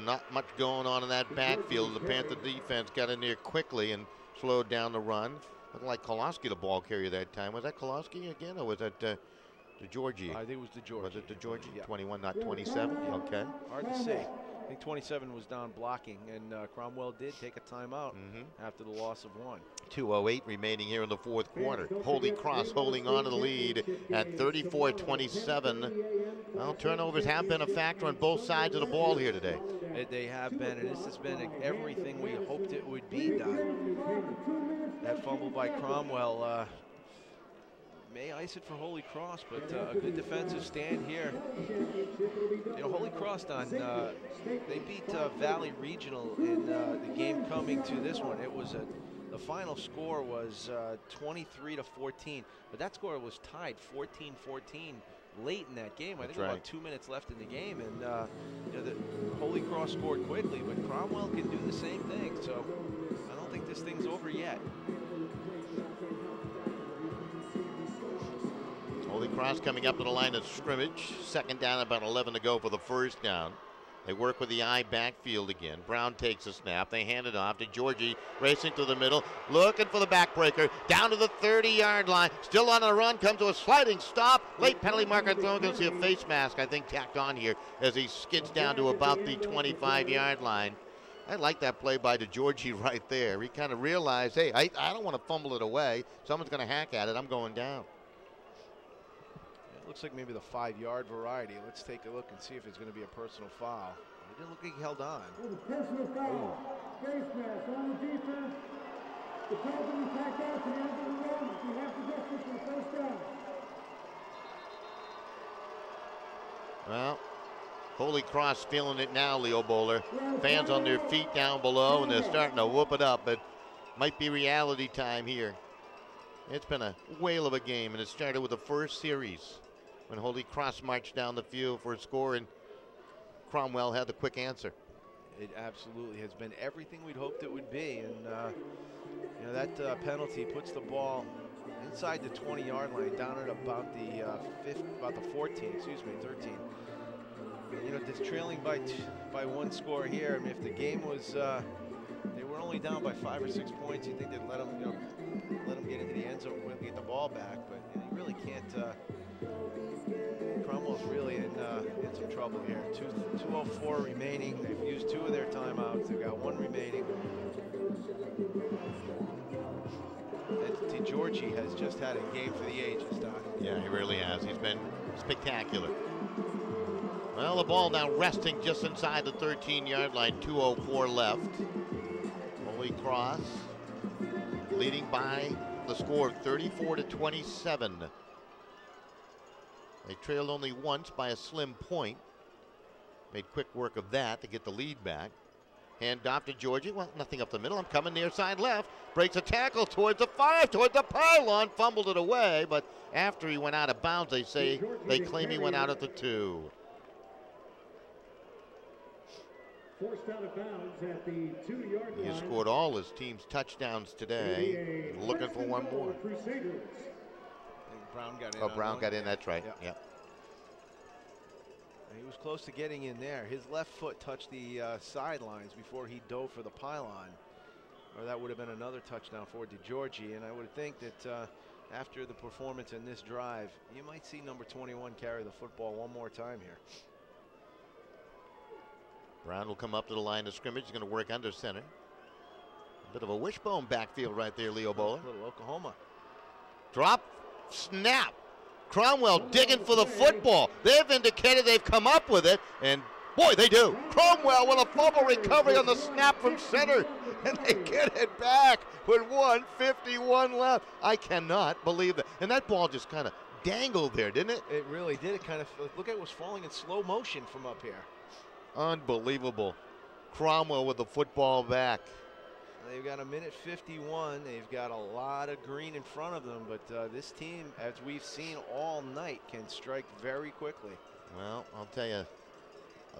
Not much going on in that backfield. The Panther defense got in there quickly and slowed down the run. Looked like Koloski, the ball carrier that time. Was that Koloski again, or was that DeGiorgi? I think it was DeGiorgi. Was it DeGiorgi? Yeah. 21, not 27? Okay. Hard to say. I think 27 was down blocking, and Cromwell did take a timeout after the loss of 1. 2:08 remaining here in the fourth quarter. Holy Cross holding on to the lead at 34-27. Well, turnovers have been a factor on both sides of the ball here today. They have been, and this has been everything we hoped it would be, Don. That fumble by Cromwell may ice it for Holy Cross, but a good defensive stand here. You know, Holy Cross, Don, they beat Valley Regional in the game coming to this one. It was the final score was 23-14, but that score was tied 14-14 late in that game. I think about 2 minutes left in the game, and you know, the Holy Cross scored quickly, but Cromwell can do the same thing. So I don't think this thing's over yet. Holy Cross coming up to the line of scrimmage. Second down, about 11 to go for the first down. They work with the I backfield again. Brown takes a snap. They hand it off to Georgie, racing to the middle, looking for the backbreaker. Down to the 30-yard line. Still on the run, comes to a sliding stop. Late penalty marker throw. Going to see a face mask, I think, tacked on here as he skids down to about the 25-yard line. I like that play by DeGiorgi right there. He kind of realized, hey, I don't want to fumble it away. Someone's going to hack at it. I'm going down. Looks like maybe the 5-yard variety. Let's take a look and see if it's going to be a personal foul. It didn't look like he held on. Personal foul. Face mask on the defense. The problem is back out to the end of the run. You have to get this for first down. Well, Holy Cross feeling it now, Leo Bowler. Fans on their feet down below, and they're starting to whoop it up. But might be reality time here. It's been a whale of a game, and it started with the first series when Holy Cross marched down the field for a score, and Cromwell had the quick answer. It absolutely has been everything we'd hoped it would be, and you know, that penalty puts the ball inside the 20-yard line, down at about the 14, excuse me, 13. You know, just trailing by 1 score here. I mean, if the game was they were only down by 5 or 6 points, you think they'd let them, you know, let them get into the end zone when they get the ball back, but you know, you really can't. Cromwell's really in some trouble here. 2:04 remaining. They've used 2 of their timeouts. They've got 1 remaining. DeGiorgi has just had a game for the ages, Don. Yeah, he really has. He's been spectacular. Well, the ball now resting just inside the 13-yard line. 2:04 left. Holy Cross leading by the score of 34-27. They trailed only once by a slim point. Made quick work of that to get the lead back. Hand off to Georgie. Well, nothing up the middle. I'm coming near side left. Breaks a tackle towards the 5, towards the pylon. Fumbled it away, but after he went out of bounds, they claim he went out at the 2. Forced out of bounds at the 2-yard line. He scored all his team's touchdowns today. Looking for one more. Crusaders. Brown got in. Oh, Brown got in. That's right. Yeah. He was close to getting in there. His left foot touched the sidelines before he dove for the pylon, or that would have been another touchdown for DeGiorgi. And I would think that after the performance in this drive, you might see number 21 carry the football one more time here. Brown will come up to the line of scrimmage. He's going to work under center. A bit of a wishbone backfield right there, Leo Bowler. Little Oklahoma. Drop, snap. Cromwell digging for the football. They've indicated they've come up with it, and Boy, they do. Cromwell with a fumble recovery on the snap from center, and they get it back with 1:51 left. I cannot believe that. And that ball just kind of dangled there, didn't it? It really did. It kind of looked like it was falling in slow motion from up here. Unbelievable. Cromwell with the football back. They've got a minute 51. They've got a lot of green in front of them, but this team, as we've seen all night, can strike very quickly. Well, I'll tell you,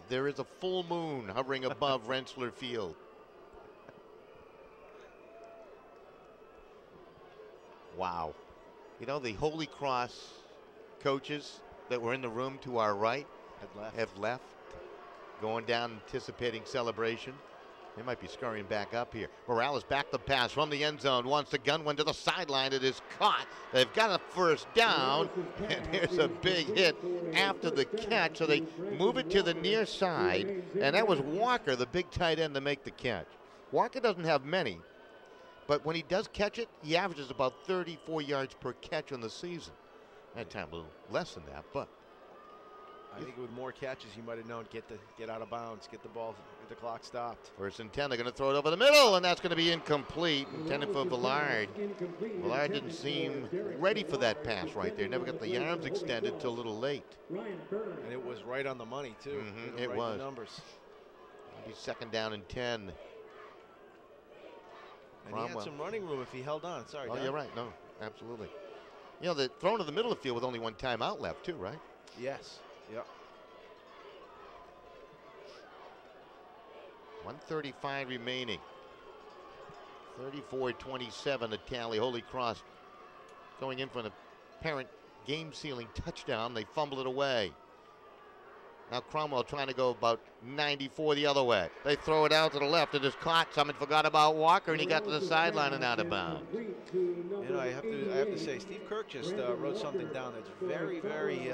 there is a full moon hovering above Rentschler Field. Wow. You know, the Holy Cross coaches that were in the room to our right have left, going down anticipating celebration. They might be scurrying back up here. Morales back the pass from the end zone. Wants the gun one to the sideline. It is caught. They've got a first down. And there's a big hit after the catch. So they move it to the near side. And that was Walker, the big tight end, to make the catch. Walker doesn't have many. But when he does catch it, he averages about 34 yards per catch on the season. That time a little less than that, but I think with more catches, he might have known get out of bounds, get the ball, get the clock stopped. First and 10, they're going to throw it over the middle, and that's going to be incomplete. Intended for Villard. Villard didn't seem ready for that pass right there. Never got the arms extended till a little late. And it was right on the money, too. It right was. Numbers. Maybe second down and 10. And he had some running room if he held on. Sorry, Oh, Don. you're right. No, absolutely. You know, they're thrown to the middle of the field with only one timeout left, too, right? Yes. Yep. 1:35 remaining. 34-27 the tally. Holy Cross going in for an apparent game-sealing touchdown. They fumble it away. Now Cromwell trying to go about 94 the other way. They throw it out to the left. It is caught. Someone forgot about Walker, and he got to the sideline and out of bounds. You know, I have to say, Steve Kirk just wrote something down that's very, very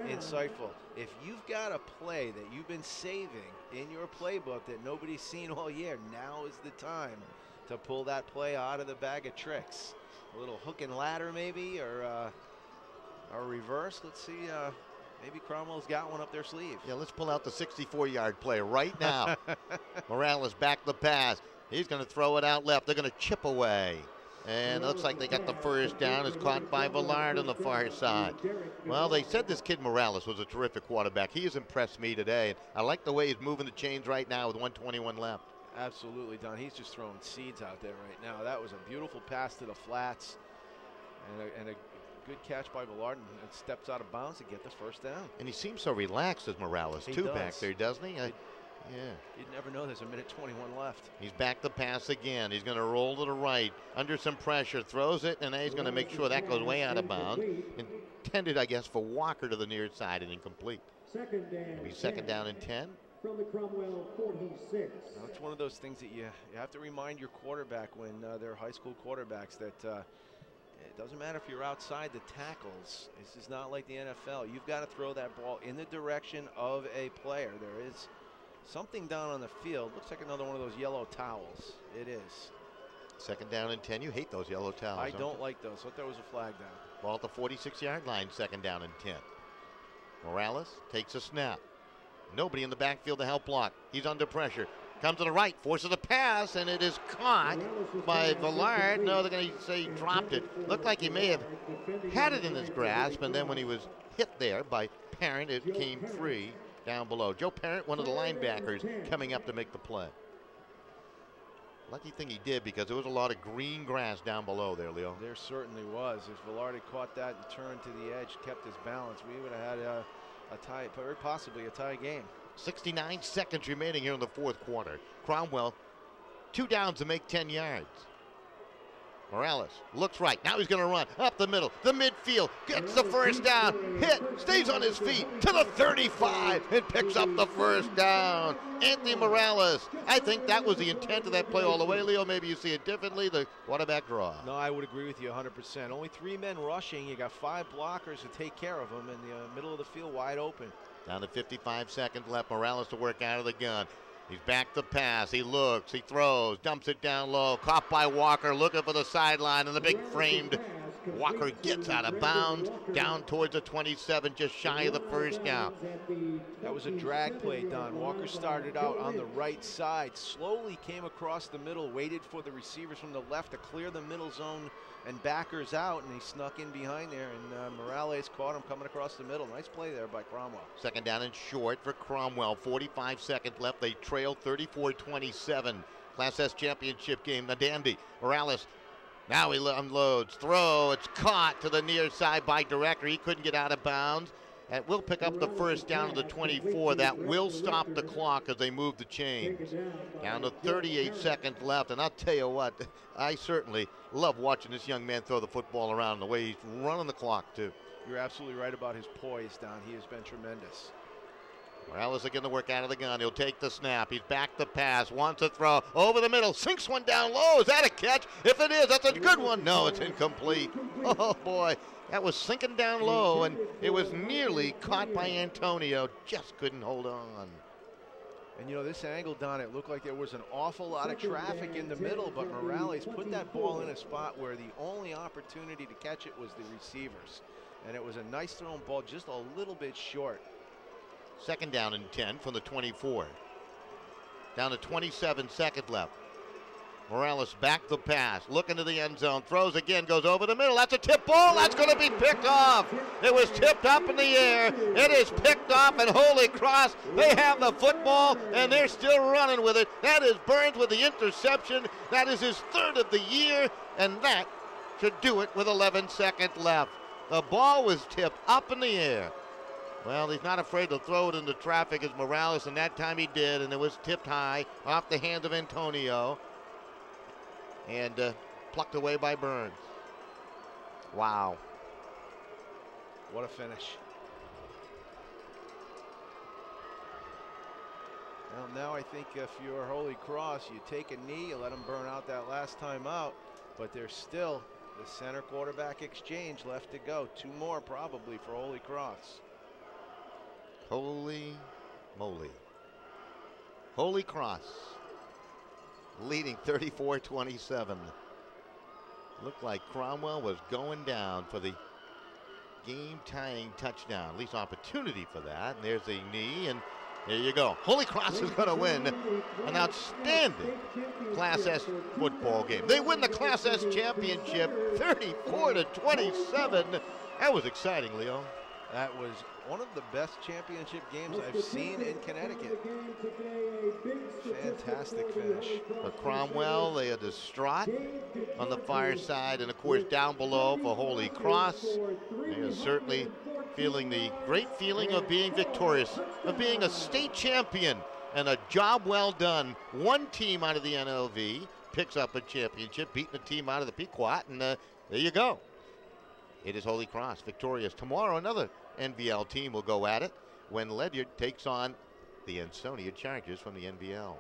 insightful. If you've got a play that you've been saving in your playbook that nobody's seen all year, now is the time to pull that play out of the bag of tricks. A little hook and ladder maybe, or a reverse. Let's see. Maybe Cromwell's got one up their sleeve. Yeah, let's pull out the 64-yard play right now. Morales back the pass. He's going to throw it out left. They're going to chip away. And it looks like they got the first down. It's caught by Villard on the far side. Well, they said this kid Morales was a terrific quarterback. He has impressed me today. And I like the way he's moving the chains right now with 1:21 left. Absolutely, Don. He's just throwing seeds out there right now. That was a beautiful pass to the flats. And a good catch by Villard, and steps out of bounds to get the first down. And he seems so relaxed as Morales, too, back there, doesn't he? Yeah. You'd never know there's a minute 21 left. He's back the pass again. He's going to roll to the right, under some pressure, throws it, and then he's going to make sure that goes way out of bounds. Intended, I guess, for Walker to the near side and incomplete. It'll be second down and 10. From the Cromwell 46. Now, it's one of those things that you have to remind your quarterback when they're high school quarterbacks that it doesn't matter if you're outside the tackles. This is not like the NFL. You've got to throw that ball in the direction of a player. There is something down on the field. Looks like another one of those yellow towels. It is. Second down and 10. You hate those yellow towels. I don't like those. I thought there was a flag down. Ball at the 46-yard line, second down and 10. Morales takes a snap. Nobody in the backfield to help block. He's under pressure. Comes to the right, forces a pass, and it is caught by Villard. No, they're going to say he dropped it. Looked like he may have had it in his grasp, and then when he was hit there by Parent, it came free down below. Joe Parent, one of the linebackers, coming up to make the play. Lucky thing he did, because there was a lot of green grass down below there, Leo. There certainly was. If Villard had caught that and turned to the edge, kept his balance, we would have had a tie, very possibly a tie game. 69 seconds remaining here in the fourth quarter. Cromwell, 2 downs to make 10 yards. Morales looks right. Now he's going to run up the middle, the midfield, gets the first down, hit, stays on his feet to the 35 and picks up the first down. Anthony Morales. I think that was the intent of that play all the way, Leo. Maybe you see it differently. The quarterback draw. No, I would agree with you 100%. Only 3 men rushing. You got 5 blockers to take care of them, and the middle of the field wide open. Down to 55 seconds left. Morales to work out of the gun. He's back to pass. He looks. He throws. Dumps it down low. Caught by Walker. Looking for the sideline and the big framed Walker gets out of bounds, down towards the 27, just shy of the first down. That was a drag play, Don. Walker started out on the right side, slowly came across the middle, waited for the receivers from the left to clear the middle zone and backers out, and he snuck in behind there, and Morales caught him coming across the middle. Nice play there by Cromwell. Second down and short for Cromwell. 45 seconds left. They trail 34-27. Class S championship game. The dandy. Morales. Now he unloads. Throw. It's caught to the near side by Director. He couldn't get out of bounds. That will pick up the first down to the 24. That will stop the clock as they move the chains. Down to 38 seconds left. And I'll tell you what, I certainly love watching this young man throw the football around, the way he's running the clock, too. You're absolutely right about his poise, Don. He has been tremendous. Morales again to work out of the gun. He'll take the snap. He's back to pass. Wants to throw over the middle. Sinks one down low. Is that a catch? If it is, that's a good one. No, it's incomplete. Oh, boy. That was sinking down low, and it was nearly caught by Antonio. Just couldn't hold on. And, you know, this angle, Don, it looked like there was an awful lot of traffic in the middle, but Morales put that ball in a spot where the only opportunity to catch it was the receivers. And it was a nice thrown ball, just a little bit short. Second down and 10 from the 24. Down to 27 seconds left. Morales back the pass, looking to the end zone, throws again, goes over the middle. That's a tip ball. That's going to be picked off. It was tipped up in the air. It is picked off, and Holy Cross, they have the football, and they're still running with it. That is Burns with the interception. That is his third of the year, and that should do it with 11 seconds left. The ball was tipped up in the air. Well, he's not afraid to throw it into traffic as Morales, and that time he did, and it was tipped high off the hands of Antonio and plucked away by Burns. Wow. What a finish. Well, now I think if you're Holy Cross, you take a knee, you let them burn out that last time out, but there's still the center quarterback exchange left to go. Two more probably for Holy Cross. Holy moly. Holy Cross leading 34-27. Looked like Cromwell was going down for the game-tying touchdown. At least opportunity for that. And there's a knee, and there you go. Holy Cross is going to win an outstanding Class S football game. They win the Class S championship 34-27. That was exciting, Leo. That was one of the best championship games I've seen in Connecticut. Fantastic finish. But Cromwell, they are distraught on the far side, and of course down below for Holy Cross. They are certainly feeling the great feeling of being victorious, of being a state champion, and a job well done. One team out of the NLV picks up a championship, beating a team out of the Pequot, and there you go. It is Holy Cross victorious. Tomorrow, another NVL team will go at it when Ledyard takes on the Ansonia Chargers from the NVL.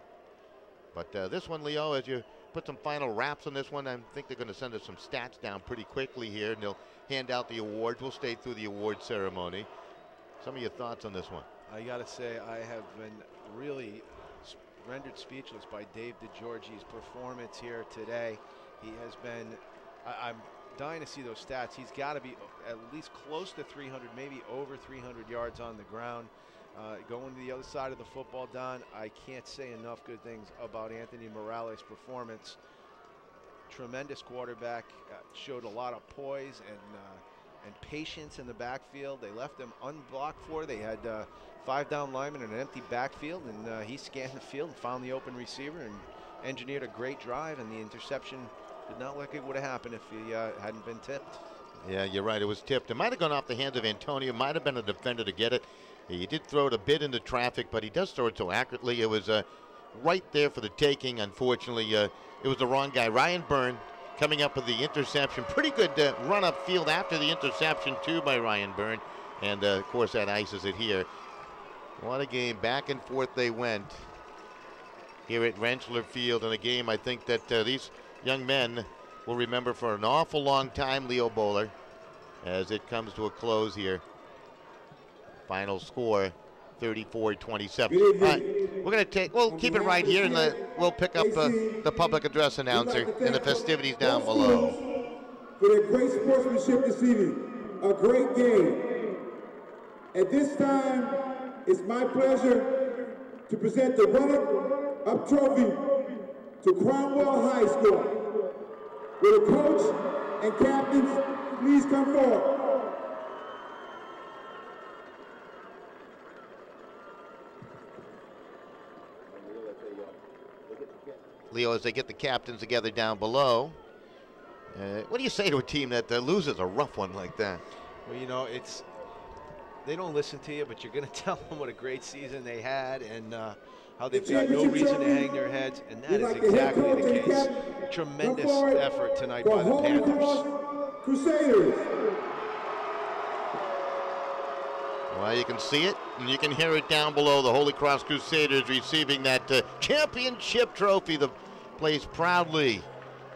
But this one, Leo, as you put some final wraps on this one, I think they're going to send us some stats down pretty quickly here, and they'll hand out the awards. We'll stay through the award ceremony. Some of your thoughts on this one? I got to say, I have been really rendered speechless by Dave DeGiorgi's performance here today. He has been, I'm dying to see those stats. He's got to be at least close to 300, maybe over 300 yards on the ground. Going to the other side of the football, Don, I can't say enough good things about Anthony Morales' performance. Tremendous quarterback, showed a lot of poise and patience in the backfield. They left him unblocked for. They had 5 down linemen and an empty backfield, and he scanned the field and found the open receiver and engineered a great drive, and the interception did not look like it would have happened if he hadn't been tipped. Yeah, you're right. It was tipped. It might have gone off the hands of Antonio. Might have been a defender to get it. He did throw it a bit into traffic, but he does throw it so accurately. It was right there for the taking. Unfortunately, it was the wrong guy. Ryan Byrne coming up with the interception. Pretty good run up field after the interception, too, by Ryan Byrne. And, of course, that ices it here. What a game. Back and forth they went here at Rentschler Field in a game I think that these young men will remember for an awful long time, Leo Bowler, as it comes to a close here. Final score, 34-27. All right, we'll keep it right here, and we'll pick up the public address announcer and the festivities down below. for their great sportsmanship this evening. A great game. At this time, it's my pleasure to present the runner-up trophy to Cromwell High School. Will the coach and captains please come forward? Leo, as they get the captains together down below, what do you say to a team that loses a rough one like that? Well, you know, they don't listen to you, but you're going to tell them what a great season they had and how they've got no reason to hang their heads, and that is exactly the case. Tremendous effort tonight by the Panthers. Crusaders. Well, you can see it, and you can hear it down below. The Holy Cross Crusaders receiving that championship trophy that plays proudly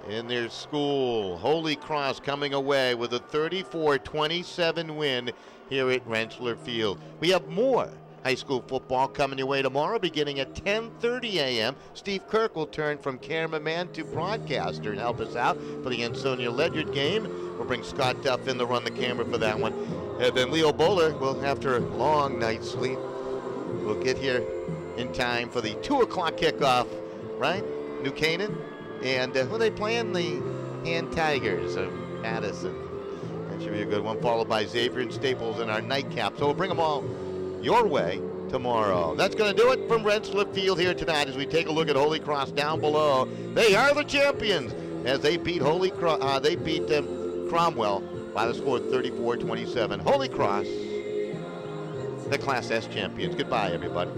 in their school. Holy Cross coming away with a 34-27 win here at Rentschler Field. We have more high school football coming your way tomorrow beginning at 10:30 a.m. Steve Kirk will turn from cameraman to broadcaster and help us out for the Ansonia Ledyard game. We'll bring Scott Duff in to run the camera for that one. And then Leo Bowler will, after a long night's sleep, will get here in time for the 2 o'clock kickoff, right? New Canaan. And who are they playing? The Hand Tigers of Madison. That should be a good one, followed by Xavier and Staples in our nightcap. So we'll bring them all your way tomorrow. That's going to do it from Rentschler Field here tonight as we take a look at Holy Cross down below. They are the champions as they beat Cromwell by the score of 34-27. Holy Cross, the Class S champions. Goodbye, everybody.